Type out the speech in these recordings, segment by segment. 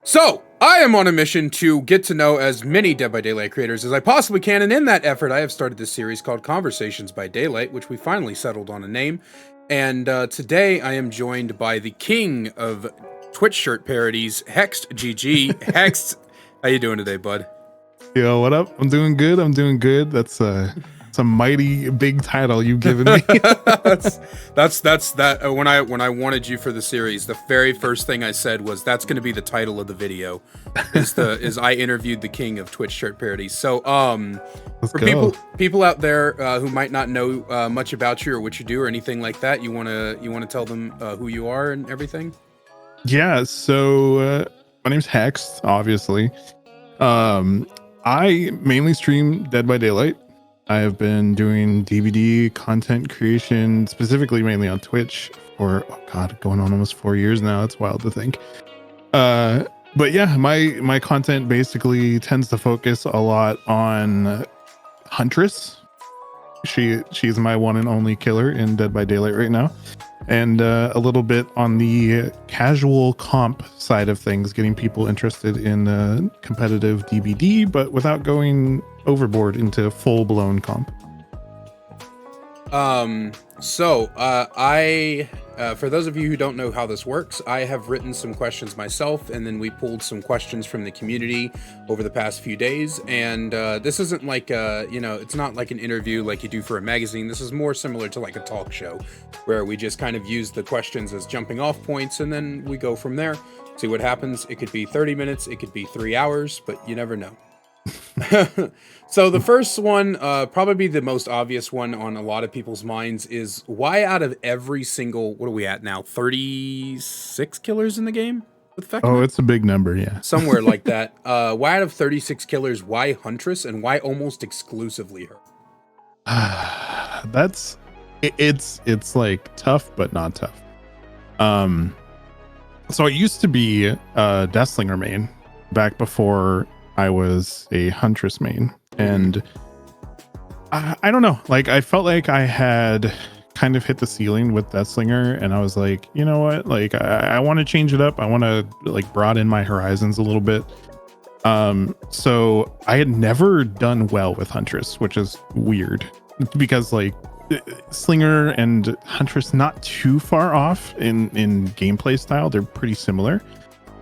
So, I am on a mission to get to know as many Dead by Daylight creators as I possibly can, and in that effort, I have started this series called Conversations by Daylight, which we finally settled on a name. And today, I am joined by the king of Twitch shirt parodies, HEXT GG. HEXT, how you doing today, bud? Yo, what up? I'm doing good. That's it's a mighty big title you've given me. that's that. When I wanted you for the series, the very first thing I said was that's going to be the title of the video. Is I interviewed the king of Twitch shirt parodies. So for people out there who might not know much about you or what you do or anything like that, you wanna tell them who you are and everything. Yeah. So my name's HEXT, obviously. I mainly stream Dead by Daylight. I have been doing DVD content creation, specifically mainly on Twitch for, going on almost 4 years now. It's wild to think. But yeah, my content basically tends to focus a lot on Huntress. She's my one and only killer in Dead by Daylight right now. And a little bit on the casual comp side of things, getting people interested in competitive DBD, but without going overboard into full-blown comp. For those of you who don't know how this works, I have written some questions myself, and then we pulled some questions from the community over the past few days. And this isn't like it's not like an interview like you do for a magazine. This is more similar to like a talk show, where we just kind of use the questions as jumping off points, and then we go from there, see what happens. It could be 30 minutes, it could be 3 hours, but you never know. So the first one, probably the most obvious one on a lot of people's minds, is why out of every single, what are we at now, 36 killers in the game with Vecna? Oh, it's a big number, yeah. Somewhere like that. Why out of 36 killers, why Huntress, and why almost exclusively her? It's like tough, but not tough. So I used to be a Deathslinger main back before I was a Huntress main, and I don't know, like I felt like I had kind of hit the ceiling with Deathslinger, and I was like, you know what, like I want to change it up. I want to like broaden my horizons a little bit. So I had never done well with Huntress, which is weird because like Slinger and Huntress not too far off in gameplay style. They're pretty similar.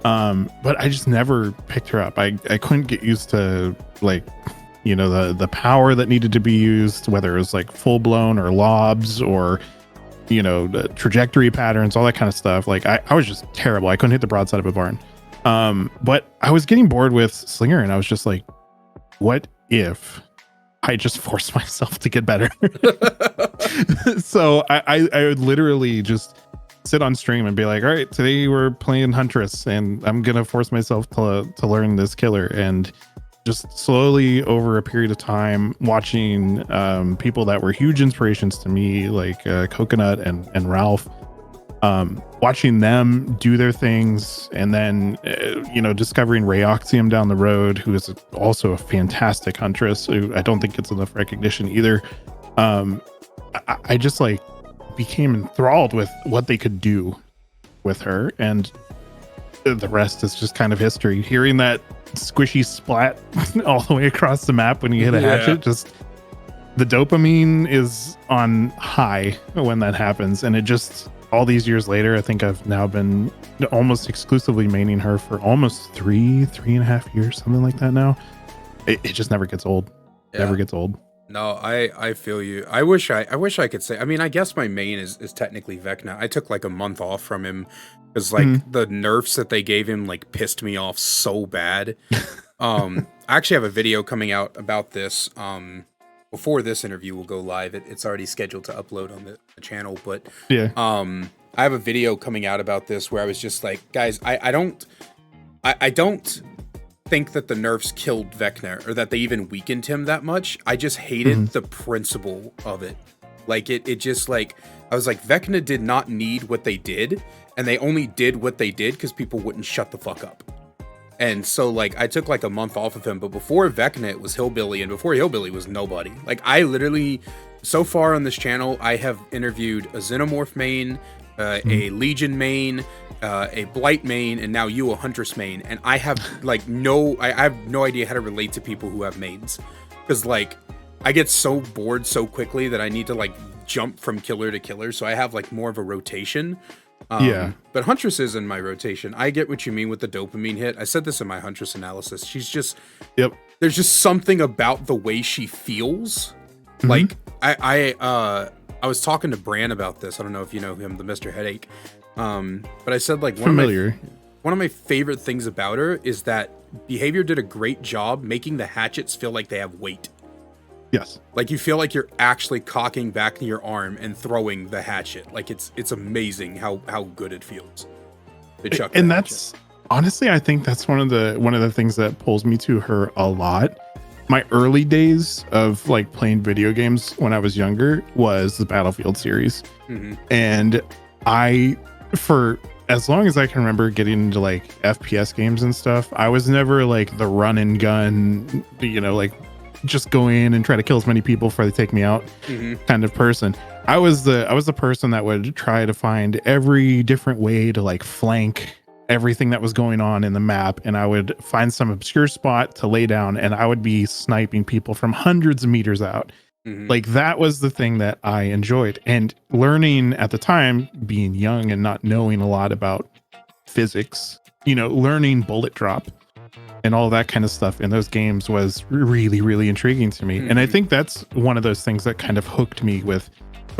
But I just never picked her up. I couldn't get used to like, the power that needed to be used, whether it was like full blown or lobs or, the trajectory patterns, all that kind of stuff. Like I was just terrible. I couldn't hit the broadside of a barn. But I was getting bored with Slinger, and I was just like, what if I just forced myself to get better? So I would literally just sit on stream and be like, all right, today we're playing Huntress, and I'm gonna force myself to learn this killer. And just slowly over a period of time, watching people that were huge inspirations to me, like Coconut and Ralph, watching them do their things, and then discovering Rayoxium down the road, who is also a fantastic Huntress, who I don't think gets enough recognition either. I just like became enthralled with what they could do with her, and the rest is just kind of history. Hearing that squishy splat all the way across the map when you hit a hatchet, just the dopamine is on high when that happens. And it just, all these years later, I think I've now been almost exclusively maining her for almost three and a half years, something like that now. It just never gets old. Never gets old. No, I feel you. I wish I could say. I mean, I guess my main is technically Vecna. I took like a month off from him because like the nerfs that they gave him like pissed me off so bad. I actually have a video coming out about this. Before this interview will go live, it's already scheduled to upload on the channel. But yeah, I have a video coming out about this where I was just like, guys, I don't think that the nerfs killed Vecna or that they even weakened him that much. I just hated the principle of it. Like it just like, I was like, Vecna did not need what they did, and they only did what they did because people wouldn't shut the fuck up. And so like I took like a month off of him, but before Vecna it was Hillbilly, and before Hillbilly was nobody. Like I literally, so far on this channel, I have interviewed a Xenomorph main, a Legion main, a Blight main, and now you a Huntress main, and I have like I have no idea how to relate to people who have mains, because like I get so bored so quickly that I need to like jump from killer to killer, so I have like more of a rotation. But Huntress is in my rotation. I get what you mean with the dopamine hit. I said this in my Huntress analysis. She's just there's just something about the way she feels. Like I was talking to Bran about this. I don't know if you know him, the Mr. Headache. But I said like one of my favorite things about her is that Behavior did a great job making the hatchets feel like they have weight. Yes. Like you feel like you're actually cocking back your arm and throwing the hatchet. Like it's amazing how good it feels. And that's honestly, I think that's one of the things that pulls me to her a lot. My early days of like playing video games when I was younger was the Battlefield series. And for as long as I can remember getting into like FPS games and stuff, I was never like the run and gun, like just go in and try to kill as many people before they take me out kind of person. I was the person that would try to find every different way to like flank everything that was going on in the map, and I would find some obscure spot to lay down, and I would be sniping people from hundreds of meters out. Like that was the thing that I enjoyed. And learning at the time, being young and not knowing a lot about physics, learning bullet drop and all that kind of stuff in those games was really, really intriguing to me. And I think that's one of those things that kind of hooked me with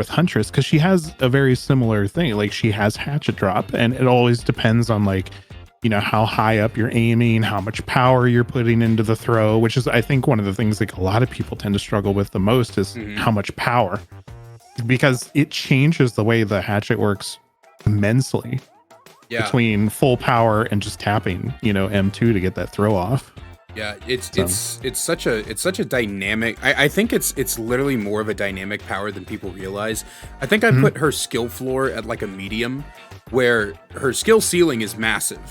Huntress, because she has a very similar thing. Like she has hatchet drop, and it always depends on like, how high up you're aiming, how much power you're putting into the throw, which is, I think, one of the things like a lot of people tend to struggle with the most is how much power, because it changes the way the hatchet works immensely. Between full power and just tapping, M2 to get that throw off. Yeah, it's such a dynamic. I think it's literally more of a dynamic power than people realize. I think I put her skill floor at like a medium, where her skill ceiling is massive,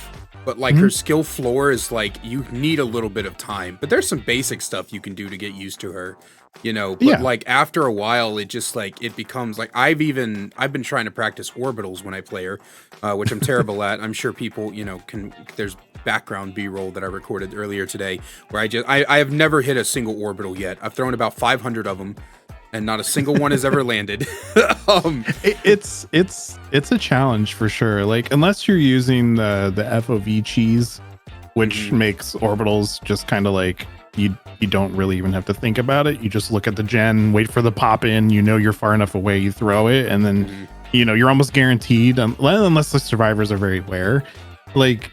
but like her skill floor is like you need a little bit of time. But there's some basic stuff you can do to get used to her, But like after a while, it just like it becomes like I've been trying to practice orbitals when I play her, which I'm terrible at. I'm sure people can. There's background B-roll that I recorded earlier today where I have never hit a single orbital yet. I've thrown about 500 of them and not a single one has ever landed. It's a challenge for sure. Like unless you're using the FOV cheese, which makes orbitals just kind of like you don't really even have to think about it. You just look at the gen, wait for the pop in, you're far enough away, you throw it, and then you're almost guaranteed, unless the survivors are very aware. Like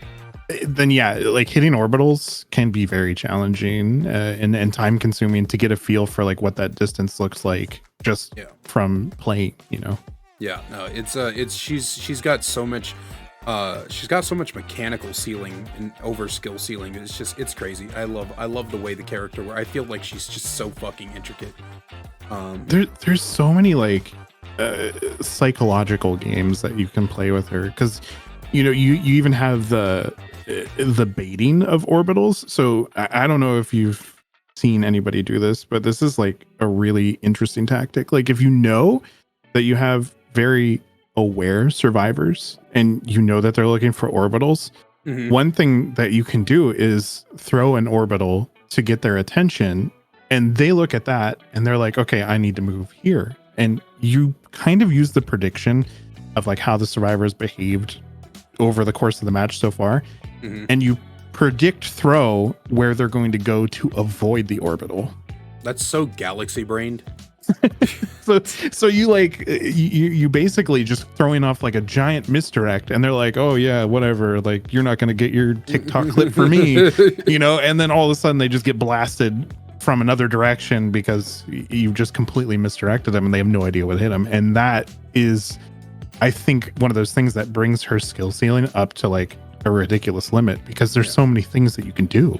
then like hitting orbitals can be very challenging and time consuming to get a feel for like what that distance looks like just from playing, Yeah, no, she's got so much mechanical ceiling and over skill ceiling. It's crazy. I love the way the character works. I feel like she's just so fucking intricate. There's so many like psychological games that you can play with her, because you even have the baiting of orbitals. So I don't know if you've seen anybody do this, but this is like a really interesting tactic. Like if you know that you have very aware survivors and that they're looking for orbitals, one thing that you can do is throw an orbital to get their attention, and they look at that and they're like, okay, I need to move here. And you kind of use the prediction of like how the survivors behaved over the course of the match so far, and you predict throw where they're going to go to avoid the orbital. That's so galaxy brained. so you basically just throwing off like a giant misdirect, and they're like, oh yeah, whatever, like you're not going to get your TikTok clip for me, and then all of a sudden they just get blasted from another direction because you've just completely misdirected them and they have no idea what hit them. And that is, I think, one of those things that brings her skill ceiling up to like a ridiculous limit, because there's so many things that you can do.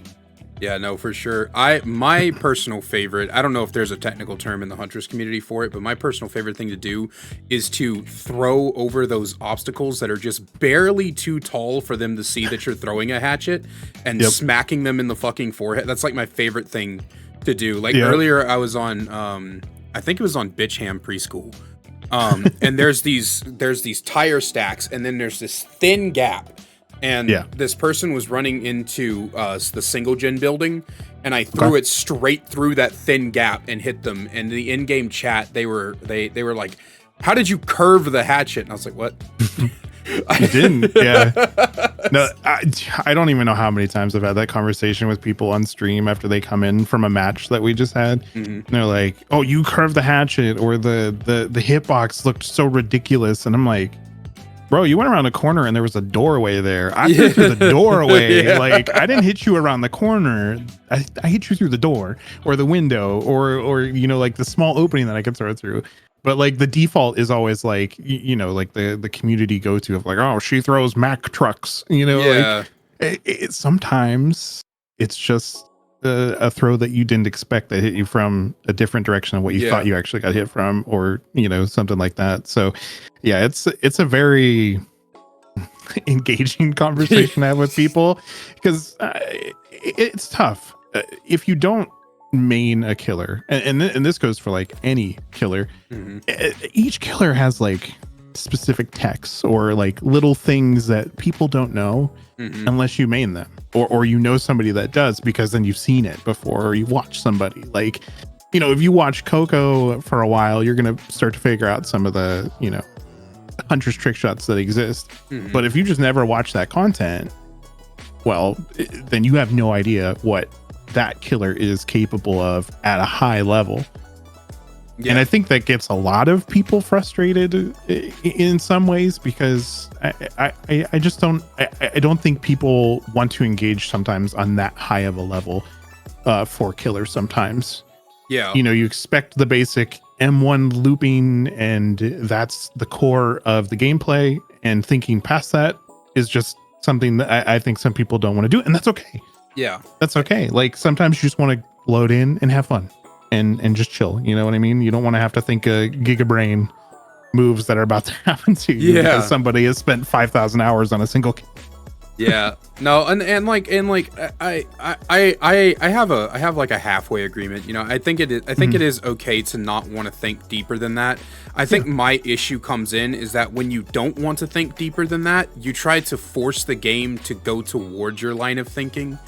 Yeah, no, for sure. My personal favorite, I don't know if there's a technical term in the Huntress community for it, but my personal favorite thing to do is to throw over those obstacles that are just barely too tall for them to see that you're throwing a hatchet, and smacking them in the fucking forehead. That's like my favorite thing to do. Like earlier I was on, I think it was on Bitch Ham Preschool, And there's these tire stacks, and then there's this thin gap. And this person was running into the single gen building, and I threw it straight through that thin gap and hit them. And the in-game chat, they were like, "How did you curve the hatchet?" And I was like, "What?" You didn't. Yeah. No, I don't even know how many times I've had that conversation with people on stream after they come in from a match that we just had. And they're like, "Oh, you curved the hatchet," or the hitbox looked so ridiculous. And I'm like, bro, you went around a corner and there was a doorway there. I threw through the doorway. Like, I didn't hit you around the corner. I hit you through the door or the window or you know, like the small opening that I could throw through. But like the default is always like, you know, like the community go to of like, oh, she throws Mack trucks, you know, like sometimes it's just a throw that you didn't expect that hit you from a different direction of what you thought you actually got hit from, or, you know, something like that. So yeah, it's a very engaging conversation to have with people, because it's tough. If you don't main a killer, and this goes for like any killer, each killer has like specific texts or like little things that people don't know unless you main them, or you know somebody that does, because then you've seen it before, or you watch somebody. Like, you know, if you watch Coco for a while, you're gonna start to figure out some of the, you know, Hunter's trick shots that exist. But if you just never watch that content, well, then you have no idea what that killer is capable of at a high level. And I think that gets a lot of people frustrated in some ways, because I just don't think people want to engage sometimes on that high of a level for killers sometimes. You know, you expect the basic M1 looping, and that's the core of the gameplay, and thinking past that is just something that I think some people don't want to do, and that's okay. That's okay. Like, sometimes you just want to load in and have fun and just chill. You know what I mean? You don't want to have to think of gigabrain moves that are about to happen to you because somebody has spent 5,000 hours on a single kill. No, and I have like a halfway agreement. You know, I think it is okay to not want to think deeper than that. I think my issue comes in is that when you don't want to think deeper than that, you try to force the game to go towards your line of thinking.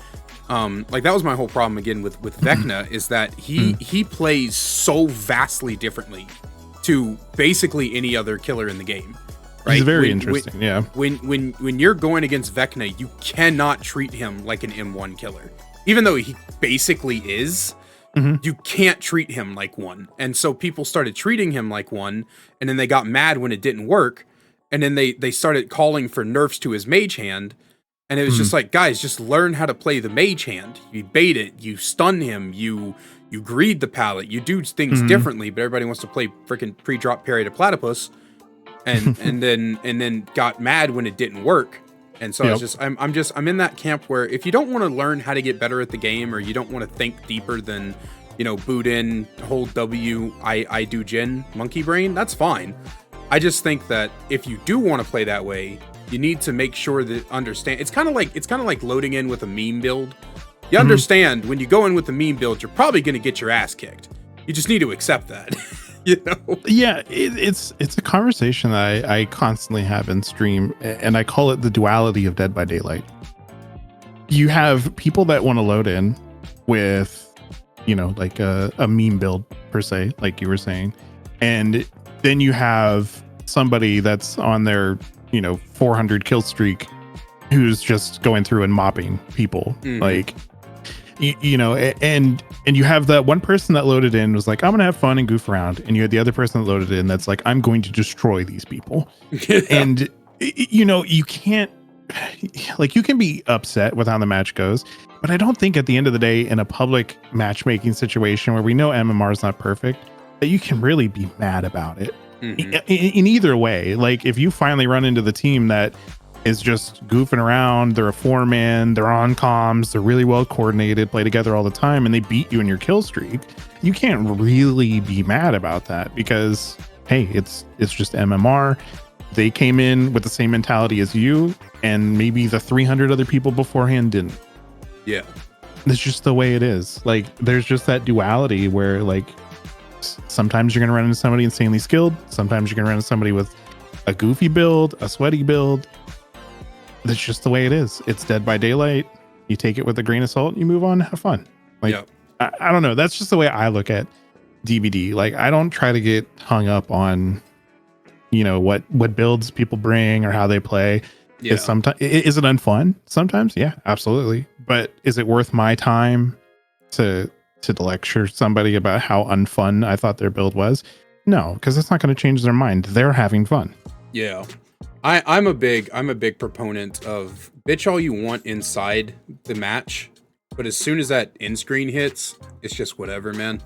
Like, that was my whole problem again with Vecna, is that he plays so vastly differently to basically any other killer in the game. Right? He's very interesting. When you're going against Vecna, you cannot treat him like an M1 killer. Even though he basically is, you can't treat him like one. And so people started treating him like one, and then they got mad when it didn't work, and then they started calling for nerfs to his mage hand. And it was just like, guys, just learn how to play the mage hand. You bait it, you stun him, you greed the pallet, you do things differently, but everybody wants to play freaking pre-drop parry to platypus, and then got mad when it didn't work. And so I'm in that camp where if you don't want to learn how to get better at the game, or you don't want to think deeper than, you know, boot in, hold W, I do Jin, monkey brain, that's fine. I just think that if you do want to play that way, you need to make sure that understand. It's kind of like loading in with a meme build. You understand when you go in with the meme build, you're probably going to get your ass kicked. You just need to accept that. You know? Yeah, it's a conversation that I constantly have in stream, and I call it the duality of Dead by Daylight. You have people that want to load in with, you know, like a meme build per se, like you were saying, and then you have somebody that's on their, you know, 400 kill streak who's just going through and mopping people. Like, you know, and you have that one person that loaded in was like, I'm gonna have fun and goof around, and you had the other person that loaded in that's like, I'm going to destroy these people. And you know, you can't, like, you can be upset with how the match goes, but I don't think at the end of the day, in a public matchmaking situation where we know MMR is not perfect, that you can really be mad about it. In either way. Like, if you finally run into the team that is just goofing around, they're a 4-man, they're on comms, they're really well coordinated, play together all the time, and they beat you in your kill streak, you can't really be mad about that, because hey, it's just MMR. They came in with the same mentality as you, and maybe the 300 other people beforehand didn't. Yeah, it's just the way it is. Like, there's just that duality where, like, sometimes you're going to run into somebody insanely skilled. Sometimes you're going to run into somebody with a goofy build, a sweaty build. That's just the way it is. It's Dead by Daylight. You take it with a grain of salt and you move on, have fun. Like, Yep. I don't know. That's just the way I look at DBD. Like, I don't try to get hung up on, you know, what builds people bring or how they play. Yeah. Is it unfun? Sometimes, yeah, absolutely. But is it worth my time to lecture somebody about how unfun I thought their build was? No, because it's not going to change their mind. They're having fun. Yeah. I'm a big proponent of bitch all you want inside the match, but as soon as that end screen hits, it's just whatever, man.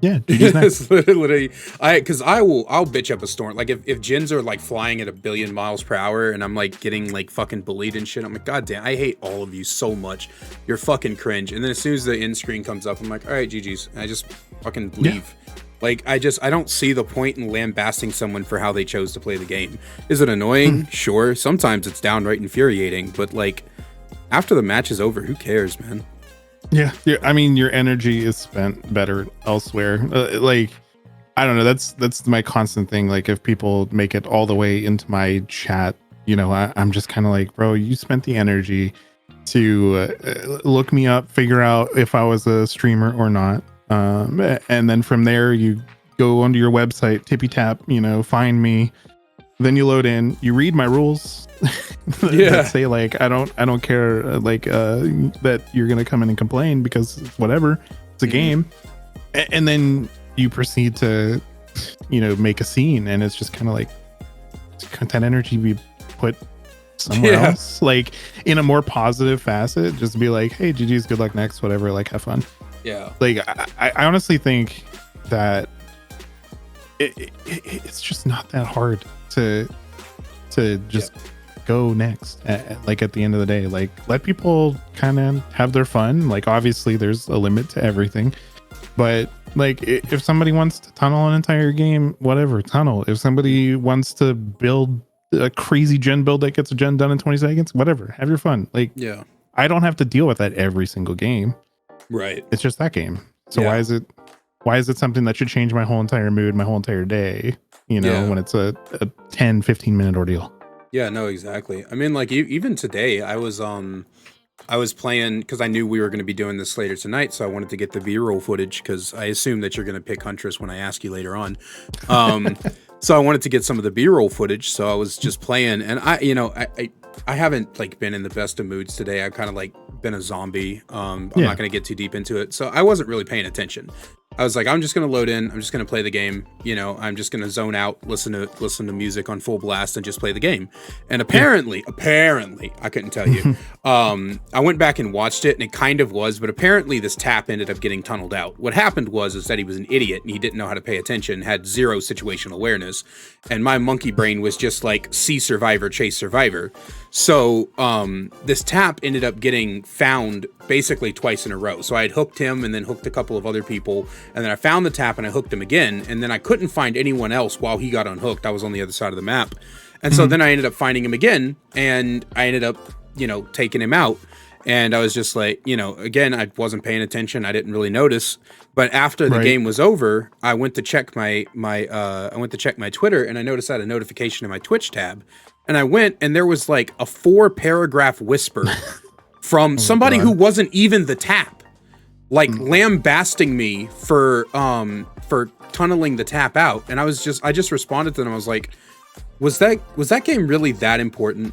Yeah, it's literally I'll bitch up a storm. Like if gens are like flying at 1 billion miles per hour and I'm like getting like fucking bullied and shit, I'm like, God damn, I hate all of you so much. You're fucking cringe. And then as soon as the end screen comes up, I'm like, all right, GG's. And I just fucking leave. Yeah. Like I don't see the point in lambasting someone for how they chose to play the game. Is it annoying? Sure. Sometimes it's downright infuriating, but like after the match is over, who cares, man? Yeah, I mean, your energy is spent better elsewhere. Like, I don't know. That's my constant thing. Like, if people make it all the way into my chat, you know, I'm just kind of like, bro, you spent the energy to look me up, figure out if I was a streamer or not, and then from there you go onto your website, tippy tap, you know, find me. Then you load in, you read my rules. That say like I don't care like that you're gonna come in and complain because whatever, it's a game. And then you proceed to, you know, make a scene, and it's just kind of like, could that energy be put somewhere else, like in a more positive facet? Just be like, hey, GG's, good luck next, whatever, like have fun. Yeah, like I honestly think that it's just not that hard to just go next. Like at the end of the day, like let people kind of have their fun. Like obviously there's a limit to everything, but like if somebody wants to tunnel an entire game, whatever, tunnel. If somebody wants to build a crazy gen build that gets a gen done in 20 seconds, whatever, have your fun. Like, yeah, I don't have to deal with that every single game, right? It's just that game. So why is it something that should change my whole entire mood, my whole entire day, you know, when it's a 10-15 minute ordeal? Yeah, no, exactly. I mean, like even today I was playing because I knew we were going to be doing this later tonight, so I wanted to get the B-roll footage because I assume that you're going to pick Huntress when I ask you later on. So I wanted to get some of the B-roll footage, so I was just playing, and I haven't like been in the best of moods today. I've kind of like been a zombie. I'm not going to get too deep into it, so I wasn't really paying attention. I was like, I'm just going to load in. I'm just going to play the game. You know, I'm just going to zone out, listen to music on full blast and just play the game. And apparently, I couldn't tell you. I went back and watched it and it kind of was, but apparently this tap ended up getting tunneled out. What happened is that he was an idiot and he didn't know how to pay attention, had zero situational awareness. And my monkey brain was just like, see survivor, chase survivor. So this tap ended up getting found basically twice in a row. So I had hooked him and then hooked a couple of other people. And then I found the tap and I hooked him again. And then I couldn't find anyone else while he got unhooked. I was on the other side of the map. And so then I ended up finding him again. And I ended up, you know, taking him out. And I was just like, you know, again, I wasn't paying attention. I didn't really notice. But after the game was over, I went to check my Twitter, and I noticed I had a notification in my Twitch tab. And I went, and there was like a 4-paragraph whisper from somebody who wasn't even the tap, like lambasting me for tunneling the tap out. And I just responded to them. I was like, was that game really that important?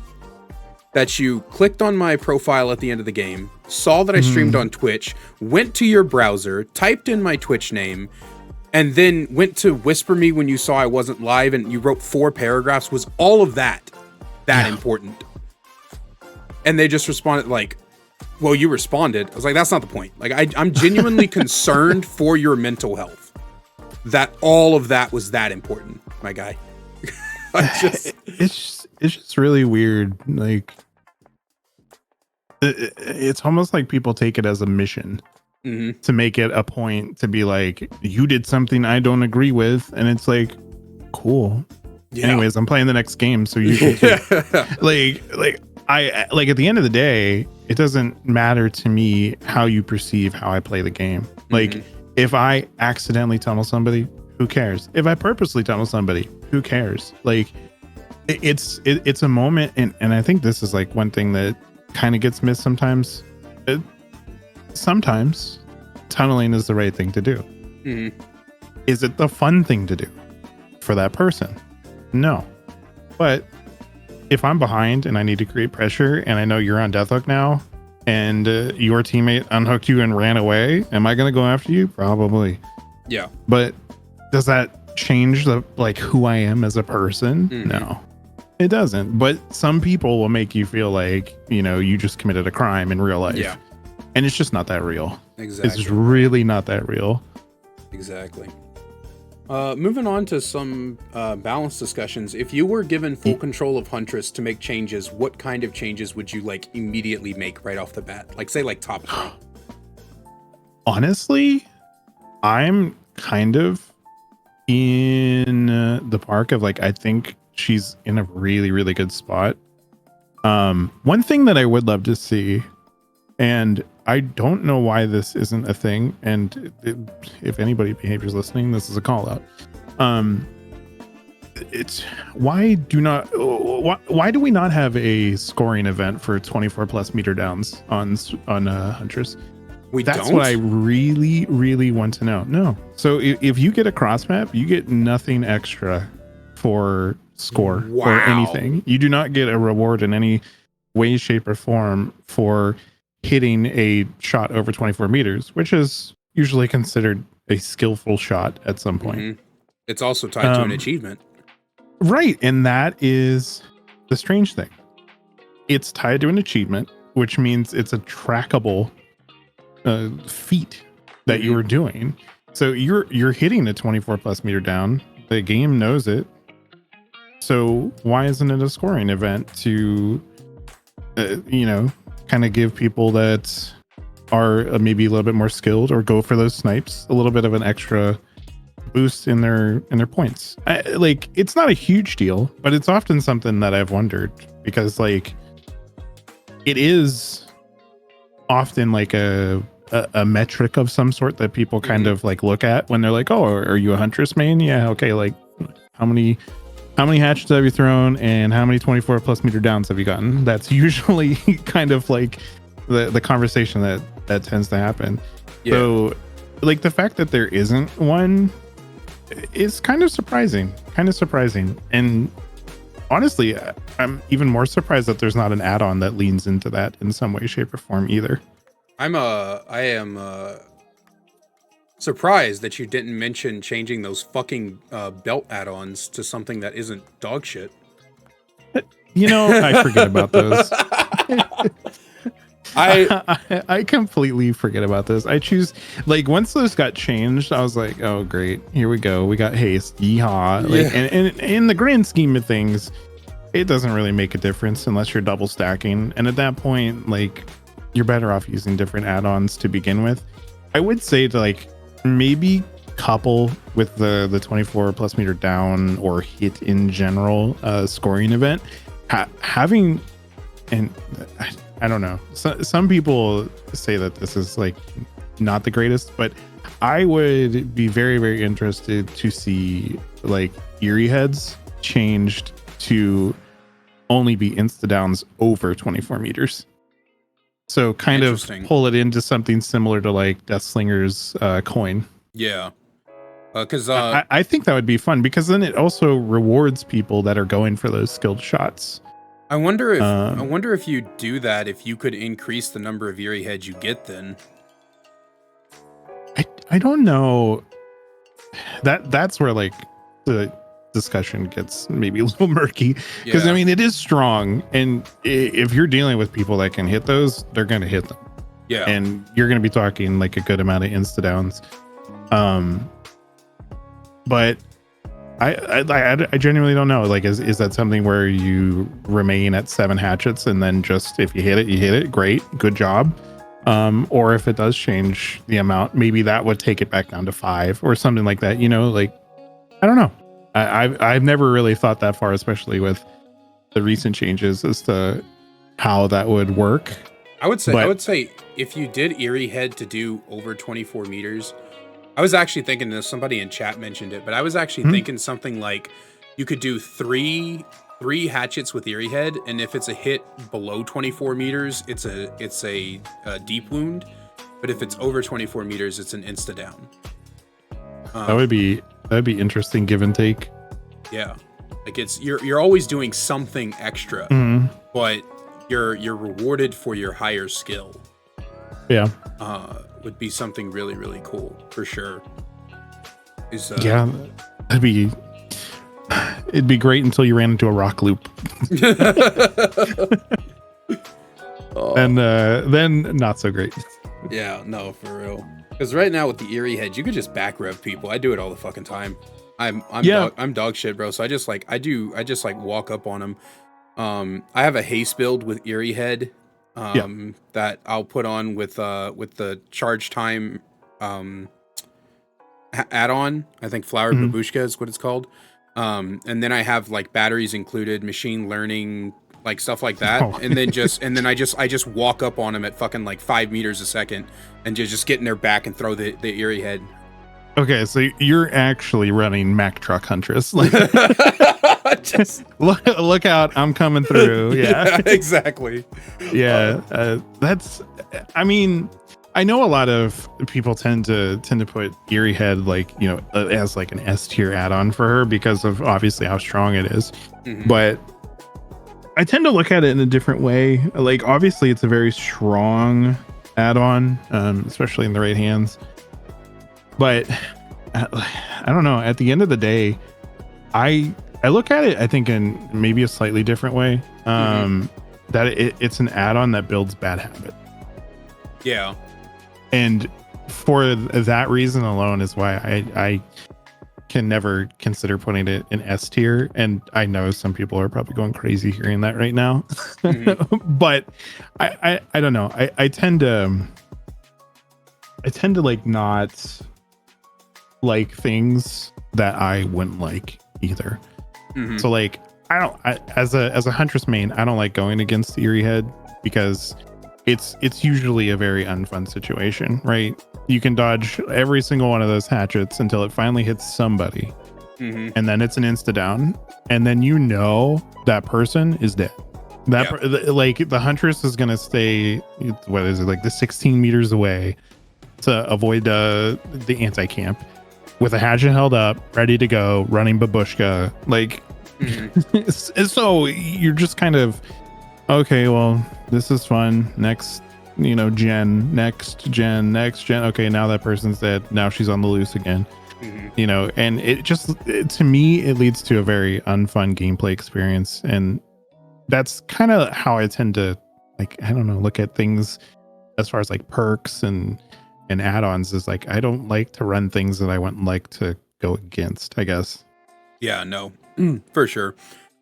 That you clicked on my profile at the end of the game, saw that I streamed on Twitch, went to your browser, typed in my Twitch name, and then went to whisper me when you saw I wasn't live and you wrote 4 paragraphs? Was all of that important? And they just responded like, well, you responded. I was like, that's not the point. Like, I'm genuinely concerned for your mental health. That all of that was that important, my guy. It's just really weird. Like, it's almost like people take it as a mission to make it a point to be like, you did something I don't agree with, and it's like, cool. Anyways, I'm playing the next game, so you can like at the end of the day, it doesn't matter to me how you perceive how I play the game. Like, if I accidentally tunnel somebody, Who cares? If I purposely tunnel somebody, who cares? Like, it's a moment, and I think this is like one thing that kind of gets missed sometimes. Sometimes tunneling is the right thing to do. Mhm. Is it the fun thing to do for that person? No. But if I'm behind and I need to create pressure and I know you're on death hook now and your teammate unhooked you and ran away, am I going to go after you? Probably. Yeah. But does that change the like who I am as a person? Mhm. No, it doesn't. But some people will make you feel like, you know, you just committed a crime in real life. Yeah. And it's just not that real. Exactly. It's really not that real. Exactly. Moving on to some balanced discussions. If you were given full control of Huntress to make changes, what kind of changes would you like immediately make right off the bat? Like say like top 3. Honestly, I'm kind of in the park of like, I think she's in a really, really good spot. One thing that I would love to see, and I don't know why this isn't a thing, and if anybody behaviors listening, this is a call out. It's why do we not have a scoring event for 24 plus meter downs on Huntress? That's what I really, really want to know. No. So if you get a cross map, you get nothing extra for score or anything. You do not get a reward in any way, shape, or form for hitting a shot over 24 meters, which is usually considered a skillful shot at some point. Mm-hmm. It's also tied to an achievement. Right. And that is the strange thing. It's tied to an achievement, which means it's a trackable feat that you were doing. So you're hitting a 24 plus meter down. The game knows it. So why isn't it a scoring event to, kind of give people that are maybe a little bit more skilled or go for those snipes a little bit of an extra boost in their points? Like, it's not a huge deal, but it's often something that I've wondered, because like it is often like a metric of some sort that people kind of like look at when they're like, oh, are you a Huntress main? Yeah, okay, like how many hatchets have you thrown and how many 24 plus meter downs have you gotten? That's usually kind of like the conversation that tends to happen. Yeah. So like the fact that there isn't one is kind of surprising. And honestly, I'm even more surprised that there's not an add-on that leans into that in some way, shape, or form either. I am surprised that you didn't mention changing those fucking belt add-ons to something that isn't dog shit. I forget about those. I completely forget about those. I choose, like, once those got changed, I was like, oh great, here we go, we got haste, yeehaw. Like, yeah. and in the grand scheme of things, it doesn't really make a difference unless you're double stacking, and at that point, like, you're better off using different add-ons to begin with. I would say to like maybe couple with the 24 plus meter down or hit in general scoring event, having, and I don't know, some people say that this is like not the greatest, but I would be very, very interested to see like Eerie heads changed to only be insta downs over 24 meters. So kind of pull it into something similar to like Deathslinger's coin. Yeah. Because I think that would be fun, because then it also rewards people that are going for those skilled shots. I wonder if you do that, if you could increase the number of Eerie heads you get then. I don't know. That's where like the discussion gets maybe a little murky, because I mean it is strong, and if you're dealing with people that can hit those, they're going to hit them. Yeah. And you're going to be talking like a good amount of insta downs. But I genuinely don't know. Like, is that something where you remain at 7 hatchets and then just if you hit it, great, good job. Or if it does change the amount, maybe that would take it back down to 5 or something like that. Like, I don't know. I've never really thought that far, especially with the recent changes, as to how that would work. I would say if you did Eerie head to do over 24 meters, I was actually thinking this. Somebody in chat mentioned it, but I was actually thinking something like you could do three hatchets with Eerie Head, and if it's a hit below 24 meters, it's a deep wound. But if it's over 24 meters, it's an insta down. That'd be interesting, give and take. Yeah, like you're always doing something extra, but you're rewarded for your higher skill. Yeah. Would be something really, really cool for sure. Yeah, it'd be great until you ran into a rock loop. And then not so great. Yeah, no, for real. Because right now with the Eerie Head, you could just back rev people. I do it all the fucking time. I'm dog shit, bro. So I just walk up on them. I have a haste build with Eerie Head. That I'll put on with the charge time add-on. I think Flower Babushka is what it's called. And then I have like batteries included, machine learning, like stuff like that. And then I just walk up on them at fucking like 5 meters a second and just get in their back and throw the Eerie Head. Okay, so you're actually running Mack Truck Huntress. Like, just look out, I'm coming through. Yeah, exactly. Yeah, that's. I mean, I know a lot of people tend to put Eerie Head like, you know, as like an S tier add-on for her because of obviously how strong it is. But I tend to look at it in a different way. Like, obviously, it's a very strong add-on, especially in the right hands. But I don't know. At the end of the day, I look at it, I think, in maybe a slightly different way. That it's an add-on that builds bad habit. Yeah. And for that reason alone is why I can never consider putting it in S tier. And I know some people are probably going crazy hearing that right now. But I don't know. I tend to like not like things that I wouldn't like either. So like as a Huntress main, I don't like going against the Eerie Head because it's usually a very unfun situation, right? You can dodge every single one of those hatchets until it finally hits somebody, and then it's an insta down, and then you know that person is dead. Like the Huntress is gonna stay, what is it, like the 16 meters away to avoid the anti-camp with a hatchet held up, ready to go, running babushka. Like, so you're just kind of, okay, well, this is fun. Next gen. Okay, now that person's dead. Now she's on the loose again. You know, and to me, it leads to a very unfun gameplay experience. And that's kind of how I tend to, like, I don't know, look at things as far as like perks and add-ons, is like, I don't like to run things that I wouldn't like to go against, I guess. Yeah, no, for sure.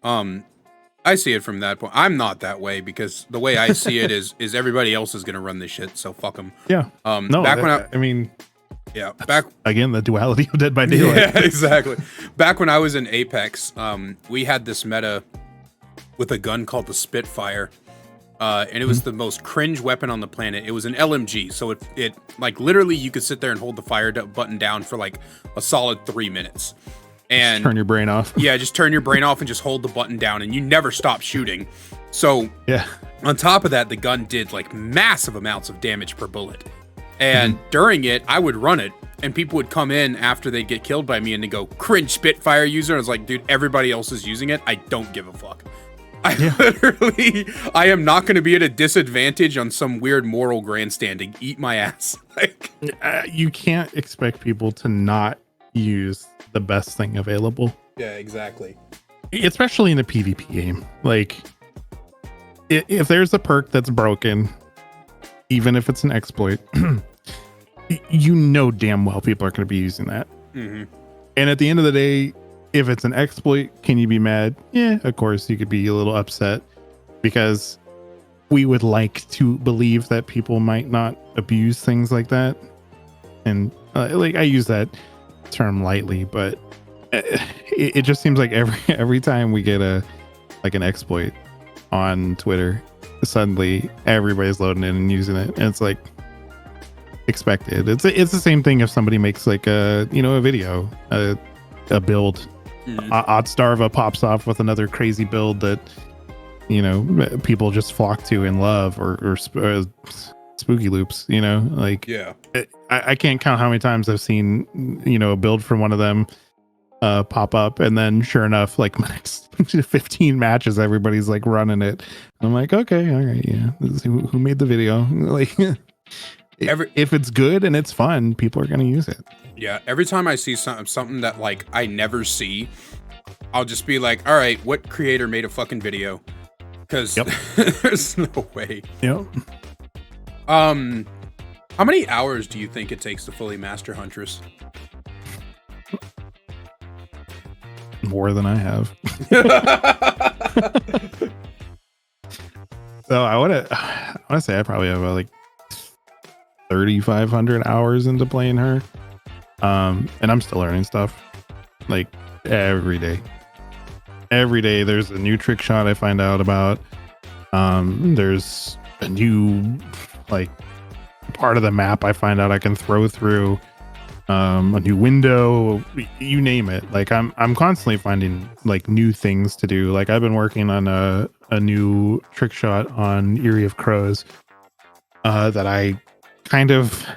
I see it from that point. I'm not that way because the way I see it is everybody else is going to run this shit. So fuck them. Yeah. No, back when back again, the duality of Dead by Daylight. Yeah, exactly. Back when I was in Apex, we had this meta with a gun called the Spitfire. And it was the most cringe weapon on the planet. It was an LMG, so it like literally you could sit there and hold the fire button down for like a solid 3 minutes, and just turn your brain off. Yeah, just turn your brain off and just hold the button down, and you never stop shooting. So yeah, on top of that, the gun did like massive amounts of damage per bullet, and during it, I would run it, and people would come in after they'd get killed by me, and they go, "Cringe Spitfire user." I was like, dude, everybody else is using it. I don't give a fuck. I am not going to be at a disadvantage on some weird moral grandstanding. Eat my ass. Like, you can't expect people to not use the best thing available. Yeah, exactly. Especially in a PvP game. Like, if there's a perk that's broken, even if it's an exploit, you know damn well people are going to be using that. And at the end of the day, if it's an exploit, can you be mad? Yeah, of course, you could be a little upset because we would like to believe that people might not abuse things like that. And like, I use that term lightly, but it just seems like every time we get an exploit on Twitter, suddenly everybody's loading in and using it. And it's like, expected. It's the same thing if somebody makes like a video, a build. Oddstarva pops off with another crazy build that people just flock to and love, or spooky loops. Like Yeah. I can't count how many times I've seen a build from one of them pop up, and then sure enough, like my next 15 matches, everybody's like running it. I'm like, okay, all right, yeah. This is who made the video? Like, if it's good and it's fun, people are gonna use it. Yeah, every time I see something that like I never see, I'll just be like, all right, what creator made a fucking video? Because there's no way. Yep. How many hours do you think it takes to fully master Huntress? More than I have. So I want to say I probably have like 3,500 hours into playing her. And I'm still learning stuff like every day. Every day there's a new trick shot I find out about. There's a new like part of the map I find out I can throw through. A new window, you name it. Like I'm constantly finding like new things to do. Like I've been working on a new trick shot on Eerie of Crows that I kind of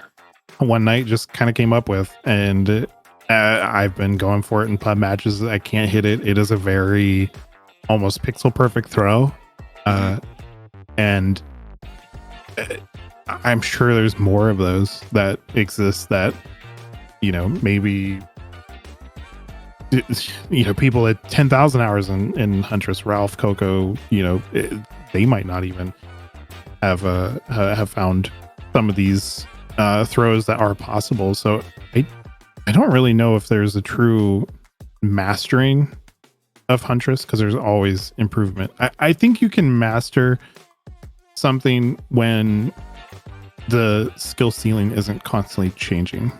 one night just kind of came up with, and I've been going for it in pub matches. I can't hit it. It is a very almost pixel perfect throw, and I'm sure there's more of those that exist that maybe people at 10,000 hours in Huntress, Ralph, Coco, they might not even have found some of these throws that are possible. So I don't really know if there's a true mastering of Huntress, because there's always improvement. I think you can master something when the skill ceiling isn't constantly changing,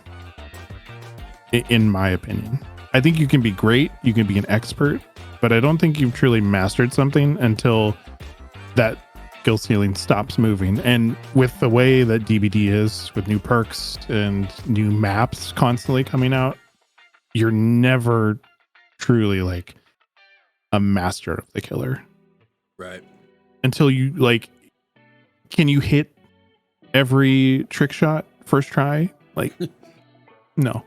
in my opinion. I think you can be great, you can be an expert, but I don't think you've truly mastered something until that skill ceiling stops moving. And with the way that DBD is, with new perks and new maps constantly coming out, you're never truly like a master of the killer. Right. Until you like, can you hit every trick shot first try? Like, no.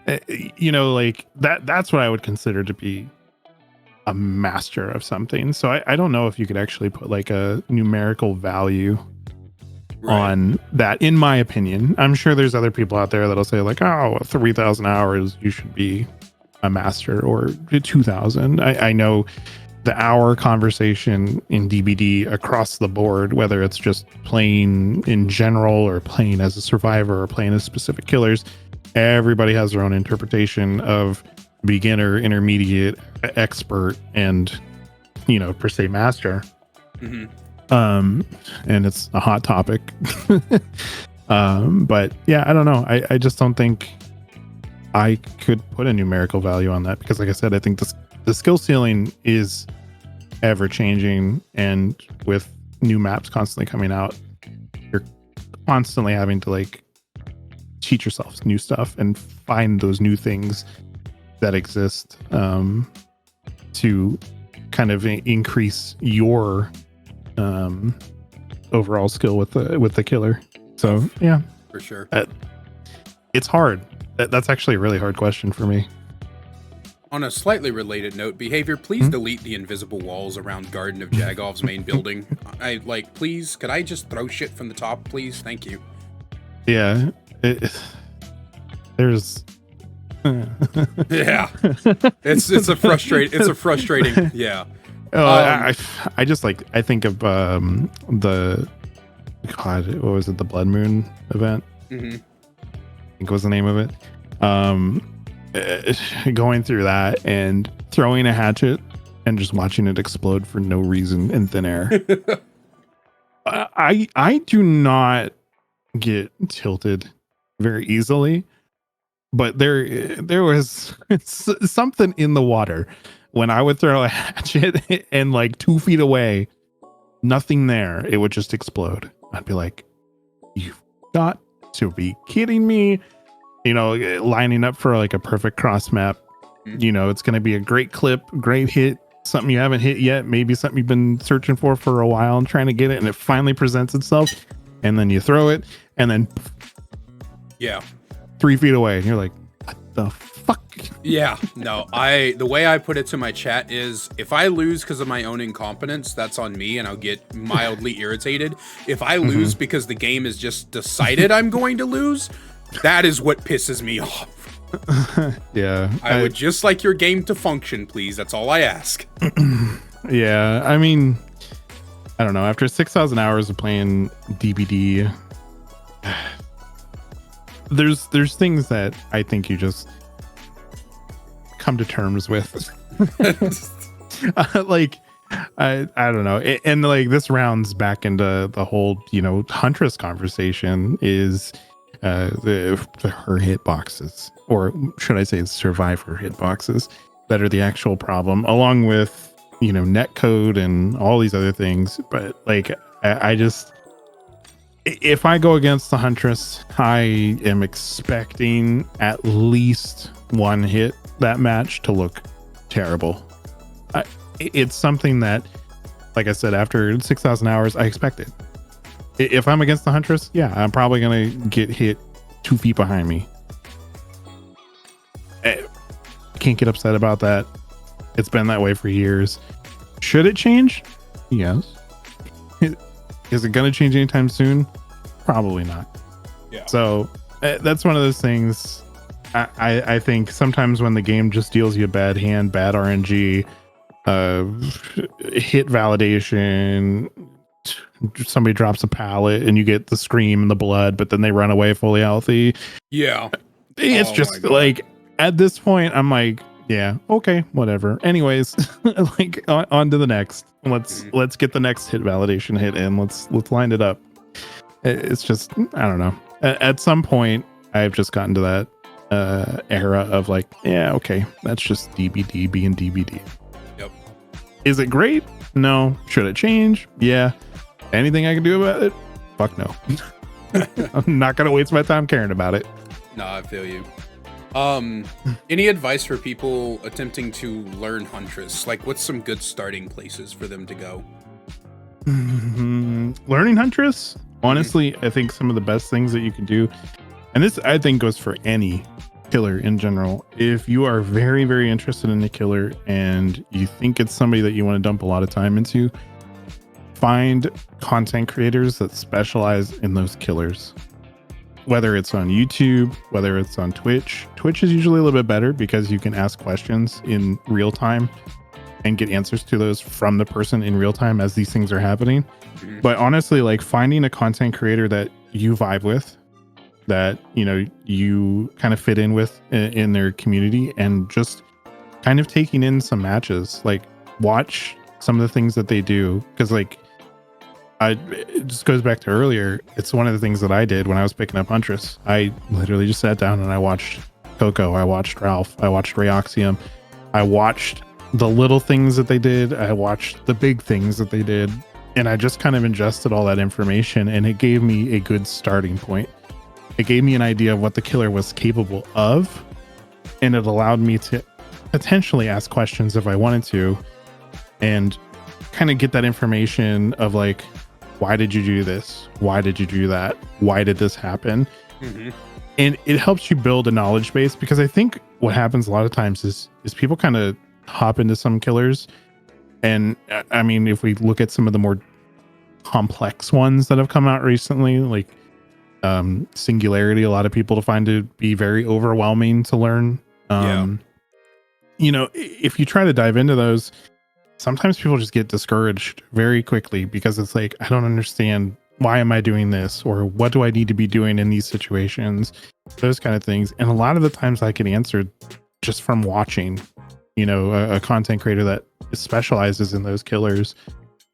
Like that's what I would consider to be a master of something. So I don't know if you could actually put like a numerical value on that, in my opinion. I'm sure there's other people out there that'll say like, oh, 3,000 hours, you should be a master, or 2,000. I know the hour conversation in DBD across the board, whether it's just playing in general or playing as a survivor or playing as specific killers, everybody has their own interpretation of beginner, intermediate, expert, and per se master. And it's a hot topic. But yeah, I don't know. I just don't think I could put a numerical value on that, because like I said, I think the skill ceiling is ever changing, and with new maps constantly coming out, you're constantly having to like teach yourself new stuff and find those new things that exist to kind of increase your overall skill with the killer. So yeah, for sure. It's hard. That's actually a really hard question for me. On a slightly related note, Behavior, please delete the invisible walls around Garden of Jagov's main building. Please, could I just throw shit from the top, please? Thank you. Yeah. There's yeah, it's a frustrating yeah. I just I think of the God, what was it, the Blood Moon event? I think was the name of it. Going through that and throwing a hatchet and just watching it explode for no reason in thin air. I do not get tilted very easily, but there was something in the water when I would throw a hatchet and like 2 feet away, nothing there, it would just explode. I'd be like, you've got to be kidding me. You know, lining up for like a perfect cross map. You know, it's going to be a great clip, great hit, something you haven't hit yet, maybe something you've been searching for a while and trying to get it, and it finally presents itself, and then you throw it, and then 3 feet away, and you're like, what the fuck? Yeah, no, the way I put it to my chat is, if I lose because of my own incompetence, that's on me, and I'll get mildly irritated. If I lose because the game is just decided I'm going to lose, that is what pisses me off. Yeah, I would just like your game to function, please. That's all I ask. Yeah, I mean, I don't know. After 6,000 hours of playing DBD, there's things that I think you just come to terms with. Like, I don't know. And like, this rounds back into the whole, you know, Huntress conversation is her hitboxes, or should I say Survivor hitboxes, that are the actual problem, along with, you know, netcode and all these other things. But like, I just, if I go against the Huntress, I am expecting at least one hit that match to look terrible. It's something that, like I said, after 6,000 hours, I expected. If I'm against the Huntress, yeah, I'm probably going to get hit 2 feet behind me. I can't get upset about that. It's been that way for years. Should it change? Yes. Is it going to change anytime soon? Probably not. Yeah. So that's one of those things. I think sometimes when the game just deals you a bad hand, bad RNG, hit validation, somebody drops a pallet and you get the scream and the blood, but then they run away fully healthy. Yeah. It's just like, at this point, I'm like, yeah, okay, whatever. Anyways, like on to the next. Let's get the next hit validation hit in. Let's line it up. It's just, I don't know. At some point, I've just gotten to that era of like, yeah, okay, that's just DBD being DBD. Yep. Is it great? No. Should it change? Yeah. Anything I can do about it? Fuck no. I'm not gonna waste my time caring about it. No, I feel you. Any advice for people attempting to learn Huntress? Like, what's some good starting places for them to go? Learning Huntress? Honestly, I think some of the best things that you can do, and this I think goes for any killer in general, if you are very, very interested in the killer and you think it's somebody that you want to dump a lot of time into, find content creators that specialize in those killers. Whether it's on YouTube, whether it's on Twitch. Twitch is usually a little bit better because you can ask questions in real time and get answers to those from the person in real time as these things are happening. But honestly, like, finding a content creator that you vibe with, that, you know, you kind of fit in with in their community, and just kind of taking in some matches, like watch some of the things that they do. Because like, it just goes back to earlier. It's one of the things that I did when I was picking up Huntress. I literally just sat down and I watched Coco. I watched Ralph. I watched Rayoxium. I watched the little things that they did. I watched the big things that they did. And I just kind of ingested all that information, and it gave me a good starting point. It gave me an idea of what the killer was capable of, and it allowed me to potentially ask questions if I wanted to, and kind of get that information of like, why did you do this? Why did you do that? Why did this happen? And it helps you build a knowledge base, because I think what happens a lot of times is people kind of hop into some killers. And I mean, if we look at some of the more complex ones that have come out recently, like Singularity, a lot of people find to be very overwhelming to learn. You know, if you try to dive into those, sometimes people just get discouraged very quickly, because it's like, I don't understand, why am I doing this? Or what do I need to be doing in these situations? Those kind of things. And a lot of the times I get answered just from watching, you know, a content creator that specializes in those killers.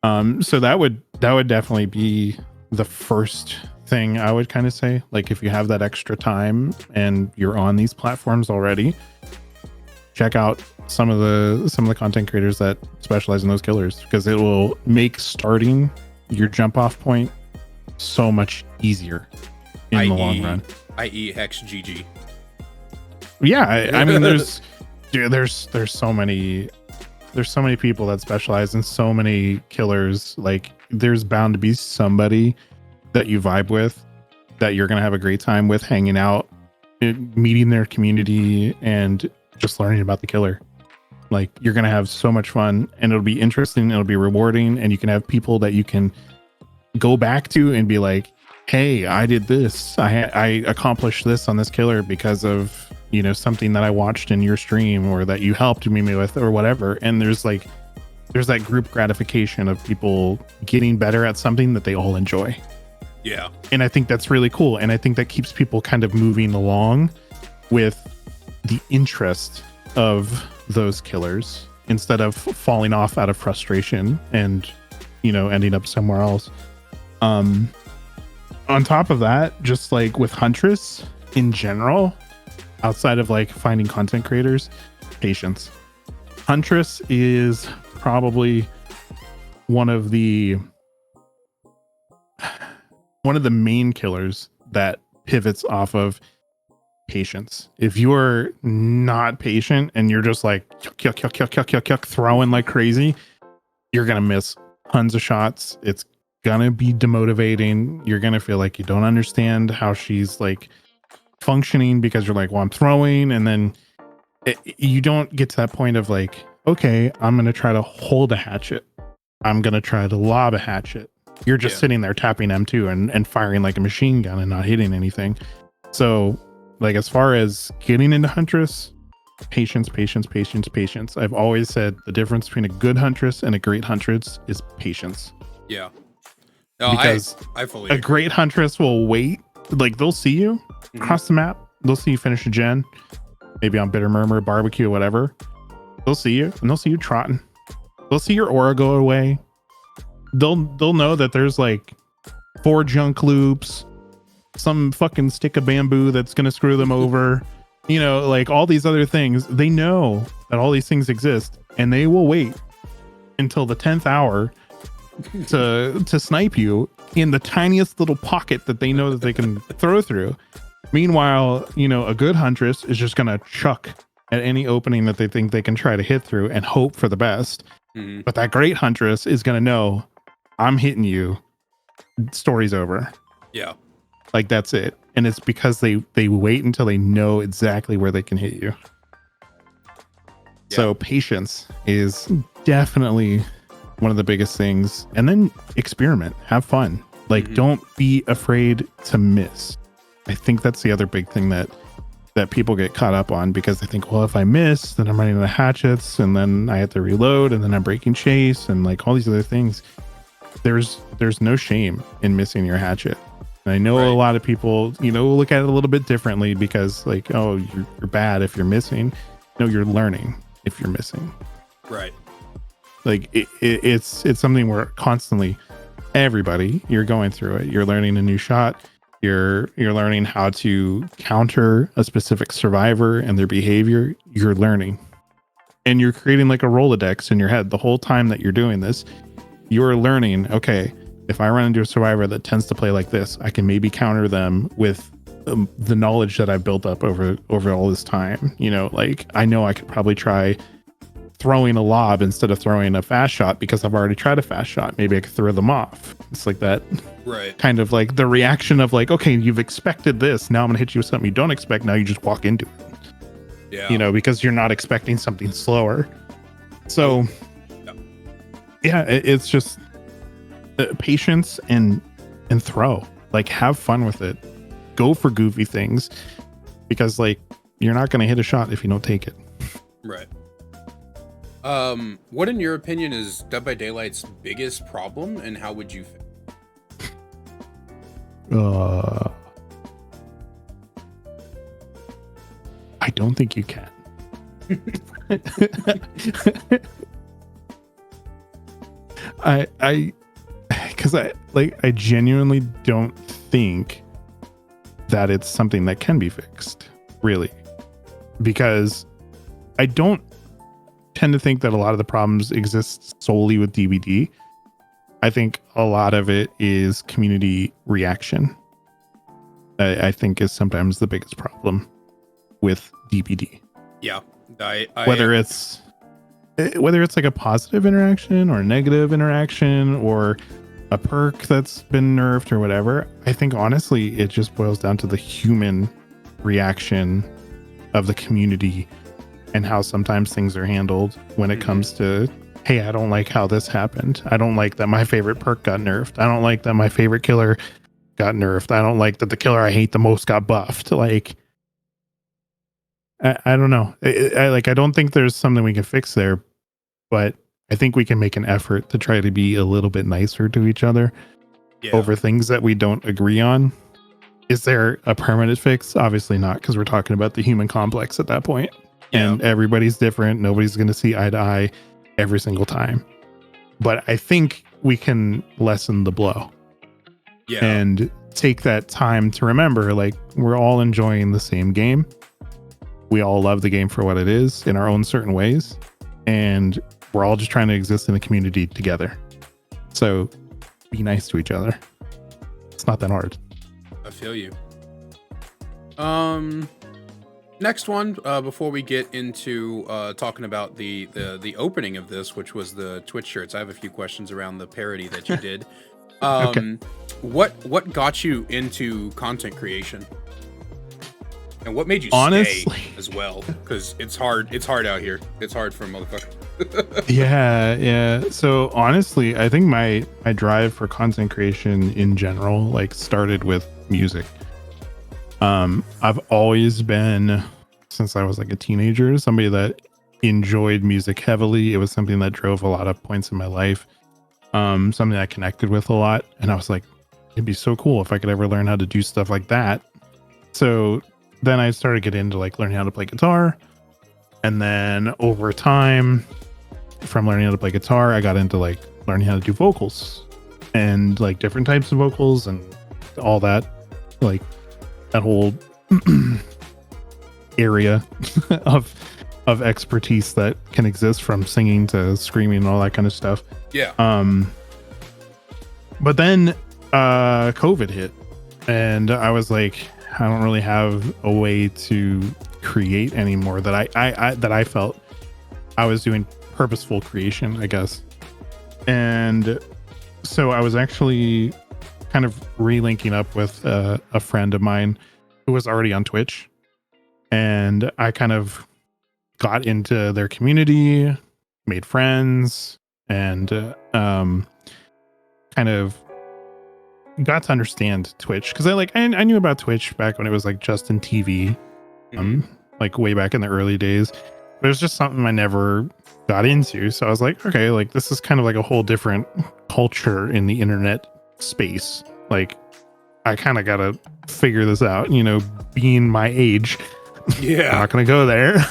So that would definitely be the first thing I would kind of say. Like, if you have that extra time and you're on these platforms already, check out some of the content creators that specialize in those killers, because it will make starting your jump off point so much easier. in the long run. I.e. HEXT GG. Yeah, I mean, there's so many people that specialize in so many killers. Like, there's bound to be somebody that you vibe with, that you're gonna have a great time with, hanging out, meeting their community, and just learning about the killer. Like, you're gonna have so much fun, and it'll be interesting, it'll be rewarding, and you can have people that you can go back to and be like, hey, I did this, I accomplished this on this killer because of, you know, something that I watched in your stream, or that you helped me with, or whatever. And there's that group gratification of people getting better at something that they all enjoy. Yeah. And I think that's really cool. And I think that keeps people kind of moving along with the interest of those killers, instead of falling off out of frustration and, you know, ending up somewhere else. On top of that, just like with Huntress in general, outside of like finding content creators, patience. Huntress is probably one of the main killers that pivots off of patience. If you're not patient and you're just like yuck, throwing like crazy, you're gonna miss tons of shots. It's gonna be demotivating. You're gonna feel like you don't understand how she's like functioning, because you're like, well, I'm throwing, and then you don't get to that point of like, okay, I'm gonna try to hold a hatchet, I'm gonna try to lob a hatchet. You're just sitting there tapping M2 and firing like a machine gun and not hitting anything. So, like, as far as getting into Huntress, patience. I've always said the difference between a good Huntress and a great Huntress is patience. Yeah. No, because I fully a agree. great Huntress will wait. Like, they'll see you across the map. They'll see you finish a gen, maybe on Bitter Murmur, barbecue, whatever. They'll see you, and they'll see you trotting. They'll see your aura go away. They'll know that there's like 4 junk loops, some fucking stick of bamboo that's gonna screw them over, you know, like all these other things. They know that all these things exist, and they will wait until the 10th hour to snipe you in the tiniest little pocket that they know that they can throw through. Meanwhile, you know, a good Huntress is just gonna chuck at any opening that they think they can try to hit through and hope for the best. But that great Huntress is gonna know, I'm hitting you, story's over. Yeah. Like, that's it. And it's because they wait until they know exactly where they can hit you. So patience is definitely one of the biggest things. And then experiment, have fun. Like, don't be afraid to miss. I think that's the other big thing that people get caught up on, because they think, well, if I miss, then I'm running out of hatchets, and then I have to reload, and then I'm breaking chase, and like all these other things. There's no shame in missing your hatchet. And I know a lot of people, you know, look at it a little bit differently, because like, oh, you're bad if you're missing. No, you're learning if you're missing. Right. Like, it's something where constantly, everybody, you're going through it. You're learning a new shot. You're learning how to counter a specific survivor and their behavior. You're learning, and you're creating like a Rolodex in your head the whole time that you're doing this. You're learning, okay, if I run into a survivor that tends to play like this, I can maybe counter them with the knowledge that I've built up over all this time. You know, like, I know I could probably try throwing a lob instead of throwing a fast shot, because I've already tried a fast shot. Maybe I could throw them off. It's like that. Right. Kind of like the reaction of like, okay, you've expected this. Now I'm going to hit you with something you don't expect. Now you just walk into it. Yeah. You know, because you're not expecting something slower. So, it's just patience and throw. Like, have fun with it. Go for goofy things, because like, you're not going to hit a shot if you don't take it. Right. What in your opinion is Dead by Daylight's biggest problem, and how would you fix it? I don't think you can. Because I genuinely don't think that it's something that can be fixed, really, because I don't tend to think that a lot of the problems exist solely with DVD. I think a lot of it is community reaction. I think is sometimes the biggest problem with DBD. Yeah, whether it's like a positive interaction or a negative interaction or a perk that's been nerfed or whatever, I think honestly it just boils down to the human reaction of the community and how sometimes things are handled when it comes to, hey, I don't like how this happened. I don't like that my favorite perk got nerfed. I don't like that my favorite killer got nerfed. I don't like that the killer I hate the most got buffed. Like, I don't know. I don't think there's something we can fix there, but I think we can make an effort to try to be a little bit nicer to each other over things that we don't agree on. Is there a permanent fix? Obviously not, because we're talking about the human complex at that point. And everybody's different. Nobody's going to see eye to eye every single time. But I think we can lessen the blow. Yeah. And take that time to remember, like, we're all enjoying the same game. We all love the game for what it is in our own certain ways. And we're all just trying to exist in a community together. So be nice to each other. It's not that hard. I feel you. Next one, before we get into talking about the opening of this, which was the Twitch shirts, I have a few questions around the parody that you did. Okay. What got you into content creation? And what made you stay as well? Because it's hard out here. It's hard for a motherfucker. Yeah. So honestly, I think my drive for content creation in general, like, started with music. I've always been, since I was like a teenager, somebody that enjoyed music heavily. It was something that drove a lot of points in my life. Something I connected with a lot. And I was like, it'd be so cool if I could ever learn how to do stuff like that. So then I started getting into like learning how to play guitar. And then over time, from learning how to play guitar, I got into like learning how to do vocals and like different types of vocals and all that, like that whole area of expertise that can exist, from singing to screaming and all that kind of stuff. Yeah. But then COVID hit, and I was like, I don't really have a way to create anymore that I felt I was doing purposeful creation, I guess. And so I was actually kind of relinking up with a friend of mine who was already on Twitch, and I kind of got into their community, made friends, and kind of got to understand Twitch, because I knew about Twitch back when it was like just in TV, like way back in the early days. But it was just something I never got into. So I was like, okay, like this is kind of like a whole different culture in the internet space. Like, I kind of got to figure this out, being my age. Yeah. I'm not going to go there.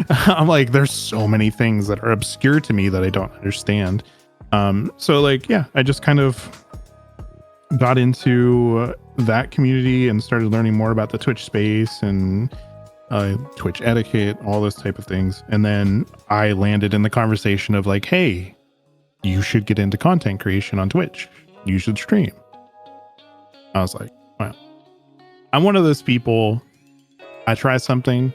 I'm like, there's so many things that are obscure to me that I don't understand. So like, yeah, I just kind of got into that community and started learning more about the Twitch space and Twitch etiquette, all those type of things. And then I landed in the conversation of like, hey, you should get into content creation on Twitch. You should stream. I was like, well, I'm one of those people. I try something,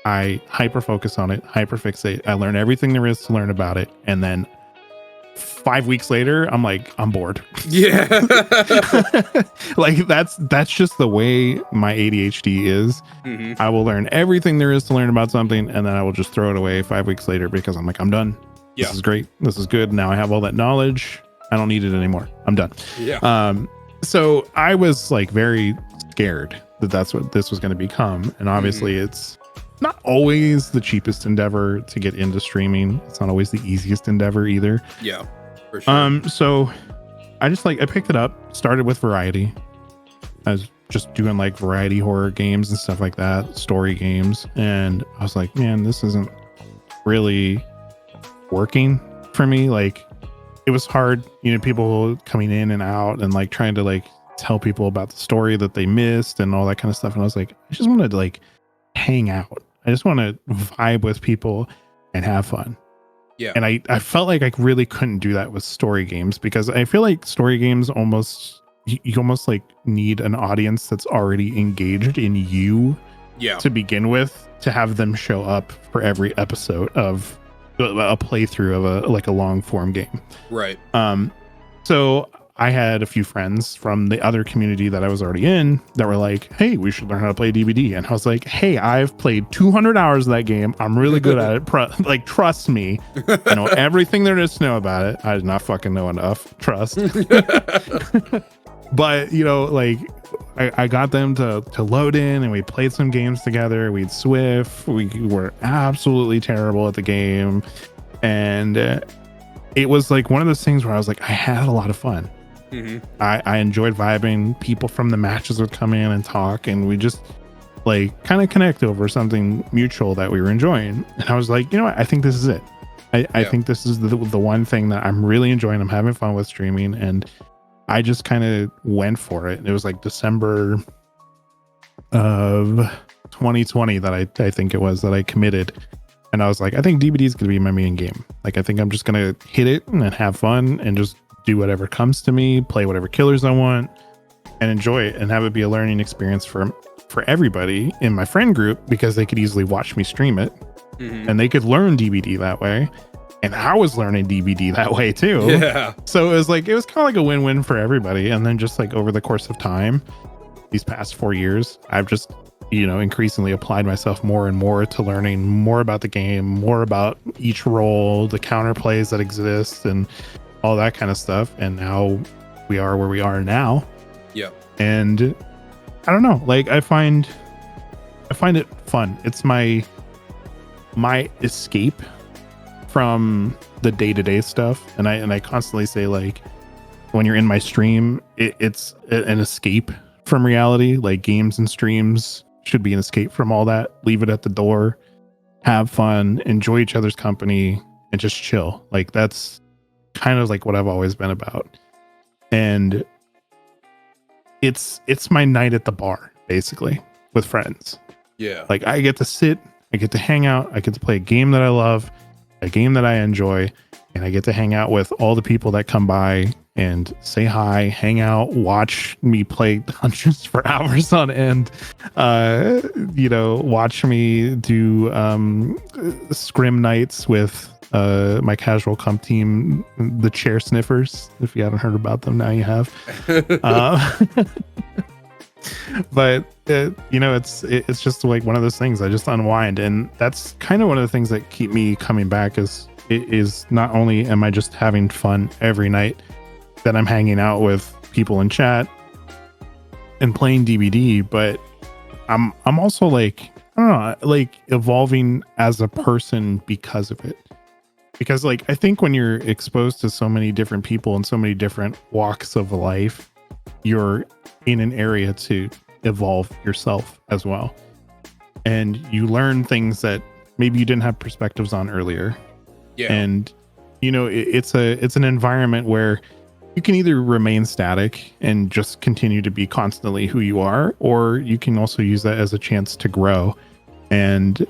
I hyper focus on it, hyper fixate. I learn everything there is to learn about it. And then 5 weeks later, I'm like, I'm bored. Yeah. Like that's just the way my ADHD is. Mm-hmm. I will learn everything there is to learn about something, and then I will just throw it away 5 weeks later because I'm like, I'm done. Yeah. This is great. This is good. Now I have all that knowledge. I don't need it anymore. I'm done. Yeah. So I was like very scared that that's what this was going to become. And obviously it's not always the cheapest endeavor to get into streaming. It's not always the easiest endeavor either. Yeah, for sure. So I just I picked it up, started with variety. I was just doing like variety horror games and stuff like that, story games. And I was like, man, this isn't really working for me. Like, it was hard, people coming in and out and like trying to like tell people about the story that they missed and all that kind of stuff. And I was like, I just wanted to like hang out. I just want to vibe with people and have fun. Yeah. And I felt like I really couldn't do that with story games, because I feel like story games almost you almost like need an audience that's already engaged in you to begin with, to have them show up for every episode of a playthrough of a long form game. Right. So I had a few friends from the other community that I was already in that were like, hey, we should learn how to play DBD. And I was like, hey, I've played 200 hours of that game. I'm really good at it. Like, trust me. I know everything there is to know about it. I did not fucking know enough. Trust. But, you know, like, I got them to load in, and we played some games together. We'd Swift. We were absolutely terrible at the game. And it was like one of those things where I was like, I had a lot of fun. Mm-hmm. I enjoyed vibing. People from the matches would come in and talk, and we just like kind of connect over something mutual that we were enjoying. And I was like, you know what? I think this is it. I think this is the one thing that I'm really enjoying. I'm having fun with streaming, and I just kind of went for it. It was like December of 2020 that I think it was that I committed. And I was like, I think DBD is going to be my main game. Like, I think I'm just going to hit it and have fun and just do whatever comes to me, play whatever killers I want, and enjoy it, and have it be a learning experience for everybody in my friend group, because they could easily watch me stream it, and they could learn DBD that way. And I was learning DBD that way too. Yeah. So it was kind of like a win-win for everybody. And then just like over the course of time, these past 4 years, I've just, you know, increasingly applied myself more and more to learning more about the game, more about each role, the counterplays that exist, and all that kind of stuff. And now we are where we are now. Yeah. And I don't know, like I find it fun. It's my escape from the day-to-day stuff. And I constantly say, like, when you're in my stream, it's an escape from reality. Like, games and streams should be an escape from all that. Leave it at the door, have fun, enjoy each other's company, and just chill. Like, that's kind of like what I've always been about. And it's my night at the bar, basically, with friends. Yeah. Like, I get to sit, I get to hang out, I get to play a game that I love, a game that I enjoy, and I get to hang out with all the people that come by and say hi, hang out, watch me play Huntress for hours on end, you know, watch me do scrim nights with my casual comp team, the Chair Sniffers. If you haven't heard about them, now you have. But you know, it's just like one of those things. I just unwind, and that's kind of one of the things that keep me coming back. Is not only am I just having fun every night that I'm hanging out with people in chat and playing DBD, but I'm also like, I don't know, like evolving as a person because of it. Because like, I think when you're exposed to so many different people and so many different walks of life, you're in an area to evolve yourself as well. And you learn things that maybe you didn't have perspectives on earlier. Yeah. And you know, it's an environment where you can either remain static and just continue to be constantly who you are, or you can also use that as a chance to grow and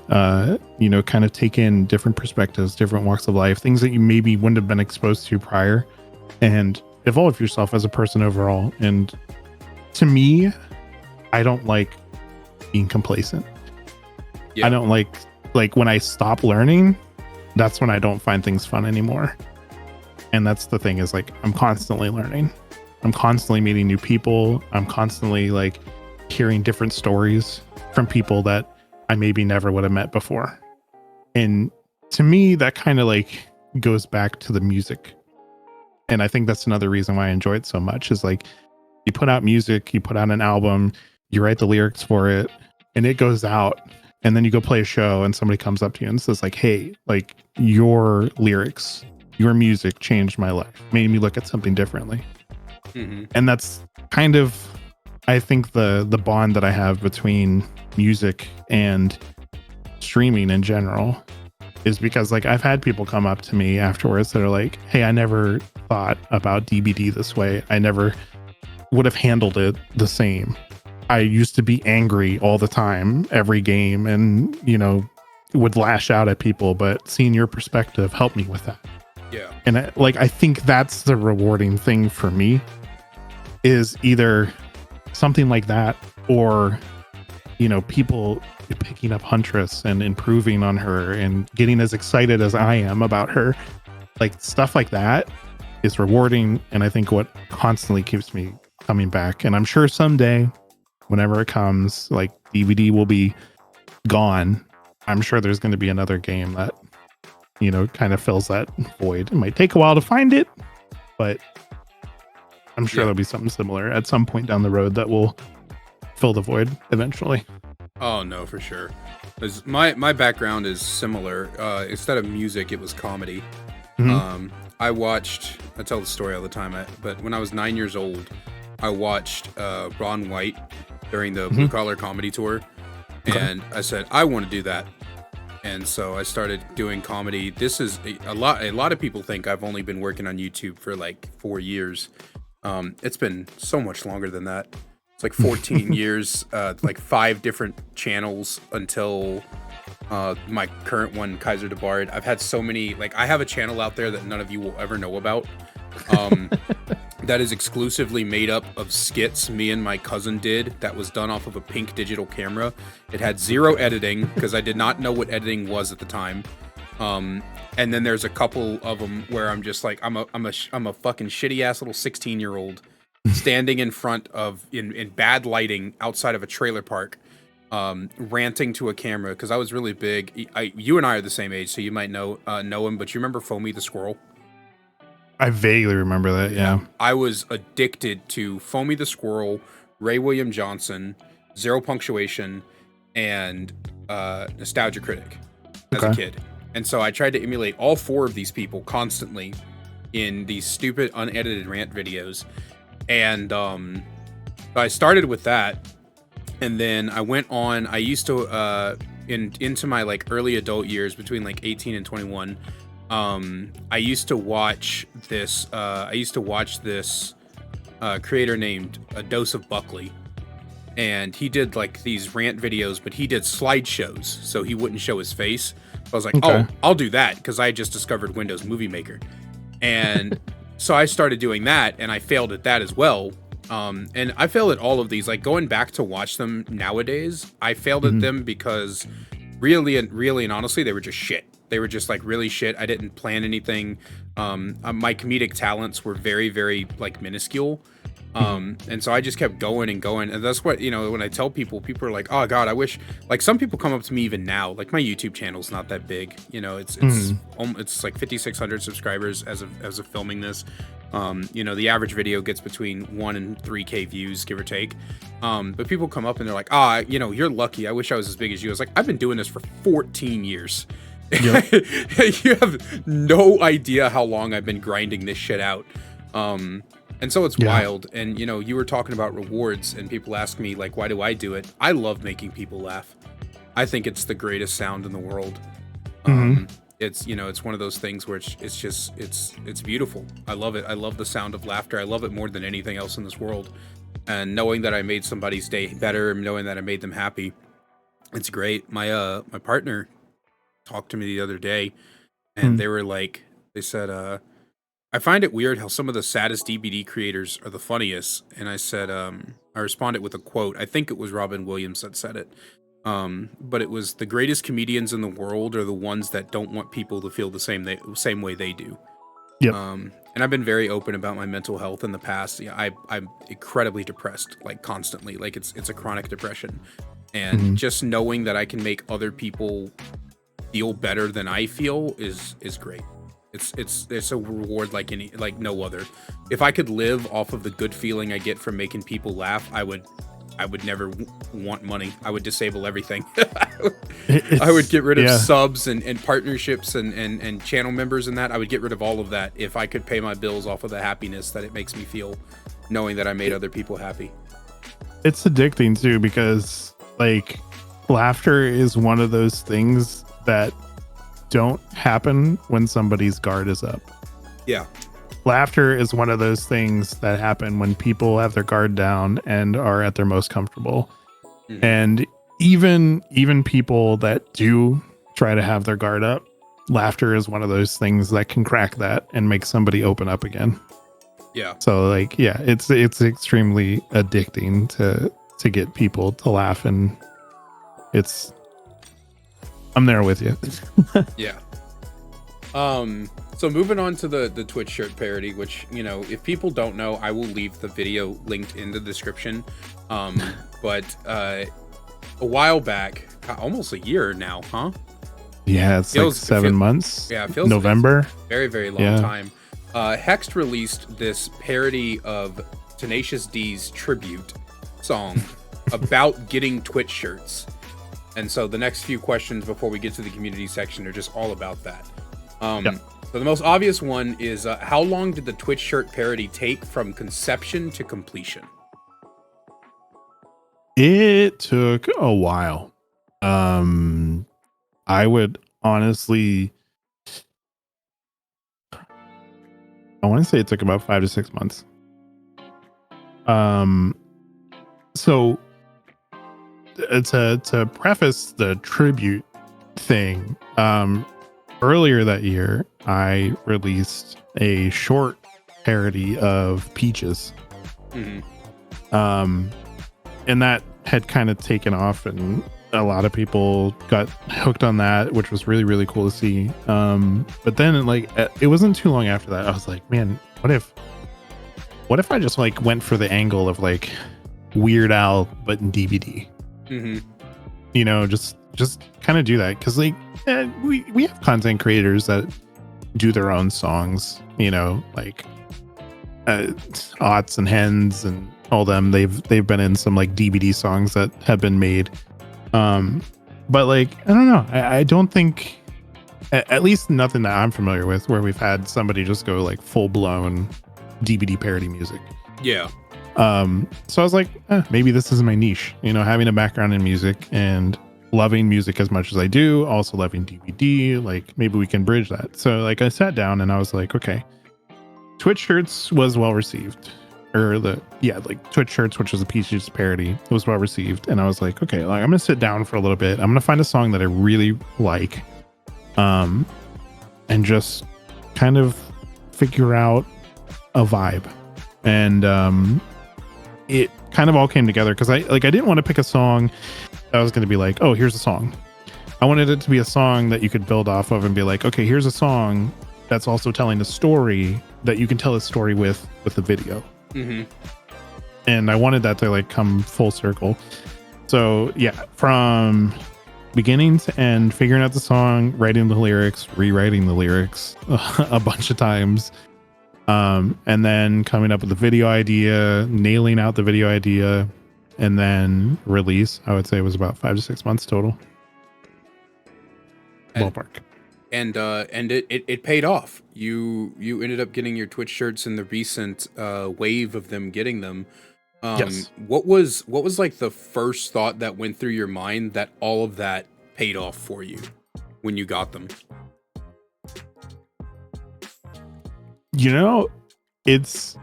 you know, kind of take in different perspectives, different walks of life, things that you maybe wouldn't have been exposed to prior, and evolve yourself as a person overall. And to me, I don't like being complacent. Yeah. I don't like when I stop learning, that's when I don't find things fun anymore. And that's the thing, is like, I'm constantly learning. I'm constantly meeting new people. I'm constantly like hearing different stories from people that I maybe never would have met before. And to me, that kind of like goes back to the music. And I think that's another reason why I enjoy it so much, is like, you put out music, you put out an album, you write the lyrics for it, and it goes out. And then you go play a show and somebody comes up to you and says like, hey, like, your lyrics, your music changed my life, made me look at something differently. Mm-hmm. And that's kind of, I think, the bond that I have between music and streaming in general, is because like, I've had people come up to me afterwards that are like, hey, I never thought about DBD this way. I never would have handled it the same. I used to be angry all the time, every game, and, you know, would lash out at people, but seeing your perspective helped me with that. Yeah. And I think that's the rewarding thing for me, is either something like that, or people picking up Huntress and improving on her and getting as excited as I am about her. Like, stuff like that is rewarding, and I think what constantly keeps me coming back. And I'm sure someday, whenever it comes, like DVD will be gone, I'm sure there's going to be another game that kind of fills that void. It might take a while to find it, but I'm sure there'll be something similar at some point down the road that will fill the void eventually. Oh no, for sure. 'Cause my background is similar. Instead of music, it was comedy. Mm-hmm. I tell the story all the time, but when I was 9 years old, I watched Ron White during the Blue Collar Comedy Tour, and I said, I want to do that. And so I started doing comedy. This is a lot of people think I've only been working on YouTube for like 4 years. It's been so much longer than that. It's like 14 years, like 5 different channels until my current one, Kaiser DeBard. I've had so many, like, I have a channel out there that none of you will ever know about. That is exclusively made up of skits me and my cousin did that was done off of a pink digital camera. It had 0 editing because I did not know what editing was at the time. And then there's a couple of them where I'm just like, I'm a fucking shitty ass little 16-year-old standing in front of in bad lighting outside of a trailer park, ranting to a camera because I was really big. You and I are the same age, so you might know him. But you remember Foamy the Squirrel? I vaguely remember that. Yeah, I was addicted to Foamy the Squirrel, Ray William Johnson, Zero Punctuation, and Nostalgia Critic as a kid. And so I tried to emulate all 4 of these people constantly in these stupid unedited rant videos. And I started with that, and then I went on. I used to into my like early adult years, between like 18 and 21. I used to watch this. Creator named A Dose of Buckley, and he did like these rant videos, but he did slideshows, so he wouldn't show his face. So I was like, oh, I'll do that because I just discovered Windows Movie Maker, and so I started doing that, and I failed at that as well. And I failed at all of these. Like, going back to watch them nowadays, I failed at them because really and honestly, they were just shit. They were just like really shit. I didn't plan anything. My comedic talents were very, very like minuscule. And so I just kept going and going. And that's what, when I tell people are like, oh God, I wish, like, some people come up to me even now, like, my YouTube channel's not that big, it's like 5,600 subscribers as of filming this. The average video gets between 1 and 3K views, give or take. But people come up and they're like, you're lucky. I wish I was as big as you. I was like, I've been doing this for 14 years. Yep. You have no idea how long I've been grinding this shit out. And so it's wild. And, you were talking about rewards, and people ask me, like, why do I do it? I love making people laugh. I think it's the greatest sound in the world. It's, it's one of those things where it's beautiful. I love it. I love the sound of laughter. I love it more than anything else in this world. And knowing that I made somebody's day better, knowing that I made them happy, it's great. My partner talked to me the other day, and they said, I find it weird how some of the saddest DVD creators are the funniest. And I said, I responded with a quote. I think it was Robin Williams that said it. But it was, the greatest comedians in the world are the ones that don't want people to feel the same way they do. Yep. And I've been very open about my mental health in the past. I'm incredibly depressed, like, constantly. Like, it's a chronic depression. And just knowing that I can make other people feel better than I feel is great. It's a reward like no other. If I could live off of the good feeling I get from making people laugh, I would never want money. I would disable everything. I would get rid of subs and partnerships and channel members and that. I would get rid of all of that if I could pay my bills off of the happiness that it makes me feel, knowing that I made other people happy. It's addicting too, because like, laughter is one of those things that don't happen when somebody's guard is up. Yeah. Laughter is one of those things that happen when people have their guard down and are at their most comfortable. And even people that do try to have their guard up, laughter is one of those things that can crack that and make somebody open up again. Yeah. So like, yeah, it's extremely addicting to get people to laugh, and I'm there with you. Yeah. So moving on to the Twitch shirt parody, which, you know, if people don't know, I will leave the video linked in the description. But a while back, almost a year now, huh? Yeah, it's like 7 months. Yeah, it feels November. Like very, very long time. HEXT released this parody of Tenacious D's tribute song about getting Twitch shirts. And so the next few questions before we get to the community section are just all about that. So the most obvious one is, how long did the Twitch shirt parody take from conception to completion? It took a while. I would honestly, I want to say it took about 5 to 6 months. So to preface the tribute thing, earlier that year, I released a short parody of Peaches. And that had kind of taken off, and a lot of people got hooked on that, which was really, really cool to see. But then like, it wasn't too long after that, I was like, man, what if I just like went for the angle of like Weird Al, but in DVD? You know, just kind of do that, because like we have content creators that do their own songs, you know, like Aughts and Hens and all them. They've been in some like DVD songs that have been made. But like, I don't know, I don't think, at least nothing that I'm familiar with, where we've had somebody just go like full blown DVD parody music. Yeah. So I was like, maybe this is my niche, you know, having a background in music and loving music as much as I do, also loving DVD, like maybe we can bridge that. So like, I sat down and I was like, okay, Twitch shirts was well received, or like Twitch shirts, which was a Peaches parody, it was well received. And I was like, okay, like I'm gonna sit down for a little bit, I'm gonna find a song that I really like, and just kind of figure out a vibe. And it kind of all came together, because I didn't want to pick a song that was going to be like, oh, here's a song. I wanted it to be a song that you could build off of and be like, okay, here's a song that's also telling a story that you can tell a story with the video. And I wanted that to like come full circle. So yeah, from beginning to end, figuring out the song, writing the lyrics, rewriting the lyrics a bunch of times, and then coming up with the video idea, nailing out the video idea, and then release. I would say it was about 5 to 6 months total. Ballpark. And it paid off. You ended up getting your Twitch shirts in the recent wave of them getting them. Yes. What was like the first thought that went through your mind that all of that paid off for you when you got them? You know, it's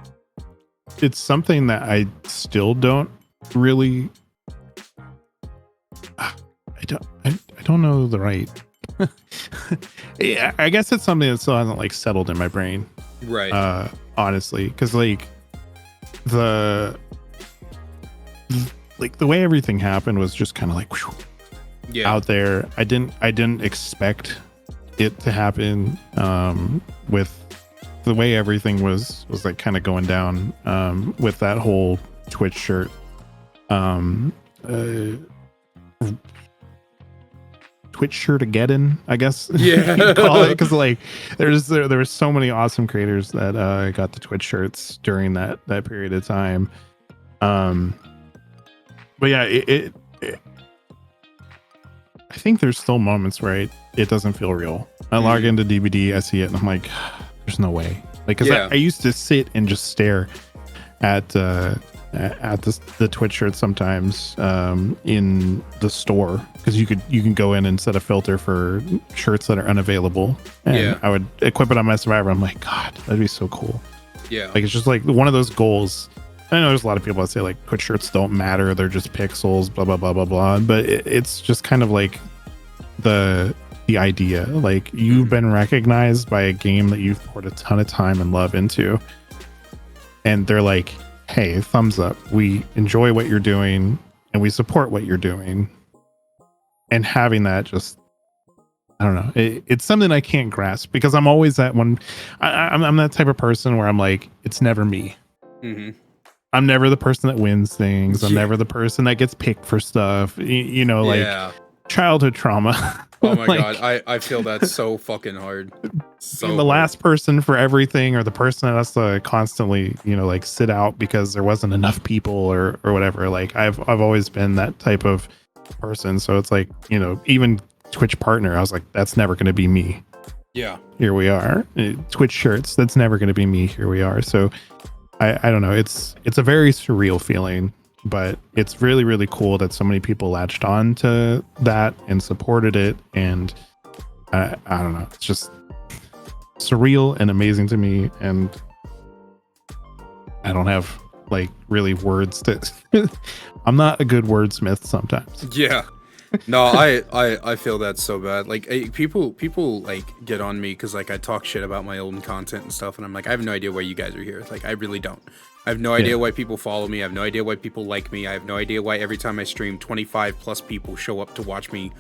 something that I still don't really, I don't know the right. Yeah, I guess it's something that still hasn't like settled in my brain, right? Honestly, because like the way everything happened was just kind of like whew, out there. I didn't expect it to happen, with the way everything was like kind of going down, with that whole Twitch shirt Twitch shirt-ageddon, I guess. Yeah. You call it, because like there were so many awesome creators that got the Twitch shirts during that period of time. But yeah, it I think there's still moments where it doesn't feel real. I log into DVD, I see it, and I'm like, there's no way. Like, because I used to sit and just stare at the Twitch shirt sometimes, in the store, because you can go in and set a filter for shirts that are unavailable, and I would equip it on my Survivor. I'm like, God, that'd be so cool. Yeah, like it's just like one of those goals. I know there's a lot of people that say like Twitch shirts don't matter, they're just pixels, blah blah blah blah blah, but it's just kind of like the idea, like you've been recognized by a game that you've poured a ton of time and love into, and they're like, hey, thumbs up, we enjoy what you're doing and we support what you're doing. And having that, just, I don't know, it's something I can't grasp, because I'm always that one. I'm that type of person where I'm like, it's never me. I'm never the person that wins things. I'm never the person that gets picked for stuff. You know, like childhood trauma. Oh my god, I feel that so fucking hard. So being the last person for everything, or the person that has to constantly, you know, like sit out because there wasn't enough people or whatever. Like I've always been that type of person. So it's like, you know, even Twitch partner, I was like, that's never going to be me. Yeah. Here we are. Twitch shirts, that's never going to be me. Here we are. So I don't know. It's a very surreal feeling, but it's really, really cool that so many people latched on to that and supported it. And I don't know. It's just surreal and amazing to me. And I don't have like really words to I'm not a good wordsmith sometimes. Yeah. No, I feel that so bad. Like people like get on me because like I talk shit about my own content and stuff, and I'm like, I have no idea why you guys are here. Like I really don't. I have no idea why people follow me. I have no idea why people like me. I have no idea why every time I stream 25 plus people show up to watch me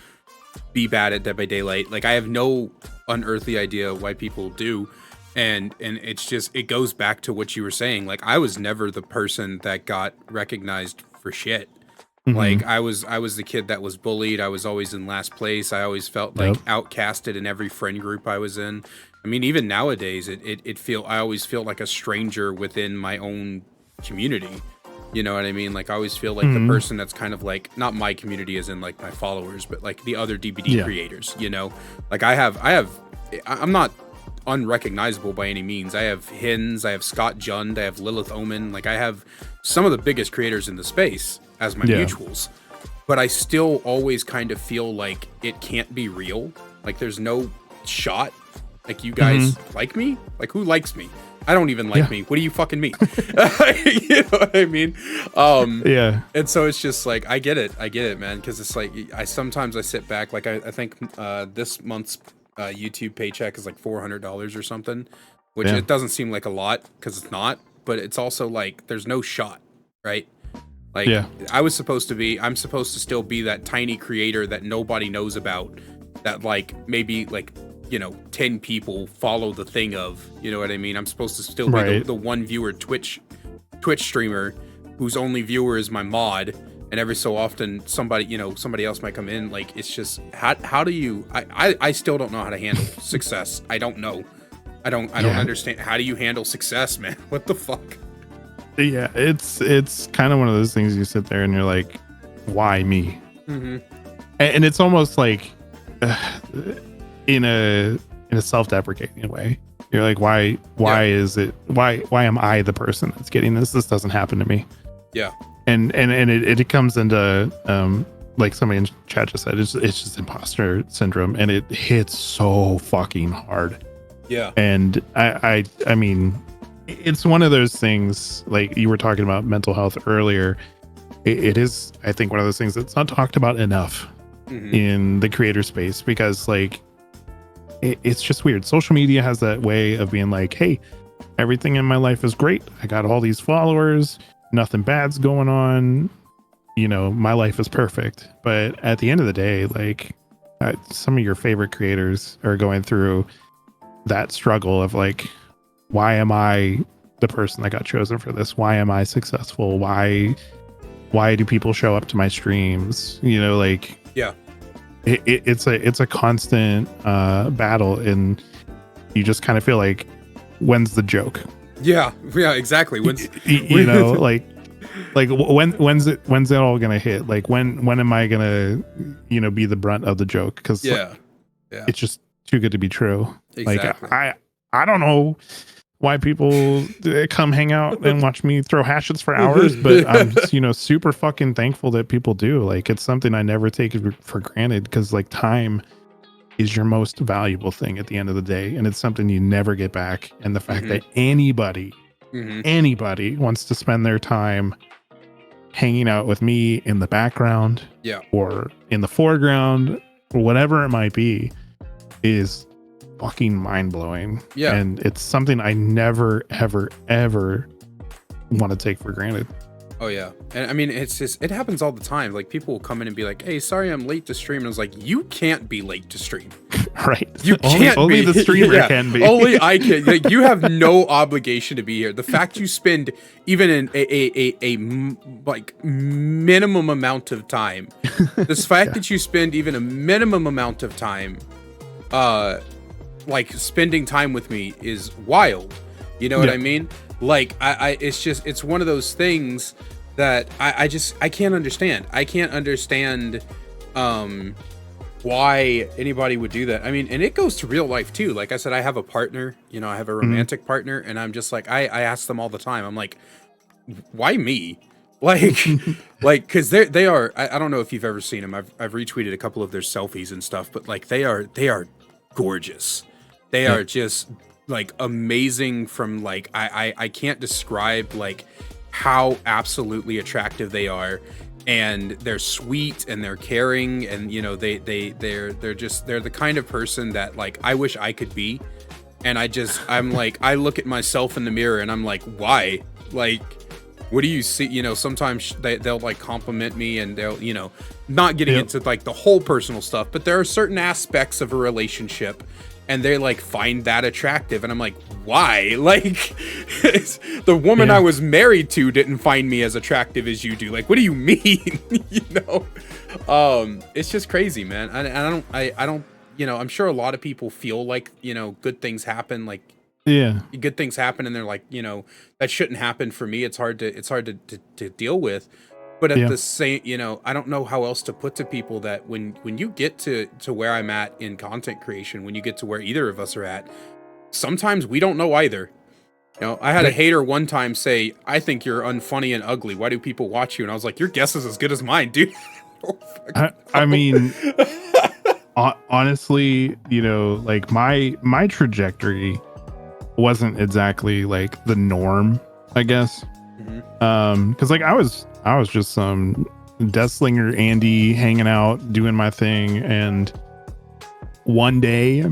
be bad at Dead by Daylight. Like I have no unearthly idea why people do. And it's just, it goes back to what you were saying. Like I was never the person that got recognized for shit. Like I was the kid that was bullied. I was always in last place. I always felt like outcasted in every friend group I was in. I mean, even nowadays, I always feel like a stranger within my own community. You know what I mean? Like I always feel like the person that's kind of like, not my community as in like my followers, but like the other DBD creators, you know? Like I'm not unrecognizable by any means. I have Hins, I have Scott Jund, I have Lilith Omen. Like I have some of the biggest creators in the space as my mutuals, but I still always kind of feel like it can't be real. Like there's no shot. Like you guys like me? Like who likes me? I don't even like me. What do you fucking mean? You know what I mean? And so it's just like, I get it, man. Cause it's like, sometimes I sit back, like I think this month's YouTube paycheck is like $400 or something, which it doesn't seem like a lot cause it's not, but it's also like, there's no shot, right? Like I'm supposed to still be that tiny creator that nobody knows about, that like maybe like, you know, 10 people follow the thing of, you know what I mean? I'm supposed to still be the one viewer Twitch streamer whose only viewer is my mod, and every so often somebody else might come in. Like it's just how do you I still don't know how to handle success. I don't know. I don't understand. How do you handle success, man? What the fuck? Yeah, it's kind of one of those things you sit there and you're like, why me? And it's almost like in a self-deprecating way. You're like, why am I the person that's getting this? This doesn't happen to me. Yeah. And it comes into like somebody in chat just said, it's just imposter syndrome, and it hits so fucking hard. Yeah. And I mean, it's one of those things, like you were talking about mental health earlier. It is, I think, one of those things that's not talked about enough in the creator space, because like it's just weird. Social media has that way of being like, hey, everything in my life is great. I got all these followers. Nothing bad's going on. You know, my life is perfect. But at the end of the day, like some of your favorite creators are going through that struggle of like, why am I the person that got chosen for this? Why am I successful? Why do people show up to my streams? You know, like, yeah, it's a constant battle, and you just kind of feel like, when's the joke? Yeah, exactly. You know, like when's it all gonna hit? Like when am I gonna, you know, be the brunt of the joke? Because it's just too good to be true. Exactly. Like I don't know why people come hang out and watch me throw hatchets for hours, but I'm, you know, super fucking thankful that people do. Like it's something I never take for granted, because like time is your most valuable thing at the end of the day, and it's something you never get back. And the fact that anybody wants to spend their time hanging out with me in the background, or in the foreground, or whatever it might be, is fucking mind-blowing. And it's something I never ever want to take for granted. Oh yeah, and I mean it happens all the time. Like people will come in and be like, "Hey, sorry, I'm late to stream," and I was like, "You can't be late to stream. Right? You can't only be. the streamer can be. Only I can. Like you have no obligation to be here. The fact you spend even like minimum amount of time, this fact that you spend even a minimum amount of time, like spending time with me is wild. You know what I mean? Like it's one of those things that I can't understand. I can't understand why anybody would do that. I mean, and it goes to real life too. Like I said, I have a partner, you know, I have a romantic partner, and I'm just like, I ask them all the time. I'm like, why me? Like, cause they are, I don't know if you've ever seen them. I've retweeted a couple of their selfies and stuff, but like they are gorgeous. They are just like amazing from like, I can't describe like how absolutely attractive they are, and they're sweet and they're caring, and you know they're the kind of person that like I wish I could be. And I'm like, I look at myself in the mirror and I'm like, why? Like, what do you see? You know, sometimes they'll like compliment me, and they'll, you know, not getting into like the whole personal stuff, but there are certain aspects of a relationship and they like find that attractive, and I'm like, why? Like the woman I was married to didn't find me as attractive as you do. Like, what do you mean? You know, it's just crazy, man. I don't, you know, I'm sure a lot of people feel like, you know, good things happen, like good things happen, and they're like, you know, that shouldn't happen for me. It's hard to deal with. But at the same, you know, I don't know how else to put to people that when you get to where I'm at in content creation, when you get to where either of us are at, sometimes we don't know either. You know, I had a hater one time say, "I think you're unfunny and ugly. Why do people watch you?" And I was like, "Your guess is as good as mine, dude." I mean, honestly, you know, like my trajectory wasn't exactly like the norm, I guess. Because like I was just some Deathslinger Andy hanging out, doing my thing, and one day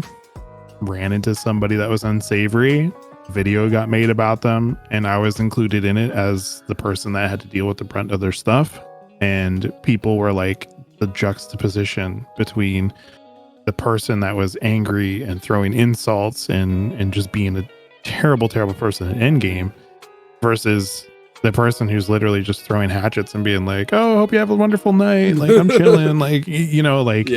ran into somebody that was unsavory. Video got made about them, and I was included in it as the person that had to deal with the brunt of their stuff. And people were like, the juxtaposition between the person that was angry and throwing insults and just being a terrible person in endgame versus the person who's literally just throwing hatchets and being like, "Oh, hope you have a wonderful night. Like, I'm chilling." Like, you know, like,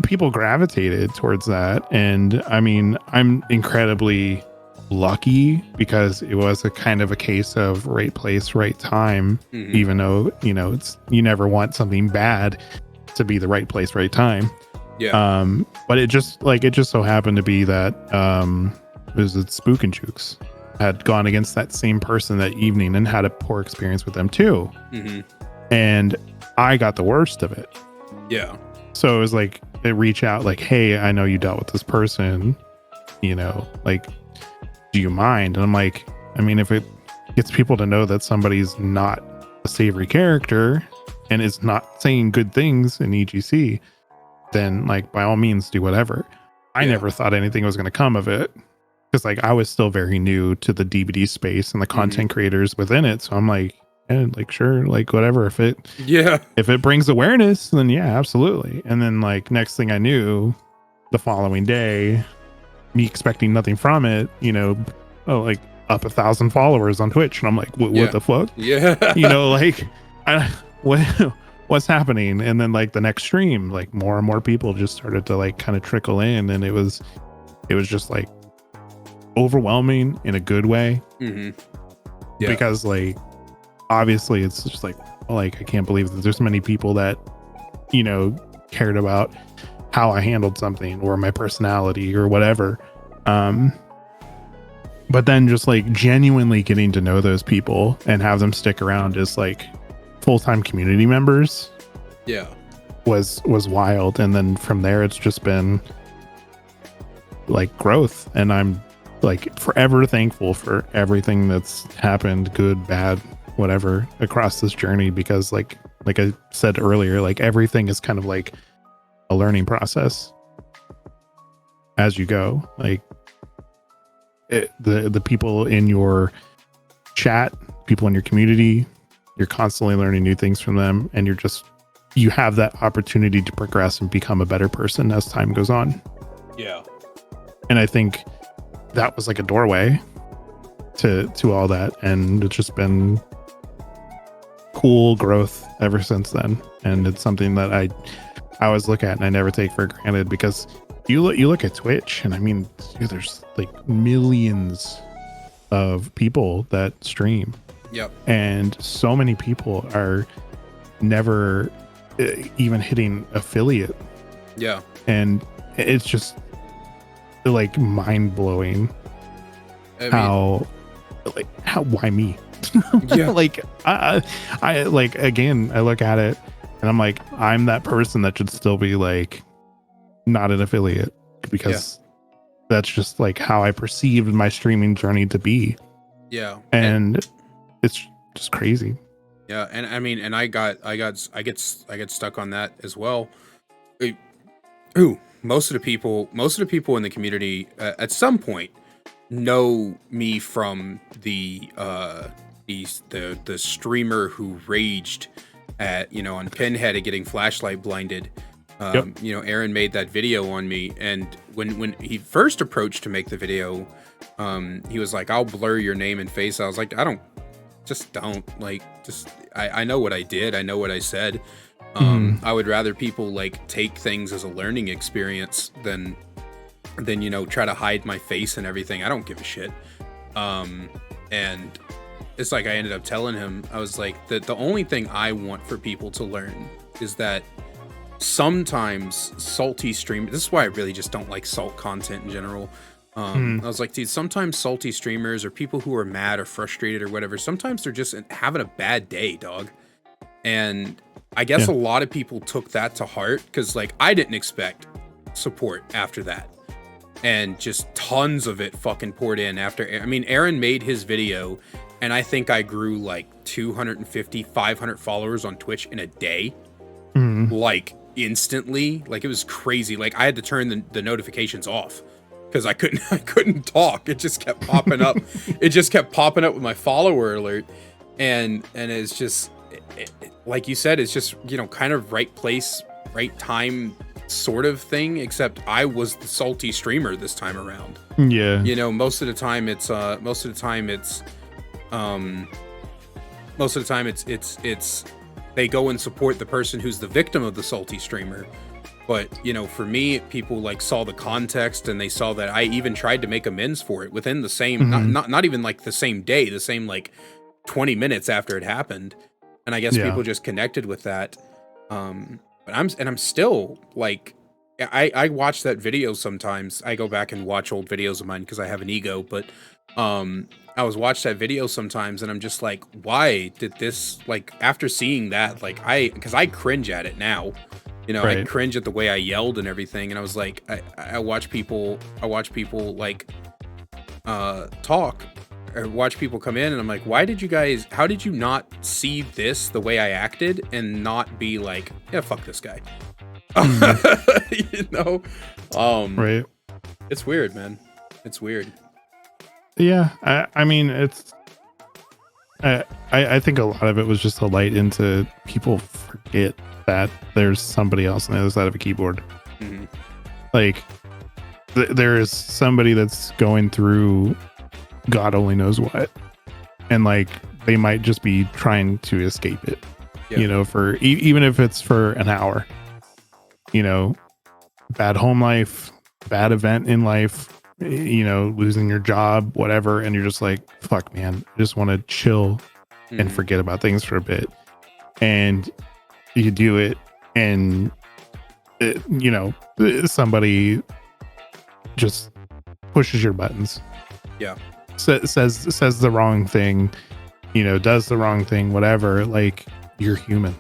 people gravitated towards that. And I mean, I'm incredibly lucky because it was a kind of a case of right place, right time, even though, you know, you never want something bad to be the right place, right time. But it just so happened to be that, was it Spook and Jukes had gone against that same person that evening and had a poor experience with them too. And I got the worst of it. So it was like, they reach out like, "Hey, I know you dealt with this person, you know, like, do you mind?" And I'm like, I mean, if it gets people to know that somebody's not a savory character and is not saying good things in EGC, then like, by all means, do whatever. I never thought anything was going to come of it. Because like I was still very new to the DVD space and the content creators within it, so I'm like, like sure, like whatever. If it brings awareness, then yeah, absolutely. And then like next thing I knew, the following day, me expecting nothing from it, you know, like up 1,000 followers on Twitch, and I'm like, what the fuck? You know, like, what's happening? And then like the next stream, like more and more people just started to like kind of trickle in, and it was just like overwhelming in a good way. Because like obviously it's just like I can't believe that there's many people that, you know, cared about how I handled something or my personality or whatever. But then just like genuinely getting to know those people and have them stick around as like full-time community members was wild. And then from there it's just been like growth, and I'm like forever thankful for everything that's happened, good, bad, whatever, across this journey, because like I said earlier, like everything is kind of like a learning process as you go. Like the people in your chat, people in your community. You're constantly learning new things from them, and you have that opportunity to progress and become a better person as time goes on. Yeah. And I think that was like a doorway to all that, and it's just been cool growth ever since then. And it's something that I always look at and I never take for granted, because you look at Twitch, and I mean, dude, there's like millions of people that stream. Yep. And so many people are never even hitting affiliate. Yeah. And it's just like mind blowing how why me? Yeah. Like I like, again, I look at it and I'm like, I'm that person that should still be like not an affiliate, because that's just like how I perceived my streaming journey to be. Yeah. And it's just crazy. Yeah, and I mean, and I get stuck on that as well. Most of the people in the community at some point know me from the streamer who raged at, on Pinhead at getting flashlight blinded. Aaron made that video on me, and when he first approached to make the video, he was like, "I'll blur your name and face." I was like, "I know what I did. I know what I said. I would rather people like take things as a learning experience than try to hide my face and everything. I don't give a shit." And it's like, I ended up telling him, I was like, the only thing I want for people to learn is that sometimes salty stream, this is why I really just don't like salt content in general. I was like, dude, sometimes salty streamers or people who are mad or frustrated or whatever, sometimes they're just having a bad day, dog. And I guess a lot of people took that to heart, because like, I didn't expect support after that, and just tons of it fucking poured in after. I mean, Aaron made his video, and I think I grew like 250, 500 followers on Twitch in a day. Like instantly. Like, it was crazy. Like, I had to turn the notifications off because I couldn't talk. It just kept popping up. It just kept popping up with my follower alert. And it's just, like you said, it's just, kind of right place, right time sort of thing, except I was the salty streamer this time around. Yeah. Most of the time it's they go and support the person who's the victim of the salty streamer. But, for me, people like saw the context, and they saw that I even tried to make amends for it within the same, not even like the same day, the same like 20 minutes after it happened. And I guess people just connected with that. But I'm still like, I watch that video sometimes. I go back and watch old videos of mine because I have an ego, but I was watch that video sometimes, and I'm just like, why did this, like, after seeing that, like, because I cringe at it now, right. I cringe at the way I yelled and everything, and I was like, I watch people like talk, or watch people come in, and I'm like, how did you not see this the way I acted and not be like, yeah, fuck this guy? Right. It's weird, man. It's weird. Yeah, I mean, it's I think a lot of it was just a light into people forget that there's somebody else on the other side of a keyboard. Like there is somebody that's going through God only knows what, and like they might just be trying to escape it, for even if it's for an hour, bad home life, bad event in life, losing your job, whatever, and you're just like, fuck, man, I just want to chill and forget about things for a bit. And you do it, and somebody just pushes your buttons, says the wrong thing, does the wrong thing, whatever. Like, you're human.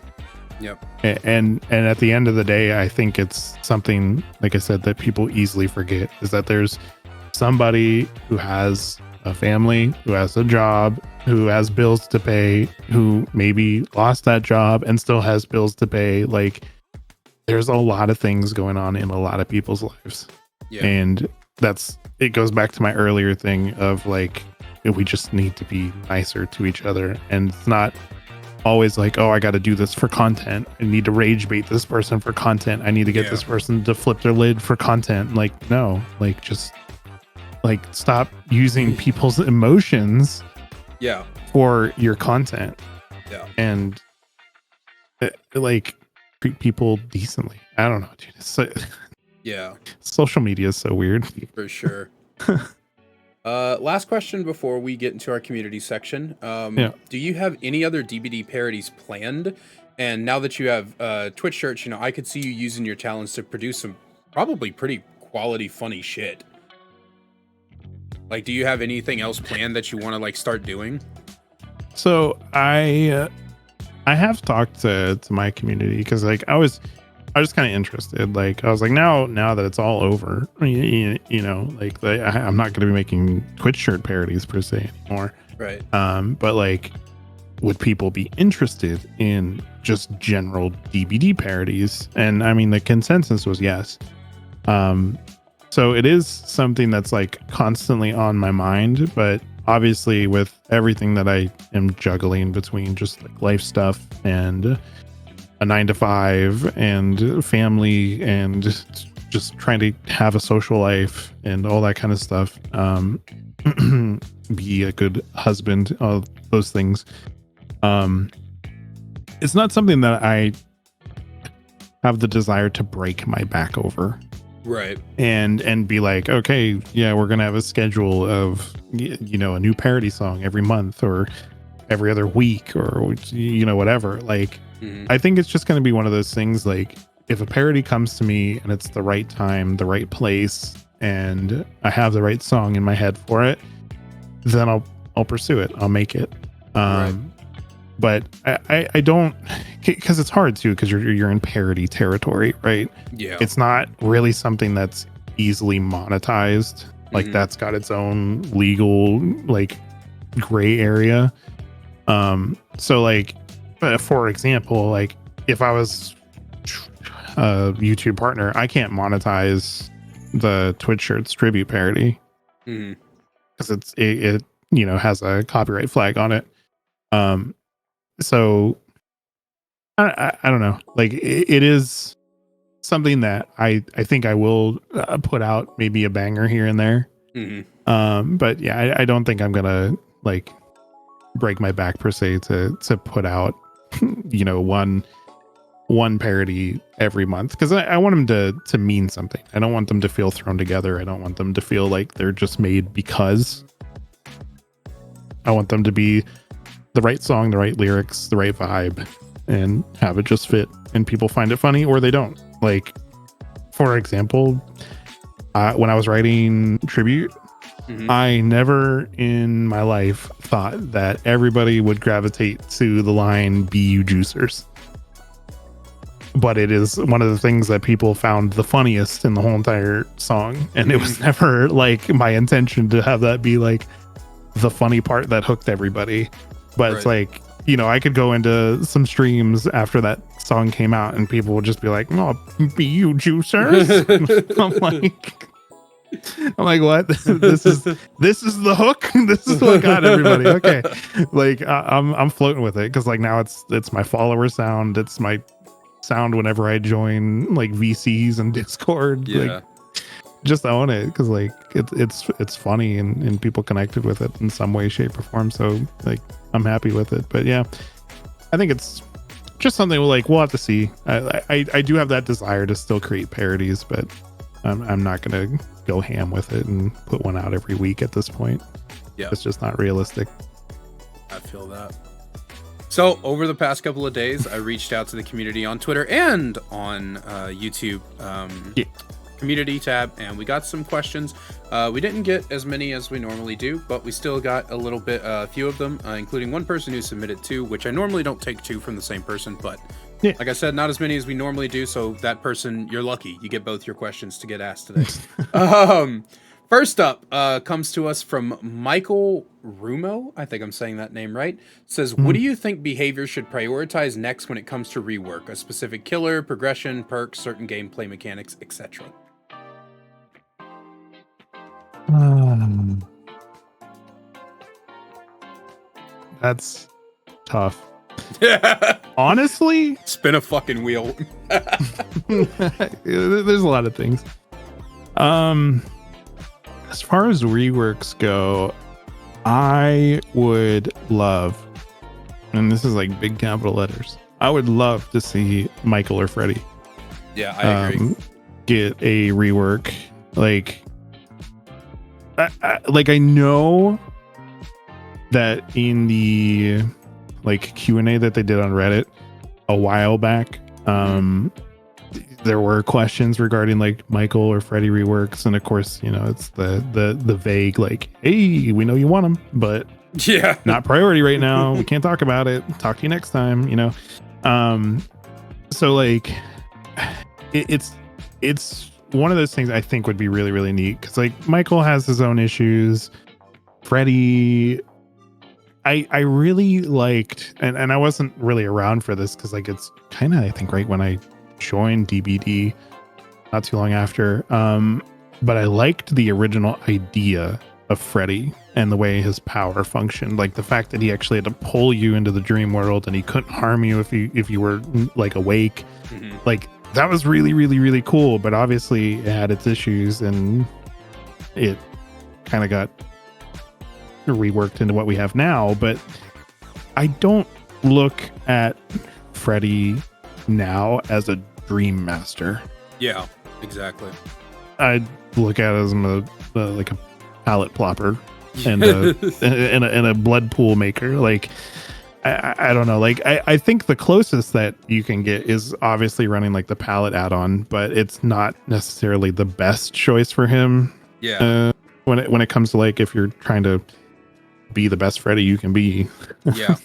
And at the end of the day, I think it's something, like I said, that people easily forget, is that there's somebody who has a family, who has a job, who has bills to pay, who maybe lost that job and still has bills to pay. Like, there's a lot of things going on in a lot of people's lives. And it goes back to my earlier thing of like, we just need to be nicer to each other. And it's not always like, oh, I got to do this for content. I need to rage bait this person for content. I need to get this person to flip their lid for content. Like, no, like, just like stop using people's emotions for your content. And like treat people decently. I don't know, dude. Social media is so weird. For sure. Last question before we get into our community section. Do you have any other DBD parodies planned? And now that you have Twitch shirts, I could see you using your talents to produce some probably pretty quality, funny shit. Like, do you have anything else planned that you want to like start doing? So I have talked to my community because like I was just kind of interested. Like I was like, now that it's all over, like I'm not going to be making Twitch shirt parodies per se anymore. Right. But like, would people be interested in just general DBD parodies? And I mean, the consensus was yes. So it is something that's like constantly on my mind, but obviously with everything that I am juggling between just like life stuff and a 9-to-5 and family and just trying to have a social life and all that kind of stuff, be a good husband, all those things. It's not something that I have the desire to break my back over. Right. And be like, okay, yeah, we're gonna have a schedule of a new parody song every month or every other week or whatever. Like, I think it's just gonna be one of those things. Like, if a parody comes to me and it's the right time, the right place, and I have the right song in my head for it, then I'll pursue it. I'll make it. Right. But I don't, because it's hard too, because you're in parody territory, right? Yeah. It's not really something that's easily monetized. Like that's got its own legal like gray area. So like, for example, like if I was a YouTube partner, I can't monetize the Twitch shirts tribute parody because it has a copyright flag on it. So I don't know, like it is something that I think I will put out maybe a banger here and there. But yeah, I don't think I'm gonna like break my back per se to put out one parody every month, because I want them to mean something. I don't want them to feel thrown together. I don't want them to feel like they're just made because. I want them to be the right song, the right lyrics, the right vibe, and have it just fit, and people find it funny or they don't. Like, for example, when I was writing tribute, I never in my life thought that everybody would gravitate to the line "Be you juicers," but it is one of the things that people found the funniest in the whole entire song, and it was never like my intention to have that be like the funny part that hooked everybody. But it's like, I could go into some streams after that song came out and people would just be like, "Oh, be you juicers." I'm like, what? This is the hook. This is what got everybody. Okay. Like I'm floating with it, because like now it's my follower sound. It's my sound whenever I join like VCs and Discord. Like, just own it, because like it's funny and people connected with it in some way, shape, or form. So like I'm happy with it. But yeah, I think it's just something we'll have to see. I do have that desire to still create parodies, but I'm not gonna go ham with it and put one out every week at this point. Yeah, it's just not realistic. I feel that. So over the past couple of days, I reached out to the community on Twitter and on YouTube. Community tab, and we got some questions. We didn't get as many as we normally do, but we still got a little bit, a few of them, including one person who submitted 2, which I normally don't take 2 from the same person, but like I said, not as many as we normally do. So that person, you're lucky. You get both your questions to get asked today. First up comes to us from Michael Rumo. I think I'm saying that name right. Says, what do you think behavior should prioritize next when it comes to rework? A specific killer, progression, perks, certain gameplay mechanics, etc. That's tough. Honestly, spin a fucking wheel. There's a lot of things. As far as reworks go, I would love, and this is like big capital letters, I would love to see Michael or Freddy. Yeah, I agree. Get a rework. Like, I know that in the like Q&A that they did on Reddit a while back, there were questions regarding like Michael or Freddy reworks, and of course, you know, it's the vague like, hey, we know you want them, but yeah, not priority right now. We can't talk about it. Talk to you next time, you know. So like it's one of those things I think would be really, really neat, because like Michael has his own issues. Freddy, I really liked, and I wasn't really around for this because like it's kind of, I think, right when I joined DBD, not too long after. But I liked the original idea of Freddy and the way his power functioned, like the fact that he actually had to pull you into the dream world and he couldn't harm you if you were like awake. Like that was really, really, really cool. But obviously it had its issues, and it kind of got reworked into what we have now. But I don't look at Freddy now as a dream master. Yeah, exactly. I look at it as like a pallet plopper and a blood pool maker. Like I don't know. Like I think the closest that you can get is obviously running like the pallet add-on, but it's not necessarily the best choice for him. Yeah. When it comes to like if you're trying to be the best Freddy you can be. Yeah.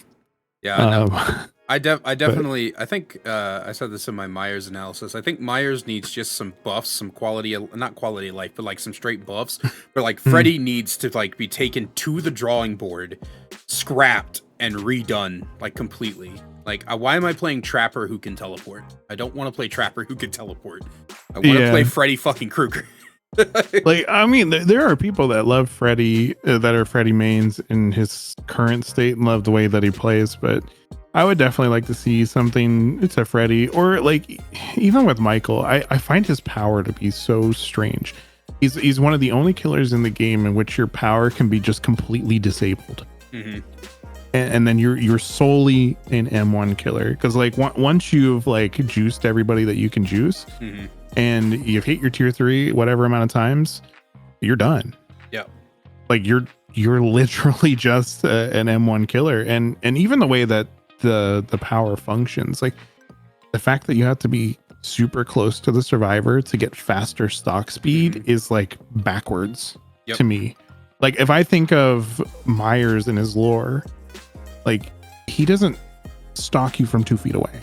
Yeah. I definitely, I think I said this in my Myers analysis. I think Myers needs just some buffs, some quality, not quality of life, but like some straight buffs. But like Freddy needs to like be taken to the drawing board, scrapped, and redone like completely. Like, why am I playing Trapper who can teleport? I don't want to play Trapper who can teleport. I want to play Freddy fucking Krueger. Like, I mean, there are people that love Freddy, that are Freddy mains in his current state and love the way that he plays, but I would definitely like to see something to Freddy, or like even with Michael. I find his power to be so strange. He's one of the only killers in the game in which your power can be just completely disabled. And then you're solely an M1 killer, because like once you've like juiced everybody that you can juice, and you've hit your tier 3 whatever amount of times, you're done. Yeah, like you're literally just an M1 killer. And even the way that the power functions, like the fact that you have to be super close to the survivor to get faster stock speed is like backwards to me. Like if I think of Myers and his lore, like he doesn't stalk you from 2 feet away.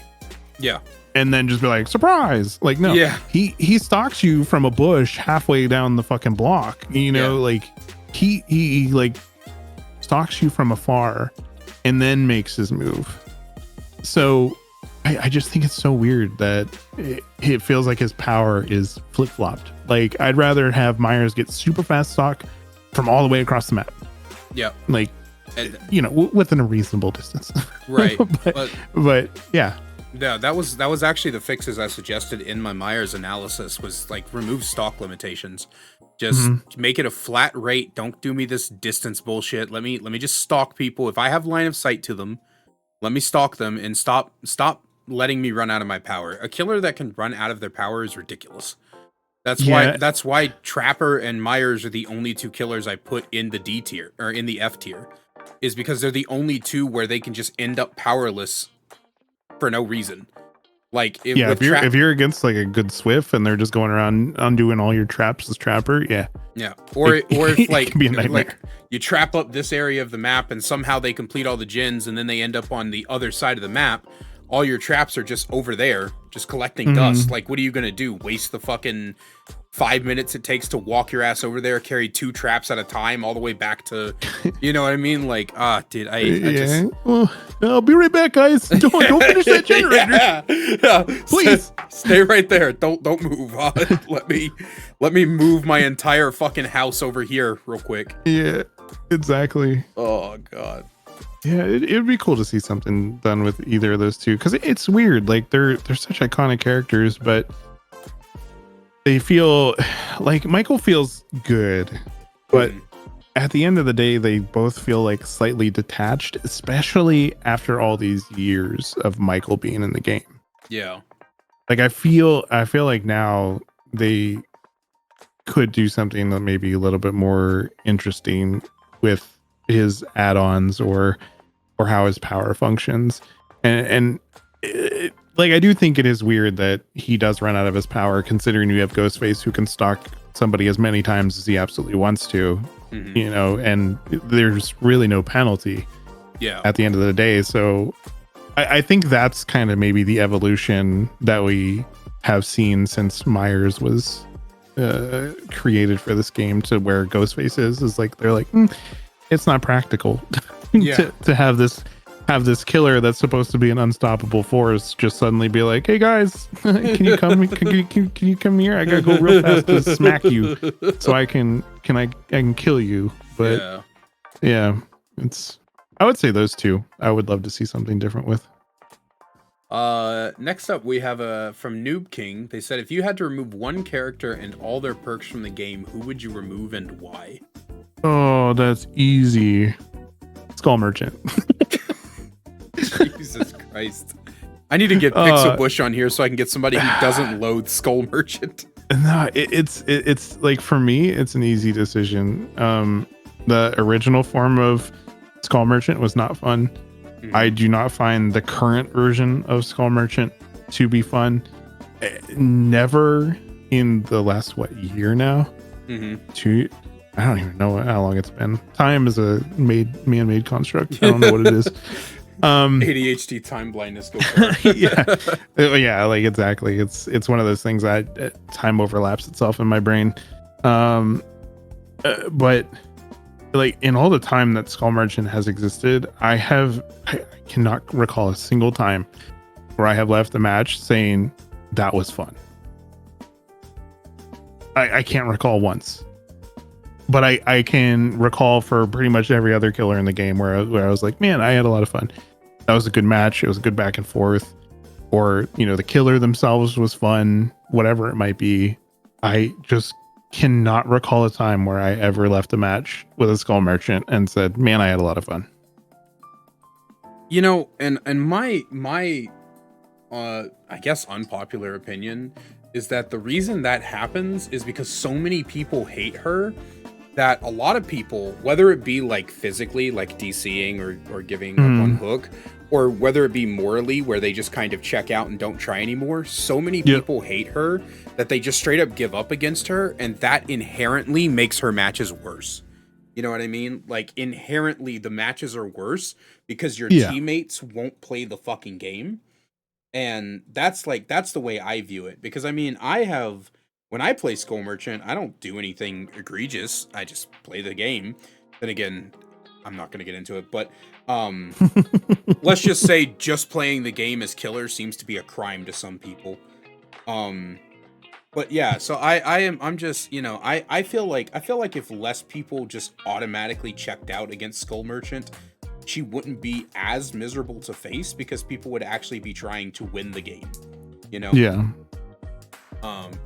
Yeah. And then just be like, surprise. Like, no, he stalks you from a bush halfway down the fucking block, you know. Like he like stalks you from afar and then makes his move. So I just think it's so weird that it feels like his power is flip-flopped. Like I'd rather have Myers get super fast stock from all the way across the map. Yeah. Like, and, you know, within a reasonable distance. Right. but yeah. Yeah, that was actually the fixes I suggested in my Myers analysis, was like remove stock limitations. Just make it a flat rate. Don't do me this distance bullshit. Let me just stalk people. If I have line of sight to them, let me stalk them, and stop letting me run out of my power. A killer that can run out of their power is ridiculous. That's why Trapper and Myers are the only 2 killers I put in the D tier, or in the F tier, is because they're the only 2 where they can just end up powerless for no reason. Like if you're against like a good Swift and they're just going around undoing all your traps as Trapper, or if like you trap up this area of the map and somehow they complete all the gens and then they end up on the other side of the map, all your traps are just over there, just collecting dust. Like, what are you gonna do? Waste the fucking 5 minutes it takes to walk your ass over there, carry 2 traps at a time, all the way back to, you know what I mean? Like, dude, I just. Well, I'll be right back, guys. Don't finish that generator. Yeah. Please stay right there. Don't move. Let me move my entire fucking house over here real quick. Yeah, exactly. Oh god. Yeah, it'd be cool to see something done with either of those two, because it's weird. Like they're such iconic characters, but they feel like Michael feels good, but at the end of the day, they both feel like slightly detached, especially after all these years of Michael being in the game. Yeah. Like I feel like now they could do something that may be a little bit more interesting with his add-ons or how his power functions. And like I do think it is weird that he does run out of his power, considering you have Ghostface who can stalk somebody as many times as he absolutely wants to, you know, and there's really no penalty at the end of the day. So I think that's kind of maybe the evolution that we have seen since Myers was created for this game, to where Ghostface is like, they're like, it's not practical to have this killer that's supposed to be an unstoppable force just suddenly be like, hey guys, can you come here? I gotta go real fast to smack you so I can kill you. But yeah, I would say those two I would love to see something different with. Next up we have from Noob King. They said, if you had to remove one character and all their perks from the game, who would you remove and why? Oh, that's easy. Skull Merchant. Jesus Christ. I need to get Pixel Bush on here so I can get somebody who doesn't loathe Skull Merchant. No, it's like, for me, it's an easy decision. The original form of Skull Merchant was not fun. I do not find the current version of Skull Merchant to be fun. Never in the last year now? I don't even know how long it's been. Time is a man-made construct. I don't know what it is. ADHD, time blindness. Go for it. yeah, like exactly. It's one of those things that time overlaps itself in my brain. But like in all the time that Skull Merchant has existed, I cannot recall a single time where I have left the match saying that was fun. I can't recall once. But I can recall for pretty much every other killer in the game where I was like, man, I had a lot of fun. That was a good match. It was a good back and forth. Or, you know, the killer themselves was fun, whatever it might be. I just cannot recall a time where I ever left a match with a Skull Merchant and said, man, I had a lot of fun. You know, and my I guess unpopular opinion is that the reason that happens is because so many people hate her that a lot of people, whether it be like physically, like DCing or giving up on Hook, or whether it be morally, where they just kind of check out and don't try anymore, so many people hate her that they just straight up give up against her, and that inherently makes her matches worse. You know what I mean? Like, inherently, the matches are worse because your teammates won't play the fucking game. And that's the way I view it. Because, I mean, when I play Skull Merchant, I don't do anything egregious. I just play the game. Then again, I'm not going to get into it. But let's just say just playing the game as killer seems to be a crime to some people. But yeah, so I'm just, you know, I feel like if less people just automatically checked out against Skull Merchant, she wouldn't be as miserable to face because people would actually be trying to win the game, you know? Yeah.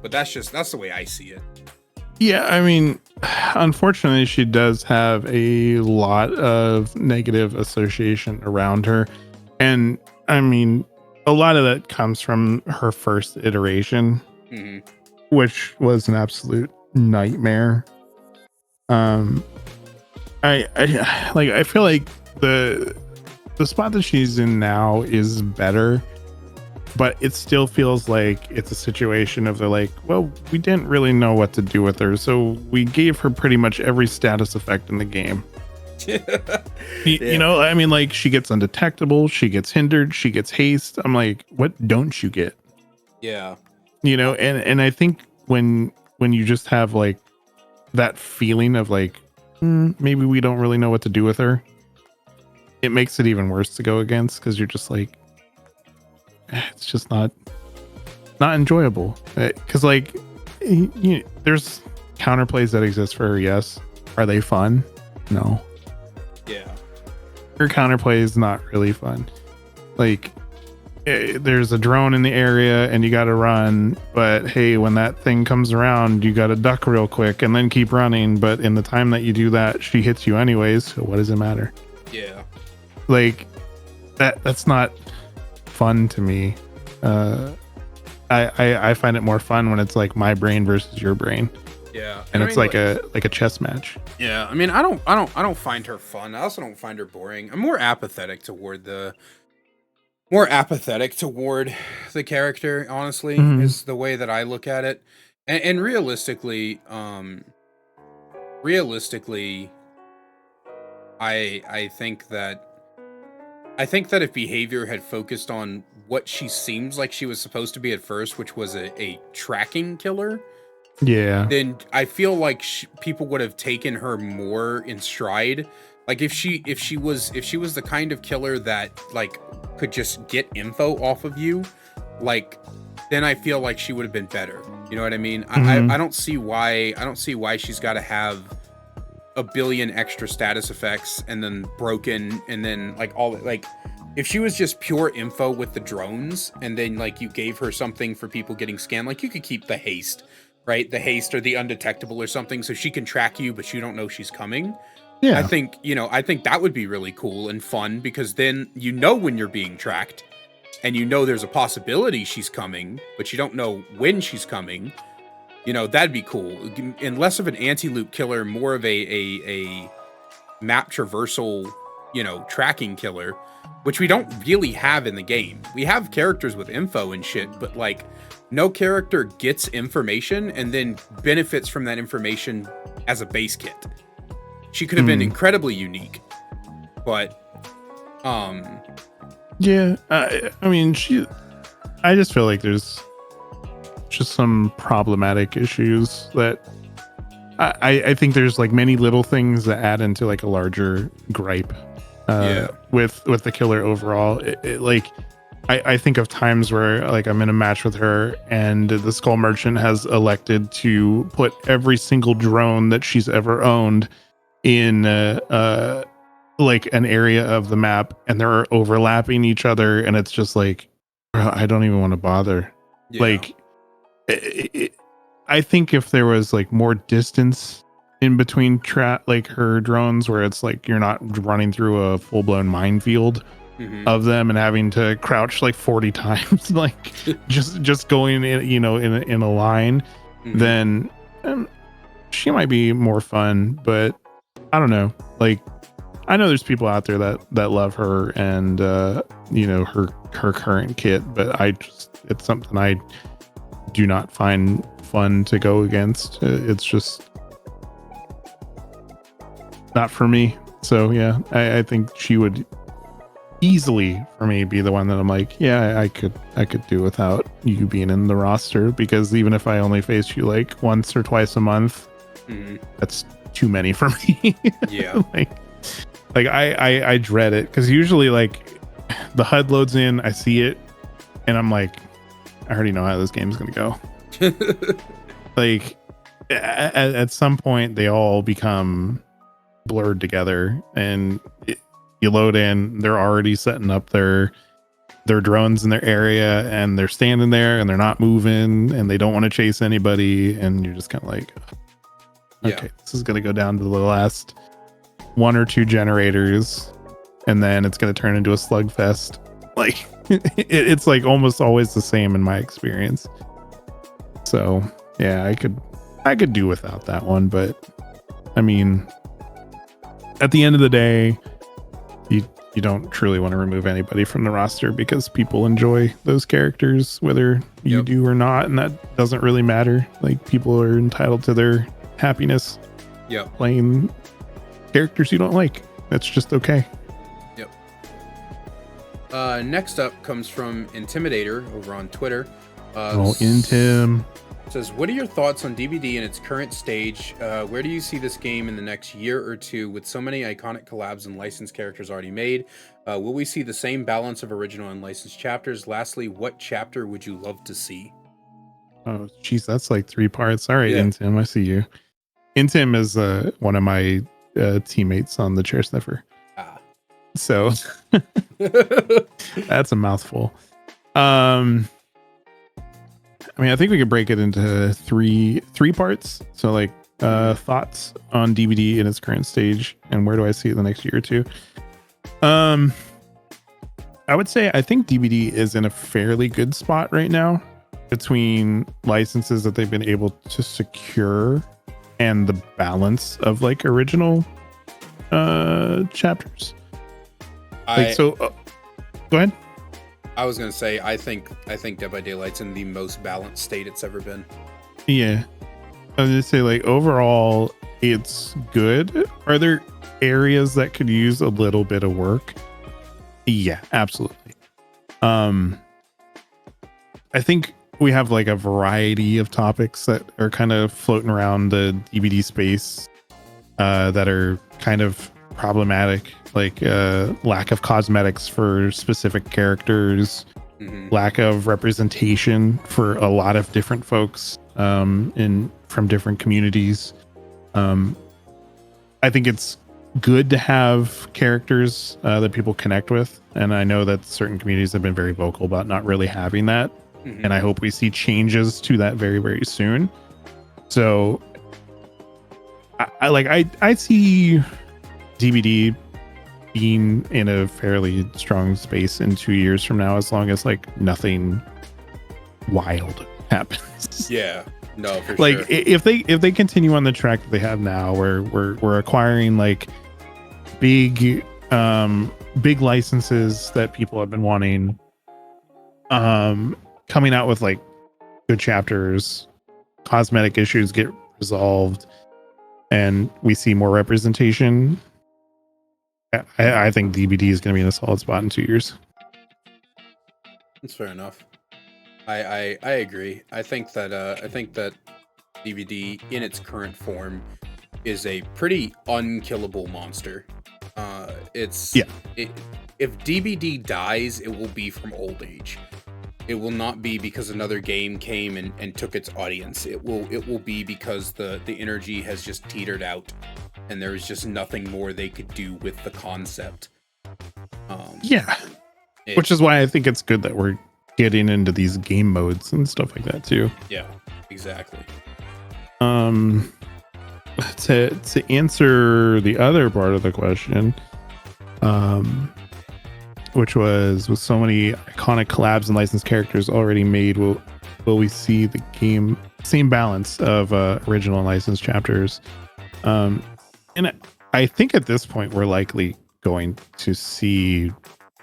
But that's the way I see it. Yeah, I mean, unfortunately, she does have a lot of negative association around her. And I mean, a lot of that comes from her first iteration, which was an absolute nightmare. I feel like the spot that she's in now is better, but it still feels like it's a situation of they're like, well, we didn't really know what to do with her, so we gave her pretty much every status effect in the game. You know, I mean, like, she gets undetectable, she gets hindered, she gets haste. I'm like, what don't you get? Yeah. You know, and I think when you just have like that feeling of like, maybe we don't really know what to do with her, it makes it even worse to go against, because you're just like, it's just not enjoyable. Because like, there's counterplays that exist for her. Yes, are they fun? No. Yeah. Her counterplay is not really fun. Like, there's a drone in the area and you got to run, but hey, when that thing comes around, you got to duck real quick and then keep running. But in the time that you do that, she hits you anyways. So what does it matter? Yeah. Like, that's not fun to me. I find it more fun when it's like my brain versus your brain. Yeah. And it's like a chess match. Yeah. I mean, I don't find her fun. I also don't find her boring. I'm more apathetic toward the character, honestly, is the way that I look at it. And realistically, I think that if behavior had focused on what she seems like she was supposed to be at first, which was a tracking killer, yeah, then I feel like people would have taken her more in stride. Like if she was the kind of killer that like could just get info off of you, like, then I feel like she would have been better. You know what I mean? I don't see why she's got to have a billion extra status effects and then broken and then like all, like, if she was just pure info with the drones and then like you gave her something for people getting scanned, like you could keep the haste, right? The haste or the undetectable or something, so she can track you but you don't know she's coming. yeah. I think that would be really cool and fun, because then you know when you're being tracked and you know there's a possibility she's coming, but you don't know when she's coming. You know, that'd be cool. And less of an anti-loop killer, more of a map traversal, you know, tracking killer, which we don't really have in the game. We have characters with info and shit, but like no character gets information and then benefits from that information as a base kit. She could have been incredibly unique, but yeah, I mean, I just feel like there's just some problematic issues that I think there's like many little things that add into like a larger gripe with the killer overall. Like I think of times where like I'm in a match with her and the Skull Merchant has elected to put every single drone that she's ever owned in like an area of the map, and they're overlapping each other, and it's just like, I don't even want to bother. Like I think if there was like more distance in between like her drones, where it's like you're not running through a full-blown minefield of them and having to crouch like 40 times, like just going in, you know, in a line, then she might be more fun. But I don't know, like I know there's people out there that love her and you know, her current kit, but it's something I do not find fun to go against. It's just not for me. So yeah, I think she would easily for me be the one that I'm like, yeah, I could do without you being in the roster, because even if I only face you like once or twice a month, that's too many for me. Yeah. like I dread it, because usually like the HUD loads in, I see it, and I'm like, I already know how this game's gonna go. Like at some point they all become blurred together, and you load in, they're already setting up their drones in their area, and they're standing there and they're not moving and they don't want to chase anybody, and you're just kind of like, okay, this is gonna go down to the last one or two generators, and then it's gonna turn into a slugfest. Like it's like almost always the same in my experience. So yeah, I could do without that one, but I mean, at the end of the day, you don't truly want to remove anybody from the roster, because people enjoy those characters whether you do or not, and that doesn't really matter. Like, people are entitled to their happiness playing characters you don't like. That's just okay. Yep. Next up comes from Intimidator over on Twitter. Intim. Says, what are your thoughts on DBD in its current stage? Where do you see this game in the next year or two with so many iconic collabs and licensed characters already made? Will we see the same balance of original and licensed chapters? Lastly, what chapter would you love to see? Oh, geez, that's like 3 parts. All right, Yeah. Intim, I see you. Intim is one of my teammates on the Chair Sniffer. Ah. So that's a mouthful. I mean, I think we could break it into three parts. So like thoughts on DVD in its current stage and where do I see it the next year or two. I would say I think DVD is in a fairly good spot right now between licenses that they've been able to secure and the balance of like original chapters. Go ahead. I was gonna say I think Dead by Daylight's in the most balanced state it's ever been. Yeah, I was gonna say like overall it's good. Are there areas that could use a little bit of work? Yeah, absolutely. I think we have like a variety of topics that are kind of floating around the DVD space that are kind of problematic, like lack of cosmetics for specific characters, lack of representation for a lot of different folks from different communities. I think it's good to have characters that people connect with, and I know that certain communities have been very vocal about not really having that, and I hope we see changes to that very, very soon. So I see DVD being in a fairly strong space in 2 years from now, as long as like nothing wild happens. Yeah, no, for like sure. if they continue on the track that they have now, where we're acquiring like big licenses that people have been wanting, coming out with like good chapters, cosmetic issues get resolved, and we see more representation, I think DVD is going to be in a solid spot in 2 years. That's fair enough. I agree. I think that DVD in its current form is a pretty unkillable monster. If DVD dies, it will be from old age. It will not be because another game came and took its audience. It will be because the energy has just teetered out, and there is just nothing more they could do with the concept. Which is why I think it's good that we're getting into these game modes and stuff like that too. Yeah, exactly. To answer the other part of the question, which was with so many iconic collabs and licensed characters already made, will we see the game same balance of original and licensed chapters? And I think at this point we're likely going to see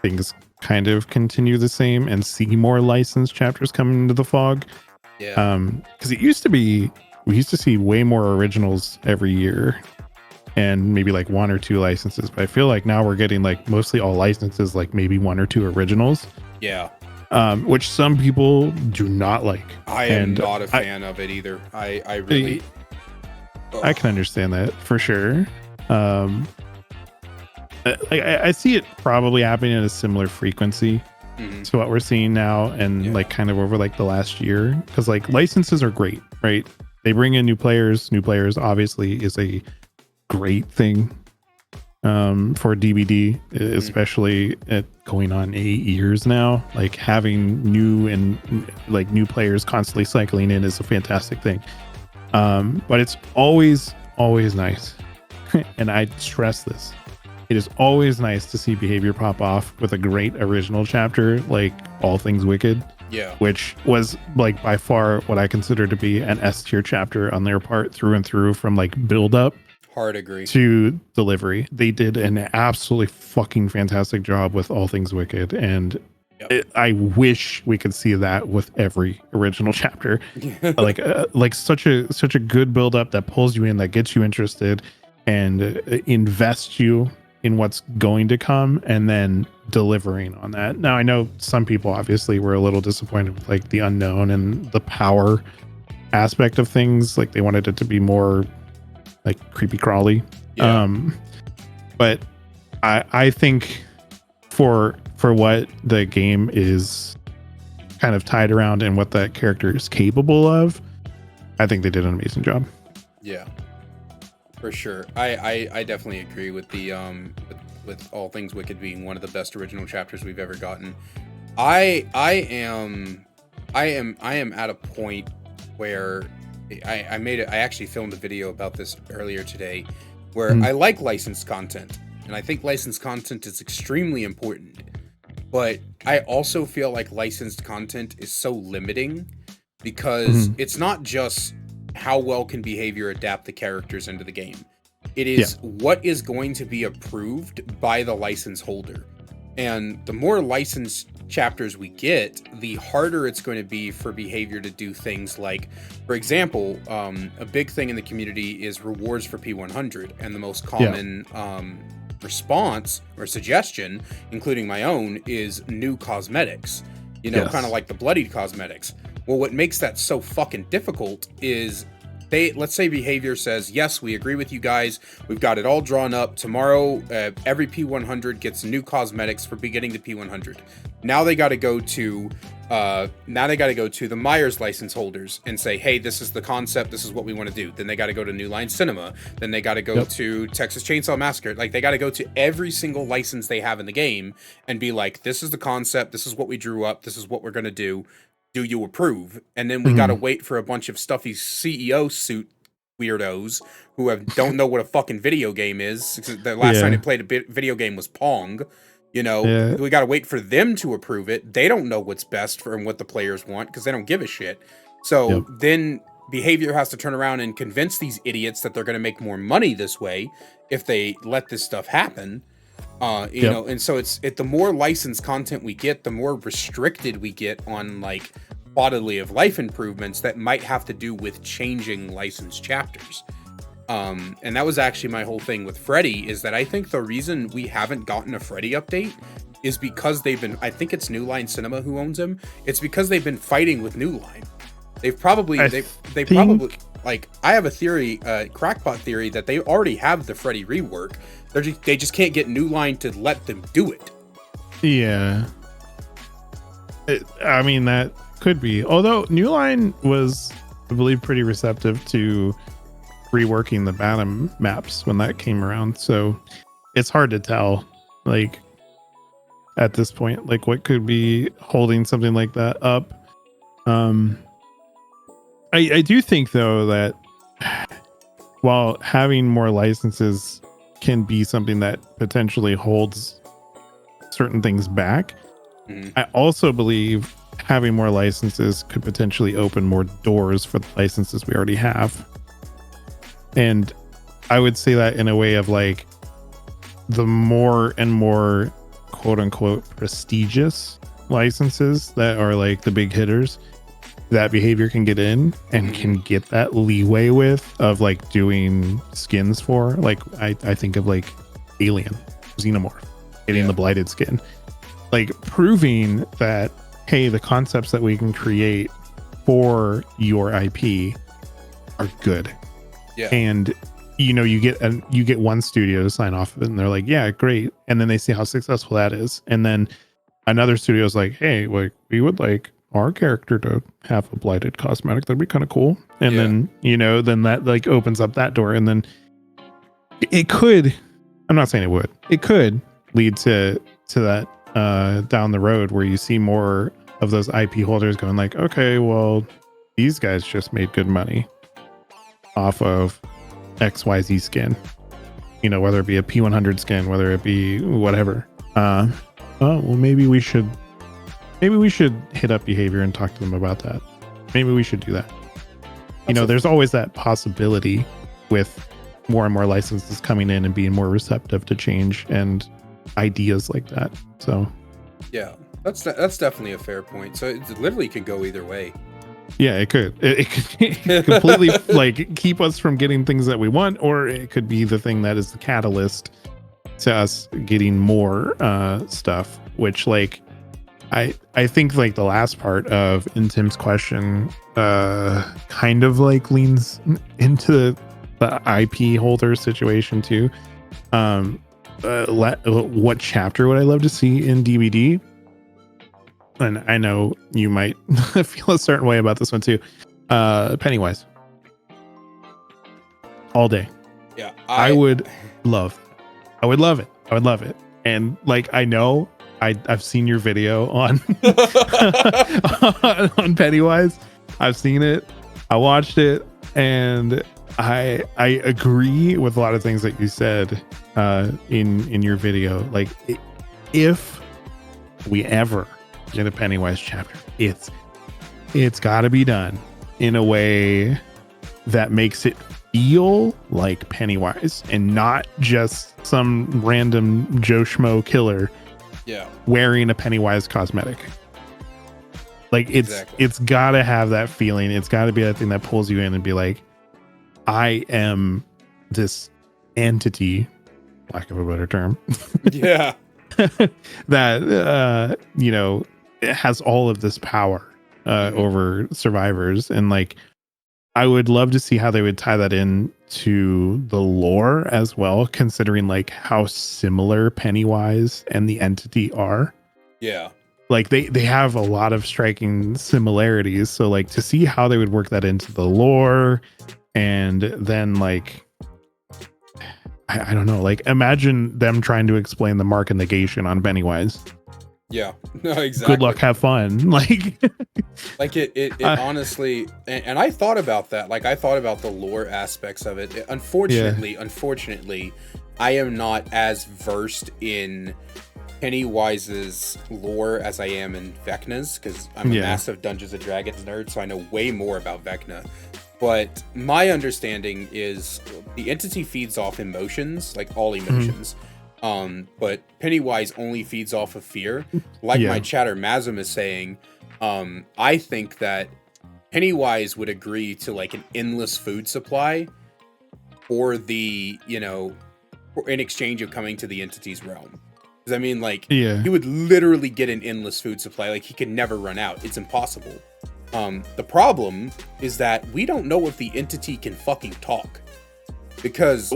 things kind of continue the same and see more licensed chapters coming into the fog. Yeah. Because it used to be, we used to see way more originals every year and maybe like 1 or 2 licenses, but I feel like now we're getting like mostly all licenses, like maybe 1 or 2 originals. Yeah. Which some people do not like. I am not a fan of it either. I really I can understand that for sure. I see it probably happening at a similar frequency to what we're seeing now, and like kind of over like the last year, because like licenses are great, right? They bring in new players. New players obviously is a great thing for DVD, especially at going on 8 years now. Like having new players constantly cycling in is a fantastic thing. But it's always nice, and I stress this, it is always nice to see behavior pop off with a great original chapter like All Things Wicked, which was like by far what I consider to be an S tier chapter on their part, through and through, from like build up hard agree to delivery. They did an absolutely fucking fantastic job with All Things Wicked, and I wish we could see that with every original chapter. like such a good build up that pulls you in, that gets you interested and invests you in what's going to come and then delivering on that. Now I know some people obviously were a little disappointed with like the unknown and the power aspect of things. Like they wanted it to be more like creepy crawly. Yeah. But I think for what the game is kind of tied around and what that character is capable of, I think they did an amazing job. Yeah, for sure. I definitely agree with the with All Things Wicked being one of the best original chapters we've ever gotten. I am at a point where I actually filmed a video about this earlier today, where I like licensed content, and I think licensed content is extremely important. But I also feel like licensed content is so limiting because it's not just how well can behavior adapt the characters into the game. It is what is going to be approved by the license holder. And the more licensed chapters we get, the harder it's going to be for behavior to do things like, for example, a big thing in the community is rewards for P100, and the most common response or suggestion, including my own, is new cosmetics, you know, kind of like the bloodied cosmetics. Well, what makes that so fucking difficult is let's say behavior says, yes, we agree with you guys, we've got it all drawn up, tomorrow every P100 gets new cosmetics for beginning the P100. Now they got to go to the Myers license holders and say, hey, this is the concept, this is what we want to do. Then they got to go to New Line Cinema, then they got to go to Texas Chainsaw Massacre. Like, they got to go to every single license they have in the game and be like, this is the concept, this is what we drew up, this is what we're going to do you approve? And then we got to wait for a bunch of stuffy CEO suit weirdos who don't know what a fucking video game is. The last time they played a video game was Pong. You know, we got to wait for them to approve it. They don't know what's best for and what the players want because they don't give a shit. So then behavior has to turn around and convince these idiots that they're going to make more money this way if they let this stuff happen. You know, and so the more licensed content we get, the more restricted we get on like quality of life improvements that might have to do with changing licensed chapters. And that was actually my whole thing with Freddy, is that I think the reason we haven't gotten a Freddy update is because I think it's New Line Cinema who owns him. It's because they've been fighting with New Line. They've probably, like, I have a theory, crackpot theory, that they already have the Freddy rework. They just can't get New Line to let them do it. Yeah. I mean, that could be. Although New Line was, I believe, pretty receptive to reworking the Bantam maps when that came around. So it's hard to tell, like, at this point, like, what could be holding something like that up. I do think, though, that while having more licenses can be something that potentially holds certain things back, I also believe having more licenses could potentially open more doors for the licenses we already have. And I would say that in a way of like, the more and more quote unquote prestigious licenses that are like the big hitters, that behavior can get in and can get that leeway with, of like doing skins for, like, I think of like Alien, Xenomorph, getting the blighted skin, like proving that, hey, the concepts that we can create for your IP are good. Yeah. And you know, you get one studio to sign off of it and they're like, yeah, great. And then they see how successful that is. And then another studio is like, hey, like, we would like our character to have a blighted cosmetic. That'd be kind of cool. And then, you know, then that like opens up that door. And then it could, I'm not saying it would, it could lead to that down the road where you see more of those IP holders going like, okay, well, these guys just made good money off of XYZ skin, you know, whether it be a P100 skin, whether it be whatever. Oh, well, maybe we should hit up behavior and talk to them about that. Maybe we should do that. You know, there's always that possibility with more and more licenses coming in and being more receptive to change and ideas like that. So yeah, that's definitely a fair point. So it literally could go either way. Yeah, it could. It could completely like keep us from getting things that we want, or it could be the thing that is the catalyst to us getting more stuff, which like I think like the last part of in Tim's question kind of like leans into the IP holder situation too. What chapter would I love to see in DVD? And I know you might feel a certain way about this one too. Pennywise. All day. Yeah. I would love I would love it. I would love it. And like I know I've seen your video on on Pennywise. I've seen it. I watched it, and I agree with a lot of things that you said in your video. Like if we ever get a Pennywise chapter, it's got to be done in a way that makes it feel like Pennywise and not just some random Joe Schmo killer wearing a Pennywise cosmetic. Like it's got to have that feeling. It's got to be that thing that pulls you in and be like, I am this entity, lack of a better term. Yeah. That you know, it has all of this power over survivors. And like I would love to see how they would tie that in to the lore as well, considering like how similar Pennywise and the entity are. Yeah. Like they have a lot of striking similarities. So like to see how they would work that into the lore, and then like I don't know, like imagine them trying to explain the mark of negation on Pennywise. Yeah, no, exactly. Good luck, have fun. Like it honestly, and I thought about that. Like I thought about the lore aspects of it. Unfortunately, I am not as versed in Pennywise's lore as I am in Vecna's, because I'm a massive Dungeons and Dragons nerd, so I know way more about Vecna. But my understanding is the entity feeds off emotions, like all emotions. But Pennywise only feeds off of fear. Like my chatter Mazum is saying, I think that Pennywise would agree to like an endless food supply for the, you know, in exchange of coming to the entity's realm. Because I mean, like, he would literally get an endless food supply. Like, he could never run out. It's impossible. The problem is that we don't know if the entity can fucking talk. Because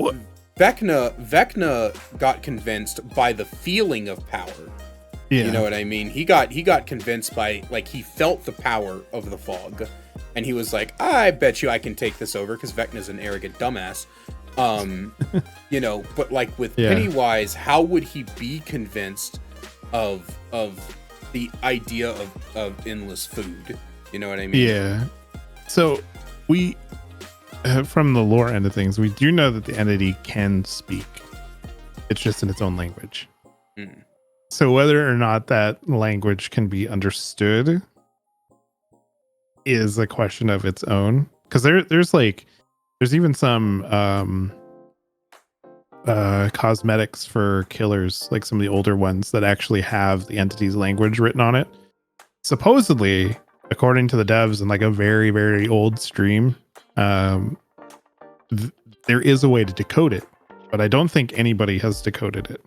Vecna got convinced by the feeling of power. Yeah. You know what I mean? He got convinced by, like, he felt the power of the fog. And he was like, I bet you I can take this over, because Vecna's an arrogant dumbass. You know, but like with Pennywise, how would he be convinced of the idea of endless food? You know what I mean? Yeah. So we, from the lore end of things, we do know that the entity can speak. It's just in its own language. So whether or not that language can be understood is a question of its own. Because there's even some cosmetics for killers, like some of the older ones that actually have the entity's language written on it. Supposedly, according to the devs in like a very, very old stream, there is a way to decode it, but I don't think anybody has decoded it.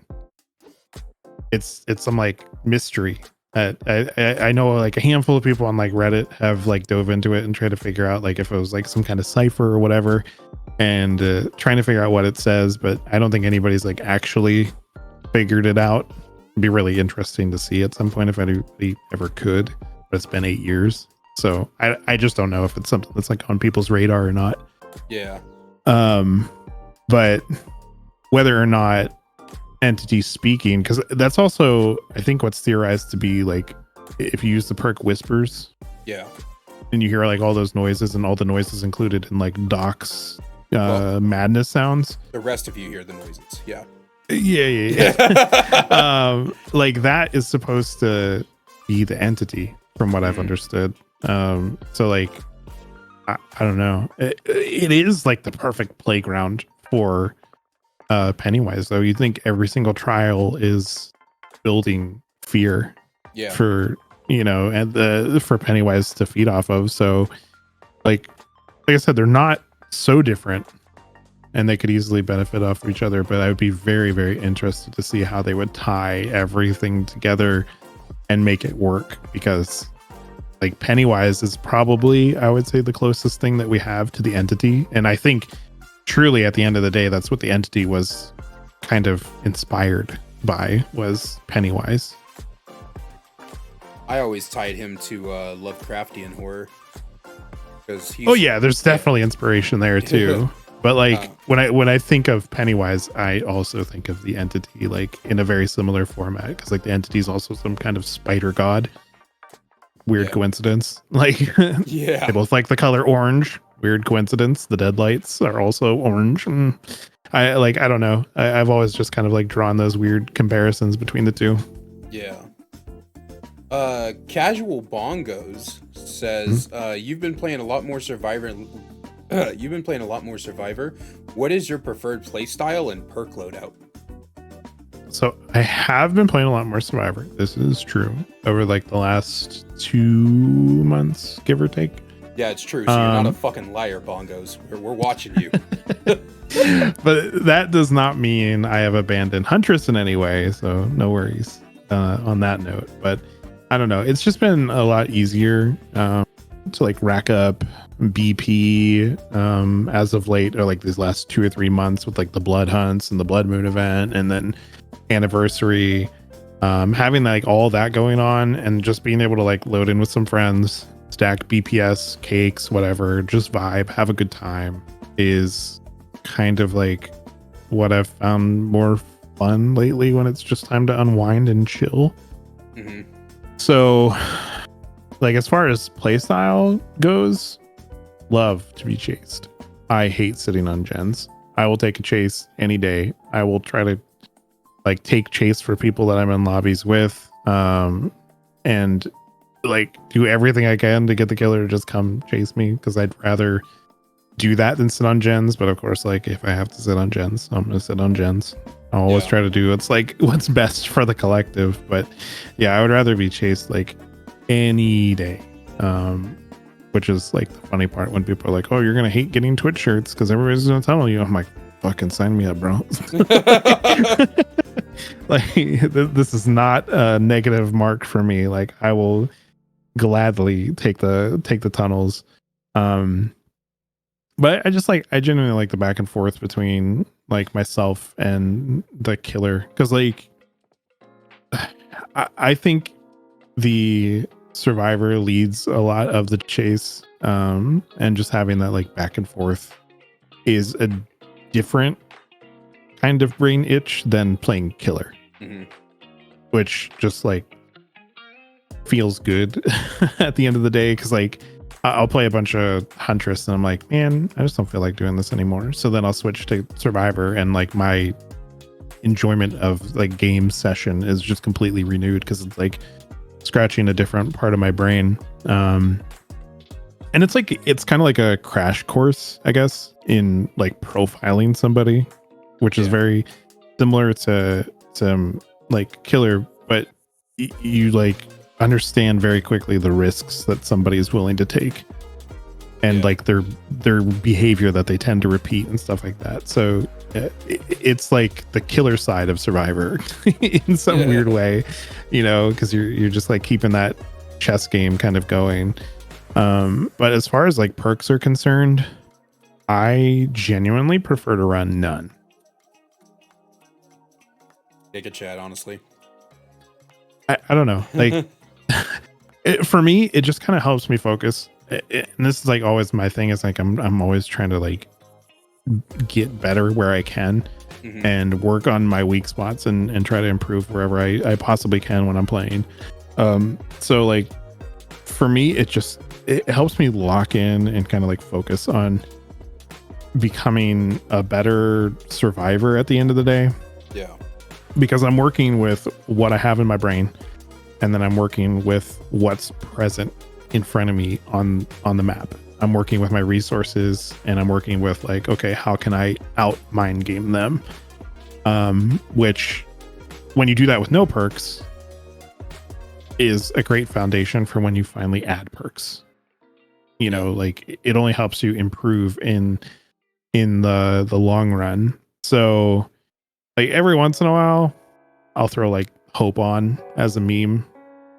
It's some like mystery. I know like a handful of people on like Reddit have like dove into it and tried to figure out like if it was like some kind of cipher or whatever, and trying to figure out what it says, but I don't think anybody's like actually figured it out. It'd be really interesting to see at some point if anybody ever could, but it's been 8 years, so I just don't know if it's something that's like on people's radar or not. But whether or not entity speaking, because that's also I think what's theorized to be like if you use the perk Whispers, and you hear like all those noises, and all the noises included in like Doc's madness sounds, the rest of you hear the noises. Like that is supposed to be the entity from what I've understood. So like I don't know, it is like the perfect playground for Pennywise, though. You think every single trial is building fear for, you know, and for Pennywise to feed off of. So like I said, they're not so different, and they could easily benefit off of each other, but I would be very, very interested to see how they would tie everything together and make it work, because like Pennywise is probably, I would say, the closest thing that we have to the entity. And I think truly at the end of the day, that's what the entity was kind of inspired by, was Pennywise. I always tied him to Lovecraftian horror. Oh yeah, there's definitely inspiration there too. But like when I think of Pennywise, I also think of the entity like in a very similar format, because like the entity is also some kind of spider god. Weird coincidence. Like yeah, they both like the color orange. Weird coincidence. The deadlights are also orange. I don't know. I've always just kind of like drawn those weird comparisons between the two. Yeah. Casual Bongos says, you've been playing a lot more Survivor. What is your preferred play style and perk loadout? So I have been playing a lot more Survivor. This is true. Over like the last 2 months, give or take. Yeah, it's true. So you're not a fucking liar, Bongos. We're watching you. But that does not mean I have abandoned Huntress in any way. So no worries on that note. But I don't know. It's just been a lot easier to like rack up BP as of late, or like these last 2 or 3 months with like the blood hunts and the blood moon event and then anniversary, having like all that going on and just being able to like load in with some friends, stack BPS, cakes, whatever, just vibe, have a good time is kind of like what I've found more fun lately when it's just time to unwind and chill. Mm-hmm. So like as far as playstyle goes, love to be chased. I hate sitting on gens. I will take a chase any day. I will try to like take chase for people that I'm in lobbies with, and like do everything I can to get the killer to just come chase me, because I'd rather do that than sit on gens. But of course, like if I have to sit on gens, I'm gonna sit on gens. I'll always try to do what's best for the collective. But yeah, I would rather be chased like any day, which is like the funny part when people are like, oh, you're gonna hate getting Twitch shirts because everybody's gonna tell you. I'm like, fucking sign me up, bro. Like this is not a negative mark for me. Like I will gladly take the tunnels. But I genuinely like the back and forth between like myself and the killer, because like I think the survivor leads a lot of the chase, and just having that like back and forth is a different kind of brain itch than playing killer. Mm-hmm. Which just like feels good at the end of the day, because like I'll play a bunch of Huntress and I'm like, man, I just don't feel like doing this anymore. So then I'll switch to Survivor, and like my enjoyment of like game session is just completely renewed, because it's like scratching a different part of my brain. And it's kind of like a crash course, I guess, in like profiling somebody, which is very similar to like killer, but you like understand very quickly the risks that somebody is willing to take, and like their behavior that they tend to repeat and stuff like that. So it's like the killer side of Survivor in some weird way, you know, because you're just like keeping that chess game kind of going. But as far as like perks are concerned, I genuinely prefer to run none. Take a chat, honestly. I don't know, like for me it just kind of helps me focus, and this is like always my thing, is like I'm always trying to like get better where I can, and work on my weak spots and try to improve wherever I possibly can when I'm playing. So like for me it helps me lock in and kind of like focus on becoming a better survivor at the end of the day. Yeah. Because I'm working with what I have in my brain, and then I'm working with what's present in front of me on the map. I'm working with my resources, and I'm working with like, okay, how can I out mind game them? Which when you do that with no perks is a great foundation for when you finally add perks. You know, like it only helps you improve in in the long run. So like every once in a while, I'll throw like hope on as a meme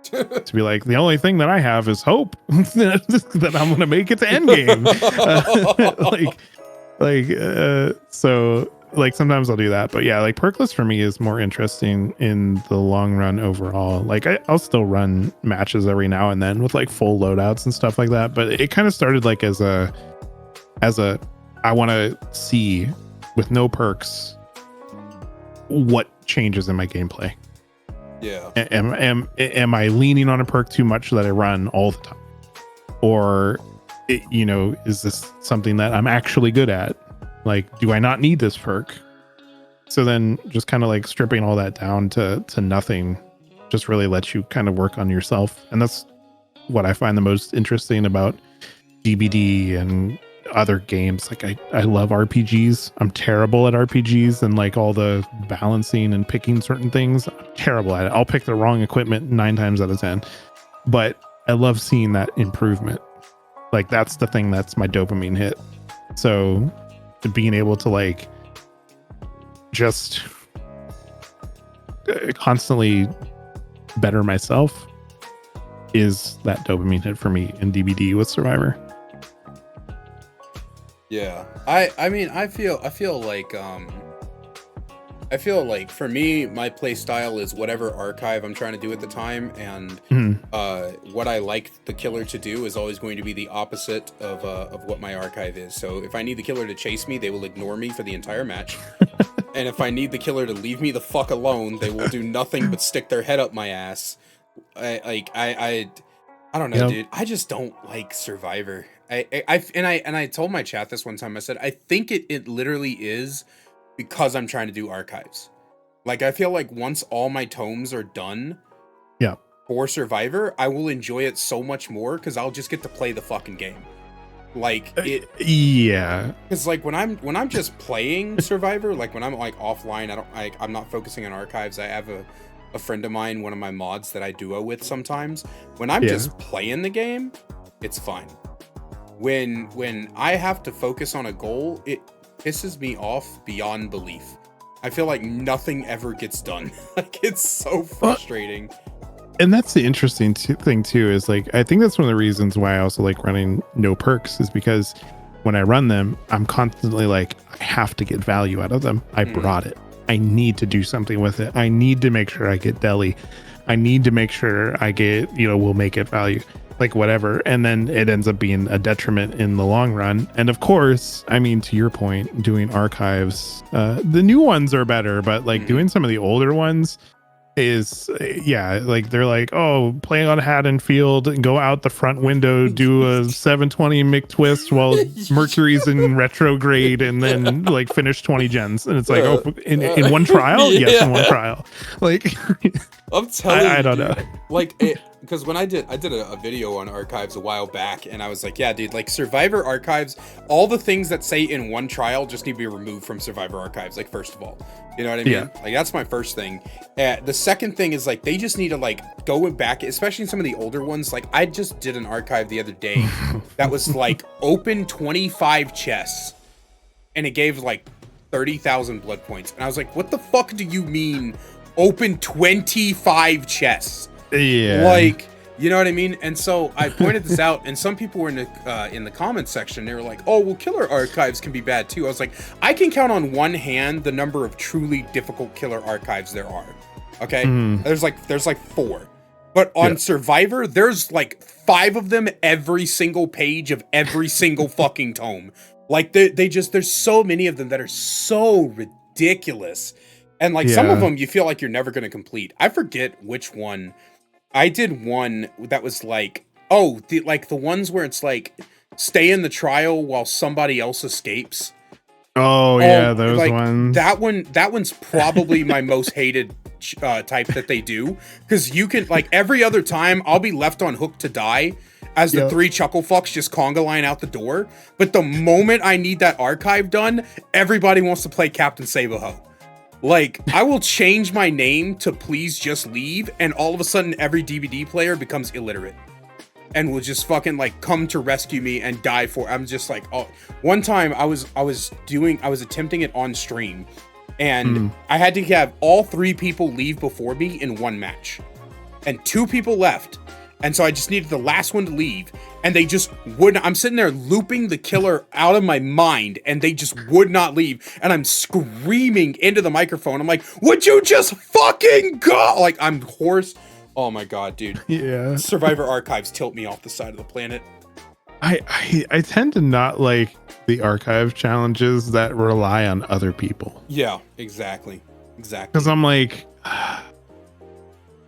to be like, the only thing that I have is hope that I'm gonna make it to endgame. So like sometimes I'll do that, but yeah, like perkless for me is more interesting in the long run overall. Like I'll still run matches every now and then with like full loadouts and stuff like that, but it kind of started like as a I want to see with no perks what changes in my gameplay. Yeah. Am I leaning on a perk too much that I run all the time, or is this something that I'm actually good at? Like, do I not need this perk? So then just kind of like stripping all that down to nothing just really lets you kind of work on yourself. And that's what I find the most interesting about DBD and other games. Like I love RPGs. I'm terrible at RPGs and like all the balancing and picking certain things. I'm terrible at it. I'll pick the wrong equipment 9 times out of 10. But I love seeing that improvement. Like that's the thing that's my dopamine hit. So being able to like just constantly better myself is that dopamine hit for me in DBD with Survivor. Yeah, I mean, I feel like for me, my play style is whatever archive I'm trying to do at the time, and what I like the killer to do is always going to be the opposite of what my archive is. So if I need the killer to chase me, they will ignore me for the entire match. And if I need the killer to leave me the fuck alone, they will do nothing but stick their head up my ass. I don't know, dude. I just don't like Survivor. I told my chat this one time. I said I think it literally is because I'm trying to do archives. Like I feel like once all my tomes are done, for Survivor, I will enjoy it so much more because I'll just get to play the fucking game. Like it, because like when I'm just playing Survivor, like when I'm like offline, I'm not focusing on archives. I have a friend of mine, one of my mods that I duo with sometimes. When I'm just playing the game, it's fine. When I have to focus on a goal, it pisses me off beyond belief. I feel like nothing ever gets done. Like it's so frustrating. And that's the interesting thing too, is like, I think that's one of the reasons why I also like running no perks, is because when I run them, I'm constantly like, I have to get value out of them. I brought it. I need to do something with it. I need to make sure I get deli. I need to make sure I get, we'll make it value, like whatever. And then it ends up being a detriment in the long run. And of course, I mean, to your point, doing archives, the new ones are better, but like doing some of the older ones is like they're like, oh, play on Haddonfield and go out the front window, do a 720 McTwist while Mercury's in retrograde, and then like finish 20 gens. And it's like, oh, in one trial? Yes, in one trial. Like I'm telling you, I don't know. Like it, because when I did a video on archives a while back, and I was like, yeah, dude, like Survivor archives, all the things that say in one trial just need to be removed from Survivor archives. Like, first of all, you know what I mean? Like that's my first thing. The second thing is like they just need to like go back, especially in some of the older ones. Like I just did an archive the other day that was like open 25 chests, and it gave like 30,000 blood points, and I was like, what the fuck do you mean open 25 chests? Like, you know what I mean? And so I pointed this out, and some people were in the comments section. They were like, "Oh, well, killer archives can be bad too." I was like, I can count on one hand the number of truly difficult killer archives there are. Okay, there's like 4, but on Survivor, there's like 5 of them every single page of every single fucking tome. Like they just, there's so many of them that are so ridiculous, and like some of them you feel like you're never going to complete. I forget which one. I did one that was like, the ones where it's like, stay in the trial while somebody else escapes. Oh yeah, those like, ones. That one's probably my most hated type that they do, because you can, like, every other time I'll be left on hook to die as the 3 chuckle fucks just conga line out the door. But the moment I need that archive done, everybody wants to play Captain Save-A-Ho. Like, I will change my name to Please Just Leave, and all of a sudden every DVD player becomes illiterate. and will just fucking like come to rescue me and die for. I'm just like, oh, one time I was attempting it on stream, and I had to have all 3 people leave before me in one match, and 2 people left. And so I just needed the last one to leave, and they just wouldn't. I'm sitting there looping the killer out of my mind, and they just would not leave. And I'm screaming into the microphone. I'm like, would you just fucking go? Like, I'm hoarse. Oh my God, dude. Yeah. Survivor Archives tilt me off the side of the planet. I tend to not like the archive challenges that rely on other people. Yeah, exactly. Because I'm like,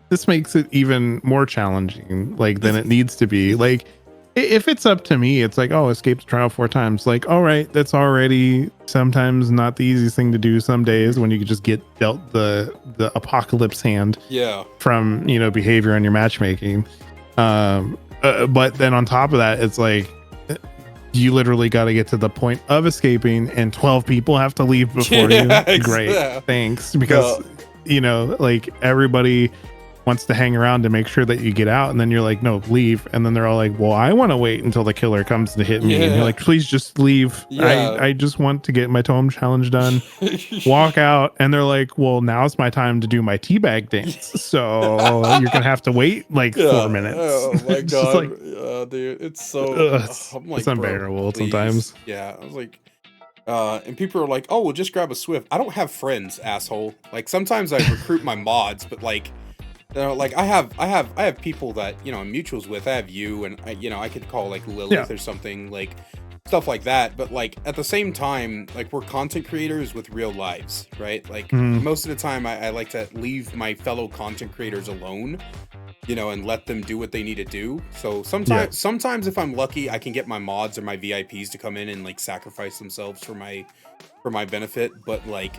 this makes it even more challenging, like, than it needs to be. Like, if it's up to me, it's like, oh, escape the trial 4 times. Like, all right, that's already sometimes not the easiest thing to do some days when you could just get dealt the apocalypse hand. Yeah. From, you know, behavior on your matchmaking. But then on top of that, it's like, you literally got to get to the point of escaping, and 12 people have to leave before you. Great, thanks. Because, you know, like, everybody wants to hang around to make sure that you get out, and then you're like, no, leave. And then they're all like, well, I want to wait until the killer comes to hit me. And you're like, please just leave. I just want to get my tome challenge done. Walk out, and they're like, well, now's my time to do my teabag dance, so you're gonna have to wait like 4 minutes. Oh my God. Like, dude, it's so I'm like, it's unbearable sometimes. Yeah, I was like, and people are like, oh, well, just grab a Swift. I don't have friends, asshole. Like, sometimes I recruit my mods, but like, like I have people that, you know, I'm mutuals with. I have you, and I could call like Lilith or something, like stuff like that. But like at the same time, like, we're content creators with real lives, right? Like most of the time, I like to leave my fellow content creators alone, you know, and let them do what they need to do. So sometimes if I'm lucky, I can get my mods or my VIPs to come in and like sacrifice themselves for my benefit. But like,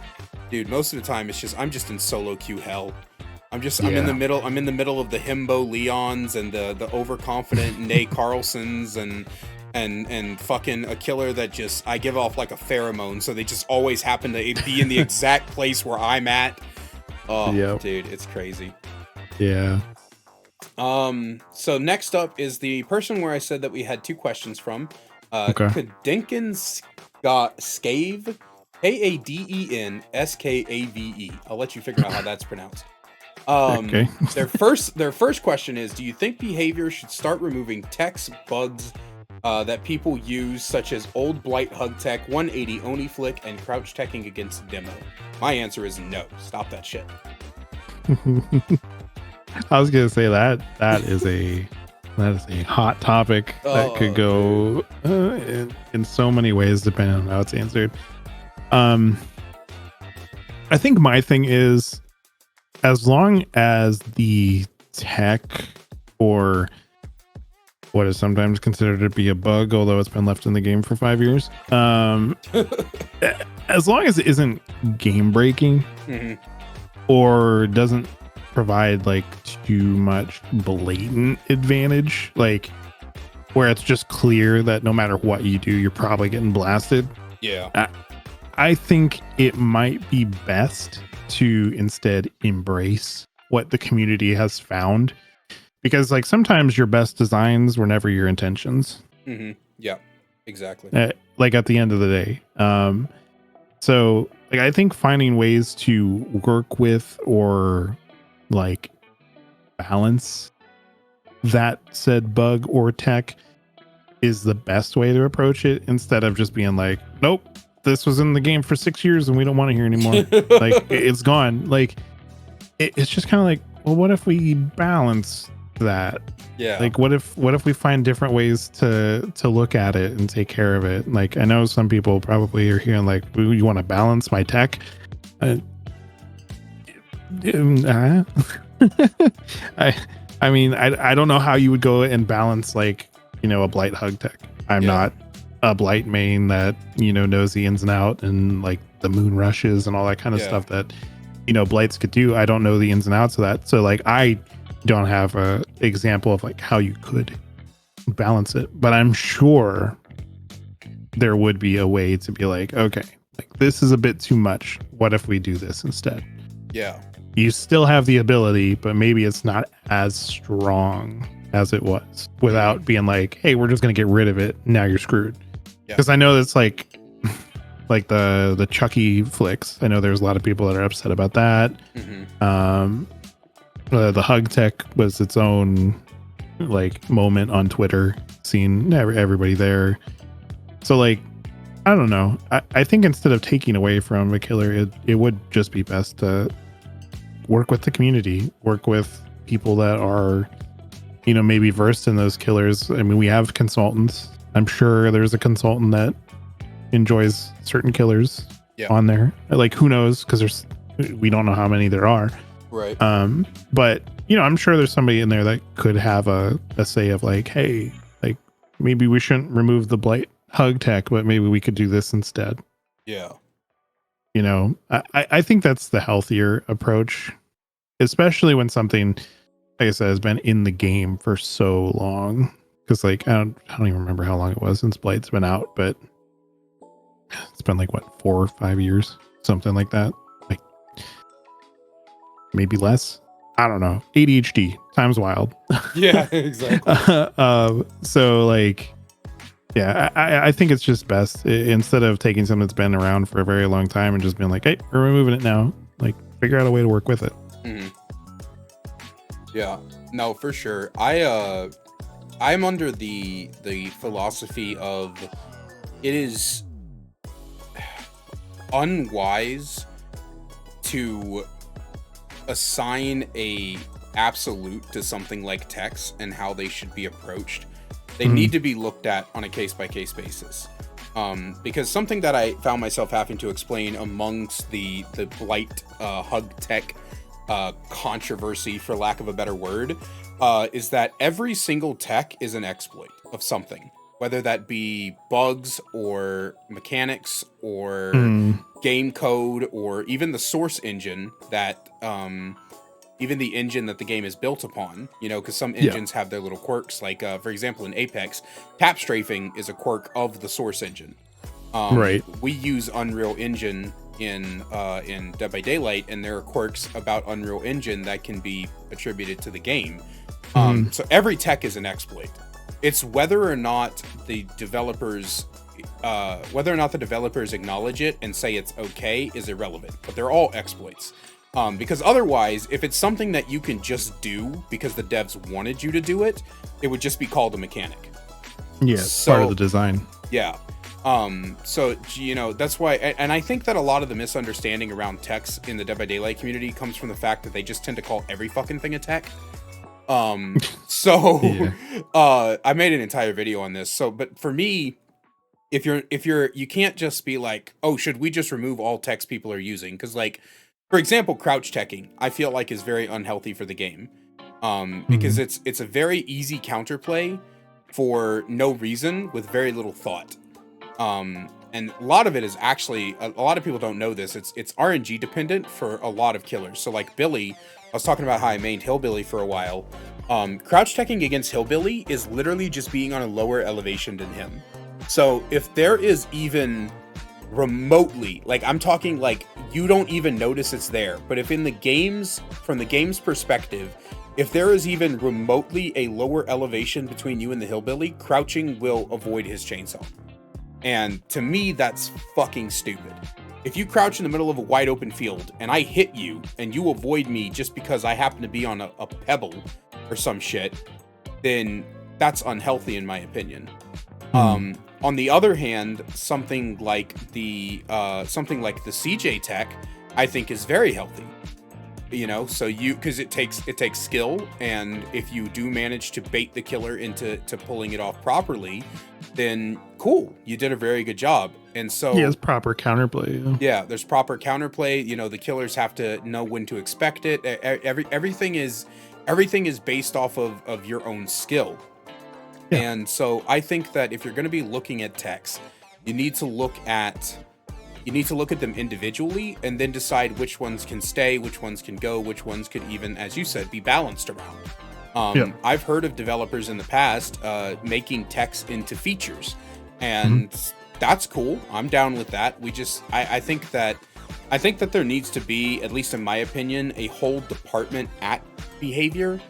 dude, most of the time it's just I'm just in solo queue hell. I'm in the middle. I'm in the middle of the himbo Leons and the overconfident Nate Carlsons and fucking a killer that just, I give off like a pheromone, so they just always happen to be in the exact place where I'm at. Oh, dude, it's crazy. Yeah. So next up is the person where I said that we had 2 questions from. Kadinkin Skave, Kadenskave. I'll let you figure out how that's pronounced. Their first question is, do you think behavior should start removing techs, bugs that people use, such as old blight hug tech, 180 oni flick, and crouch teching against demo? My answer is no. Stop that shit. I was gonna say that is a hot topic that could go in so many ways depending on how it's answered. I think my thing is, as long as the tech, or what is sometimes considered to be a bug, although it's been left in the game for 5 years, as long as it isn't game breaking or doesn't provide like too much blatant advantage, like where it's just clear that no matter what you do, you're probably getting blasted. I think it might be best to instead embrace what the community has found, because like sometimes your best designs were never your intentions. Yeah, exactly. Like at the end of the day. So like, I think finding ways to work with or like balance that said bug or tech is the best way to approach it, instead of just being like, nope, this was in the game for 6 years and we don't want to hear anymore. Like, it's gone. Like, it's just kind of like, well, what if we balance that? Yeah. Like, what if we find different ways to look at it and take care of it? Like, I know some people probably are hearing like, you want to balance my tech? I mean, I don't know how you would go and balance, like, you know, a blight hug tech. I'm not a blight main that, you know, knows the ins and out and like the moon rushes and all that kind of stuff that, you know, blights could do. I don't know the ins and outs of that. So like, I don't have a example of like how you could balance it, but I'm sure there would be a way to be like, okay, like this is a bit too much. What if we do this instead? Yeah. You still have the ability, but maybe it's not as strong as it was without being like, hey, we're just going to get rid of it. Now you're screwed. Because I know that's like the Chucky flicks. I know there's a lot of people that are upset about that. The hug tech was its own like moment on Twitter, seeing everybody there. So like, I don't know. I think instead of taking away from a killer, it would just be best to work with the community, work with people that are, you know, maybe versed in those killers. I mean, we have consultants. I'm sure there's a consultant that enjoys certain killers on there. Like, who knows? Because we don't know how many there are. Right. But you know, I'm sure there's somebody in there that could have a say of like, hey, like maybe we shouldn't remove the blight hug tech, but maybe we could do this instead. Yeah. You know, I think that's the healthier approach, especially when something, like I said, has been in the game for so long. Because like I don't even remember how long it was since Blight's been out, but it's been like what, 4 or 5 years, something like that. Like maybe less. I don't know. ADHD, time's wild. Yeah, exactly. So like, yeah, I think it's just best instead of taking something that's been around for a very long time and just being like, hey, we're removing it now. Like, figure out a way to work with it. Mm-hmm. Yeah, no, for sure. I'm under the philosophy of it is unwise to assign a absolute to something like text and how they should be approached. They need to be looked at on a case-by-case basis. Because something that I found myself having to explain amongst the blight hug tech controversy, for lack of a better word, is that every single tech is an exploit of something, whether that be bugs or mechanics or game code or even the source engine that even the engine that the game is built upon, you know, because some engines have their little quirks. Like, for example, in Apex, tap strafing is a quirk of the source engine. Right. We use Unreal Engine in Dead by Daylight, and there are quirks about Unreal Engine that can be attributed to the game. So every tech is an exploit. It's whether or not the developers acknowledge it and say it's okay is irrelevant, but they're all exploits. Because otherwise, if it's something that you can just do because the devs wanted you to do it, it would just be called a mechanic. Yeah, it's part of the design. Yeah. So, you know, that's why, and I think that a lot of the misunderstanding around techs in the Dead by Daylight community comes from the fact that they just tend to call every fucking thing a tech. I made an entire video on this. So, but for me, you can't just be like, oh, should we just remove all techs people are using? Because like, for example, crouch teching, I feel like is very unhealthy for the game. Because it's a very easy counterplay for no reason with very little thought. And a lot of it is actually, a lot of people don't know this, it's RNG dependent for a lot of killers. So like Billy, I was talking about how I mained Hillbilly for a while. Crouch teching against Hillbilly is literally just being on a lower elevation than him. So if there is even remotely, like I'm talking like you don't even notice it's there, but if in the games, from the game's perspective, if there is even remotely a lower elevation between you and the Hillbilly, crouching will avoid his chainsaw. And to me, that's fucking stupid. If you crouch in the middle of a wide open field and I hit you and you avoid me just because I happen to be on a pebble or some shit, then that's unhealthy in my opinion. On the other hand, something like the CJ tech, I think is very healthy. You know, so because it takes skill, and if you do manage to bait the killer into pulling it off properly, then cool, you did a very good job. And so it's proper counterplay. Yeah, there's proper counterplay. You know, the killers have to know when to expect it. Everything is based off of your own skill. Yeah. And so I think that if you're going to be looking at techs, you need to look at them individually and then decide which ones can stay, which ones can go, which ones could even, as you said, be balanced around. I've heard of developers in the past making techs into features, and that's cool. I'm down with that. I think that there needs to be, at least in my opinion, a whole department at behavior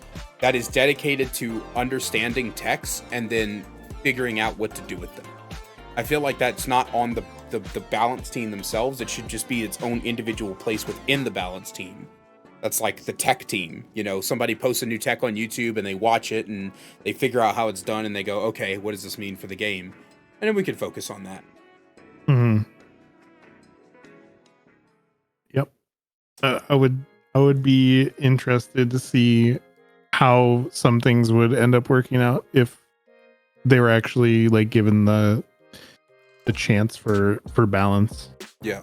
that is dedicated to understanding techs and then figuring out what to do with them. I feel like that's not on the balance team themselves. It should just be its own individual place within the balance team. That's like the tech team. You know, somebody posts a new tech on YouTube and they watch it and they figure out how it's done and they go, okay, what does this mean for the game? And then we can focus on that. Mm-hmm. Yep. I would be interested to see how some things would end up working out if they were actually like given the chance for balance. Yeah,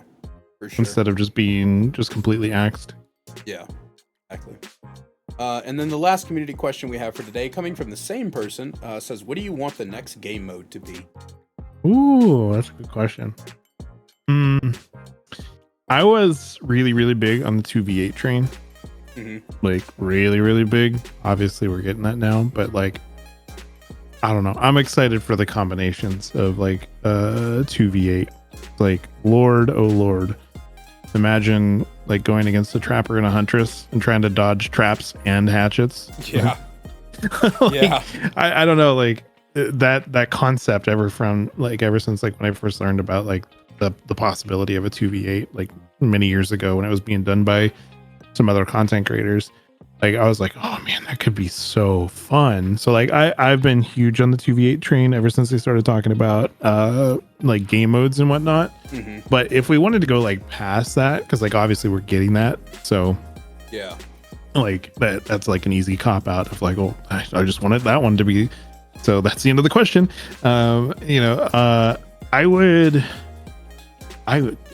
for sure. Instead of just being just completely axed. Yeah, exactly. And then the last community question we have for today, coming from the same person, says, what do you want the next game mode to be? Ooh, that's a good question. I was really, really big on the 2v8 train. Mm-hmm. Like, really, really big. Obviously, we're getting that now, but like, I don't know. I'm excited for the combinations of like 2v8. Like, Lord, oh Lord. Imagine like going against a trapper and a huntress and trying to dodge traps and hatchets. Yeah. Like, yeah. I don't know, like that concept ever since like when I first learned about like the possibility of a 2v8 like many years ago when it was being done by some other content creators. Like I was like, oh man, that could be so fun. So like I've been huge on the 2v8 train ever since they started talking about like game modes and whatnot. Mm-hmm. But if we wanted to go like past that, because like obviously we're getting that, so yeah, like that's like an easy cop out of like, oh, I just wanted that one to be. So that's the end of the question. I would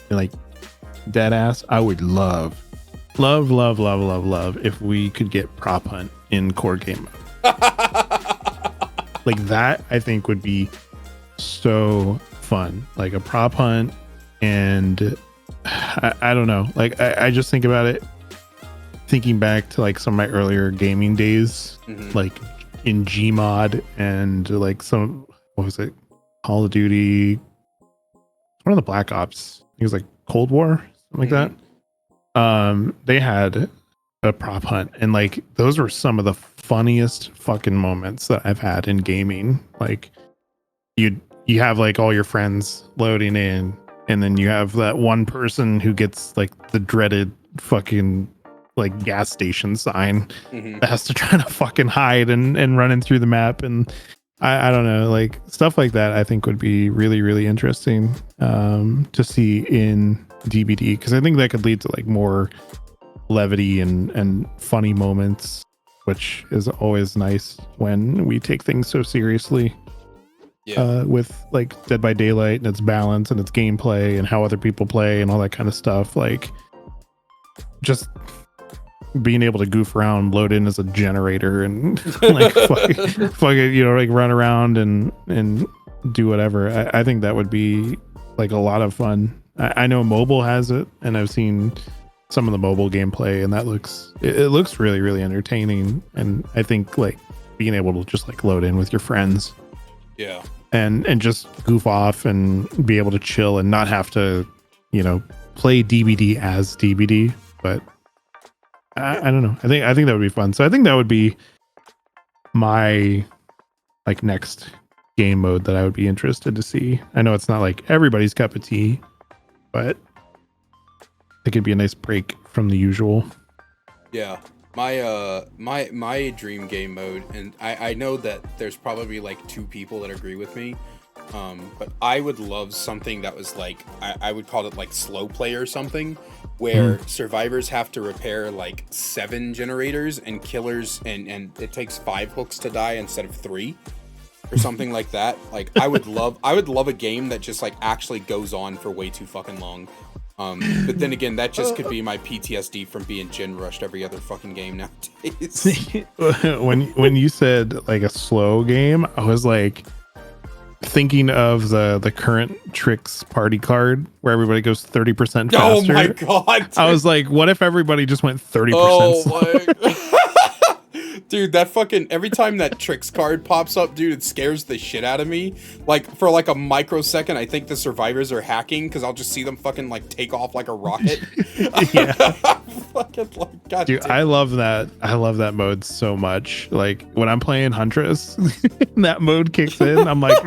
like dead ass. I would love if we could get prop hunt in core game mode. Like that I think would be so fun, like a prop hunt. And I don't know, like I just think about it, thinking back to like some of my earlier gaming days, mm-hmm. like in Gmod and like some, what was it, Call of Duty, one of the Black Ops, it was like Cold War, something like that. They had a prop hunt, and like those were some of the funniest fucking moments that I've had in gaming. Like you have like all your friends loading in, and then you have that one person who gets like the dreaded fucking like gas station sign, mm-hmm. that has to try to fucking hide and running through the map. And I don't know, like stuff like that I think would be really, really interesting to see in DBD, because I think that could lead to like more levity and funny moments, which is always nice when we take things so seriously. Yeah. With like Dead by Daylight and its balance and its gameplay and how other people play and all that kind of stuff. Like just being able to goof around, load in as a generator and like fucking, you know, like run around and do whatever. I think that would be like a lot of fun. I know mobile has it, and I've seen some of the mobile gameplay, and that looks really, really entertaining. And I think like being able to just like load in with your friends, yeah, and just goof off and be able to chill and not have to, you know, play DBD as DBD. But I don't know. I think that would be fun. So I think that would be my like next game mode that I would be interested to see. I know it's not like everybody's cup of tea, but it could be a nice break from the usual. Yeah. My dream game mode, and I know that there's probably like two people that agree with me, but I would love something that was like, I would call it like slow play or something, where survivors have to repair like 7 generators and killers, and it takes 5 hooks to die instead of 3 or something like that. Like I would love a game that just like actually goes on for way too fucking long. But then again, that just could be my PTSD from being gen rushed every other fucking game nowadays. when you said like a slow game, I was like thinking of the current tricks party card where everybody goes 30% faster. Oh my god! Dude. I was like, what if everybody just went 30%? Oh my! Dude, that fucking every time that tricks card pops up, dude, it scares the shit out of me. Like for like a microsecond, I think the survivors are hacking because I'll just see them fucking like take off like a rocket. Yeah. Fucking like, God Dude, damn. I love that. I love that mode so much. Like when I'm playing Huntress, that mode kicks in. I'm like,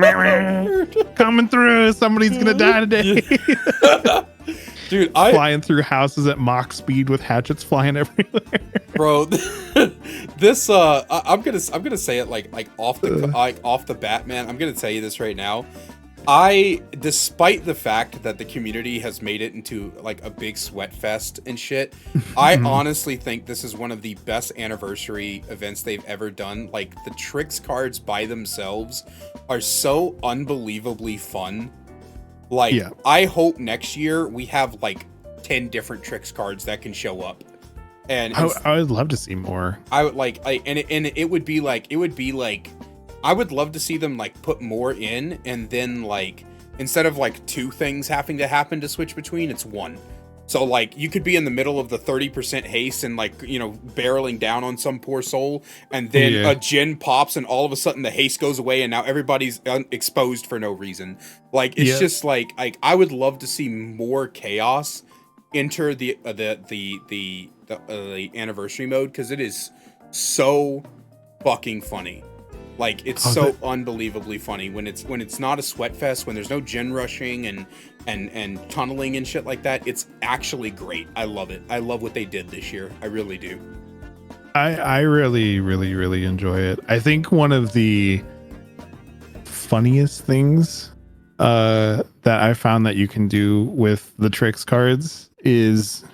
coming through. Somebody's gonna die today. Dude, flying through houses at Mach speed with hatchets flying everywhere. Bro, this I'm gonna say it like off the bat, man. I'm gonna tell you this right now. Despite the fact that the community has made it into like a big sweat fest and shit, I honestly think this is one of the best anniversary events they've ever done. Like the tricks cards by themselves are so unbelievably fun. Like, yeah. I hope next year we have like 10 different tricks cards that can show up. And I would love to see more. I would like, it would be like, I would love to see them like put more in, and then like, instead of like 2 things having to happen to switch between, it's 1. So like you could be in the middle of the 30% haste and like, you know, barreling down on some poor soul, and then a Jin pops and all of a sudden the haste goes away and now everybody's exposed for no reason. Like it's just like I would love to see more chaos enter the anniversary mode, because it is so fucking funny. Like it's so unbelievably funny when it's not a sweat fest, when there's no gen rushing and tunneling and shit like that. It's actually great. I love it. I love what they did this year. I really do. I really, really, really enjoy it. I think one of the funniest things that I found that you can do with the tricks cards is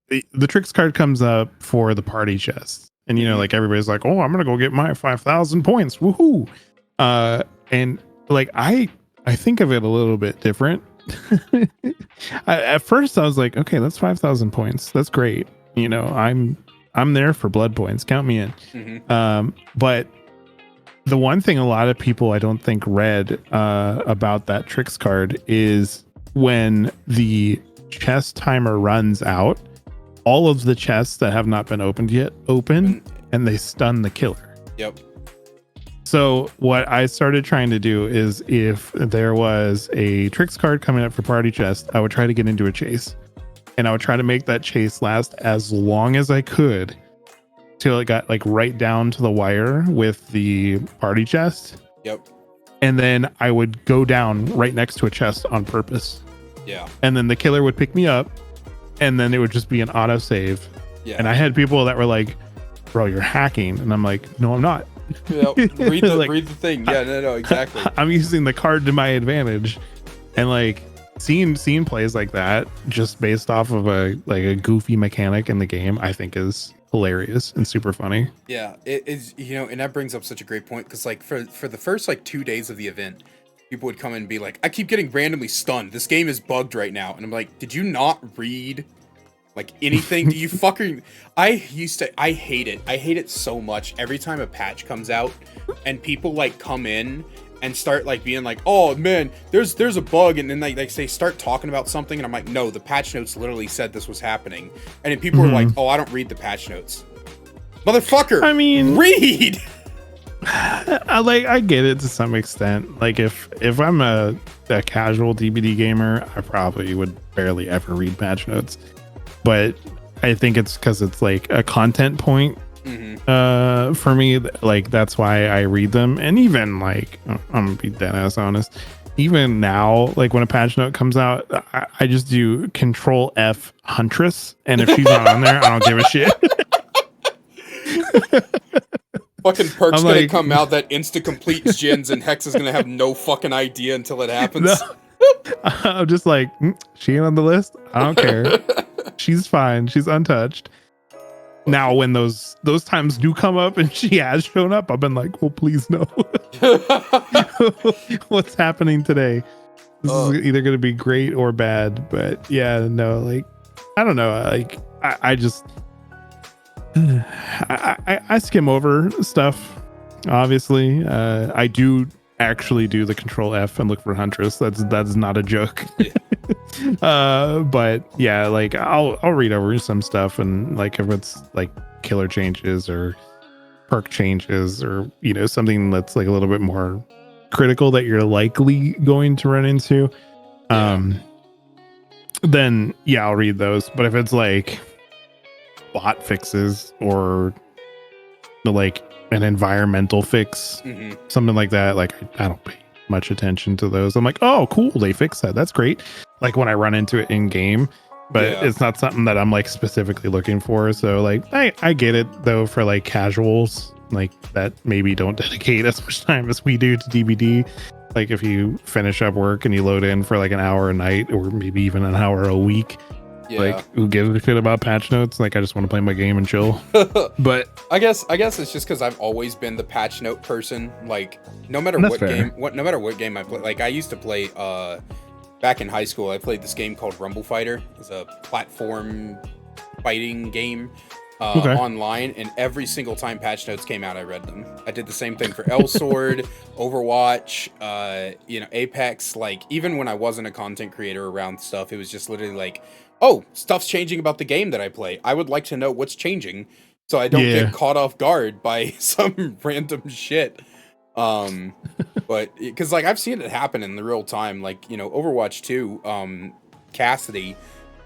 the tricks card comes up for the party chest. And, you know, like everybody's like, oh, I'm going to go get my 5,000 points. Woohoo. And like, I think of it a little bit different. At first I was like, okay, that's 5,000 points. That's great. You know, I'm there for blood points. Count me in. But the one thing a lot of people I don't think read about that tricks card is when the chest timer runs out, all of the chests that have not been opened yet open, and they stun the killer. Yep. So what I started trying to do is, if there was a tricks card coming up for party chest, I would try to get into a chase, and I would try to make that chase last as long as I could till it got like right down to the wire with the party chest. Yep. And then I would go down right next to a chest on purpose. Yeah. And then the killer would pick me up, and then it would just be an auto save. Yeah. And I had people that were like, bro, you're hacking. And I'm like, no, I'm not. Yeah, read the thing. Yeah, no, exactly. I'm using the card to my advantage. And like seeing plays like that, just based off of a goofy mechanic in the game, I think is hilarious and super funny. Yeah, it is, you know, and that brings up such a great point, because like for the first like 2 days of the event, people would come in and be like, I keep getting randomly stunned. This game is bugged right now. And I'm like, did you not read like anything? Do you fucking... I hate it. I hate it so much. Every time a patch comes out and people like come in and start like being like, oh man, there's a bug. And then they start talking about something. And I'm like, no, the patch notes literally said this was happening. And then people are like, oh, I don't read the patch notes. Motherfucker, I mean, read! I get it to some extent. Like if I'm a casual DBD gamer, I probably would barely ever read patch notes, but I think it's because it's like a content point for me. Like that's why I read them. And even like, I'm gonna be dead ass honest, even now, like when a patch note comes out, I just do Control F Huntress, and if she's not on there, I don't give a shit. Fucking perk's gonna come out that insta completes gens, and Hex is gonna have no fucking idea until it happens. No. I'm just like, she ain't on the list. I don't care. She's fine. She's untouched. Now, when those times do come up and she has shown up, I've been like, well, please no. What's happening today? This is either gonna be great or bad. But yeah, no, like, I don't know. Like, I just. I skim over stuff. Obviously, I do actually do the Control F and look for Huntress. That's not a joke. But yeah, like I'll read over some stuff, and like if it's like killer changes or perk changes or, you know, something that's like a little bit more critical that you're likely going to run into, then yeah, I'll read those. But if it's like bot fixes or like an environmental fix, something like that, like I don't pay much attention to those. I'm like, oh cool, they fixed that, that's great. Like when I run into it in game, but it's not something that I'm like specifically looking for. So like I get it though, for like casuals like that maybe don't dedicate as much time as we do to DBD. Like if you finish up work and you load in for like an hour a night or maybe even an hour a week, like who gives a shit about patch notes? Like I just want to play my game and chill. But I guess it's just because I've always been the patch note person. Like no matter what game I play, like I used to play back in high school, I played this game called Rumble Fighter. It's a platform fighting game online, and every single time patch notes came out, I read them. I did the same thing for L Sword, Overwatch, you know, Apex. Like even when I wasn't a content creator around stuff, it was just literally like, oh, stuff's changing about the game that I play. I would like to know what's changing so I don't get caught off guard by some random shit. But because like I've seen it happen in the real time, like, you know, Overwatch 2, Cassidy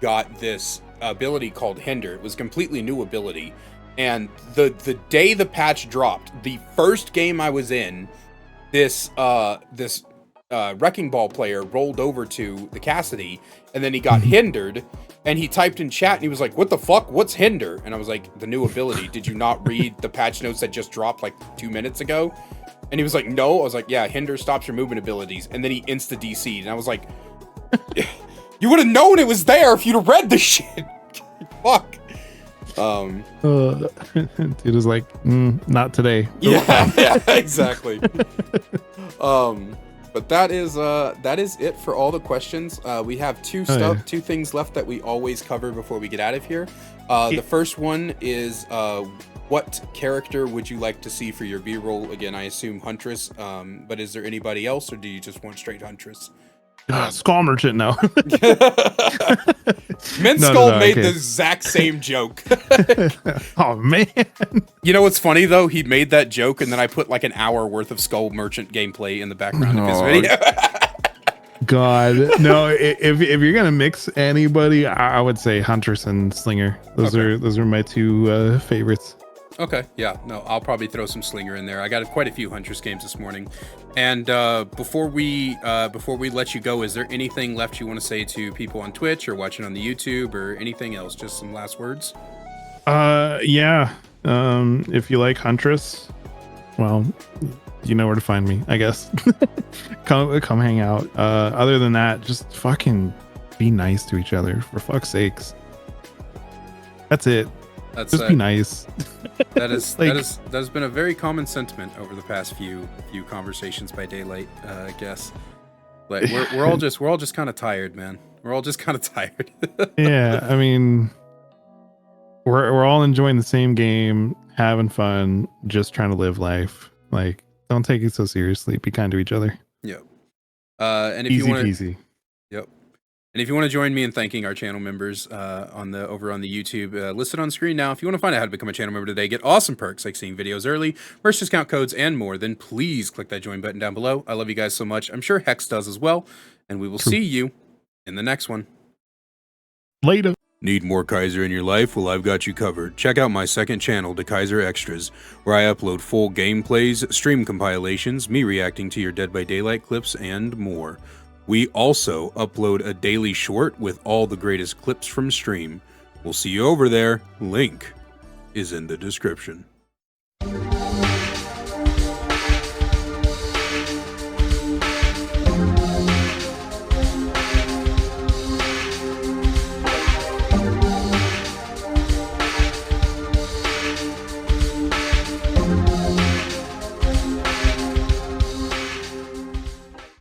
got this ability called Hinder. It was a completely new ability, and the day the patch dropped, the first game I was in, this Wrecking Ball player rolled over to the Cassidy, and then he got hindered, and he typed in chat, and he was like, what the fuck? What's Hinder? And I was like, the new ability. Did you not read the patch notes that just dropped like 2 minutes ago? And he was like, no. I was like, yeah, Hinder stops your movement abilities. And then he insta-DC'd, and I was like, you would have known it was there if you'd have read the shit. Fuck. Dude is like, not today. Yeah, exactly. But that is it for all the questions. We have two things left that we always cover before we get out of here. The first one is what character would you like to see for your B-roll? Again, I assume Huntress. But is there anybody else, or do you just want straight Huntress? Skull Merchant, no. Skull made the exact same joke. Oh man. You know what's funny though? He made that joke, and then I put like an hour worth of Skull Merchant gameplay in the background of his video. God, no. If you're gonna mix anybody, I would say Huntress and Slinger. Those are my two favorites. Okay, yeah, no, I'll probably throw some Slinger in there. I got quite a few Huntress games this morning. And before we let you go, is there anything left you want to say to people on Twitch or watching on the YouTube or anything else? Just some last words? Yeah. If you like Huntress, well, you know where to find me, I guess. come hang out. Other than that, just fucking be nice to each other, for fuck's sakes. That's it. Just be nice. That has been a very common sentiment over the past few conversations by daylight, I guess. Like we're all just kind of tired, man. We're all just kind of tired. Yeah, I mean, we're all enjoying the same game, having fun, just trying to live life. Like, don't take it so seriously. Be kind to each other. Yep. And if easy. Yep. And if you want to join me in thanking our channel members over on the YouTube, listed on screen now, if you want to find out how to become a channel member today, get awesome perks like seeing videos early, merch discount codes, and more, then please click that join button down below. I love you guys so much. I'm sure Hex does as well. And we will see you in the next one. Later. Need more Kaiser in your life? Well, I've got you covered. Check out my second channel, The Kaiser Extras, where I upload full gameplays, stream compilations, me reacting to your Dead by Daylight clips, and more. We also upload a daily short with all the greatest clips from stream. We'll see you over there. Link is in the description.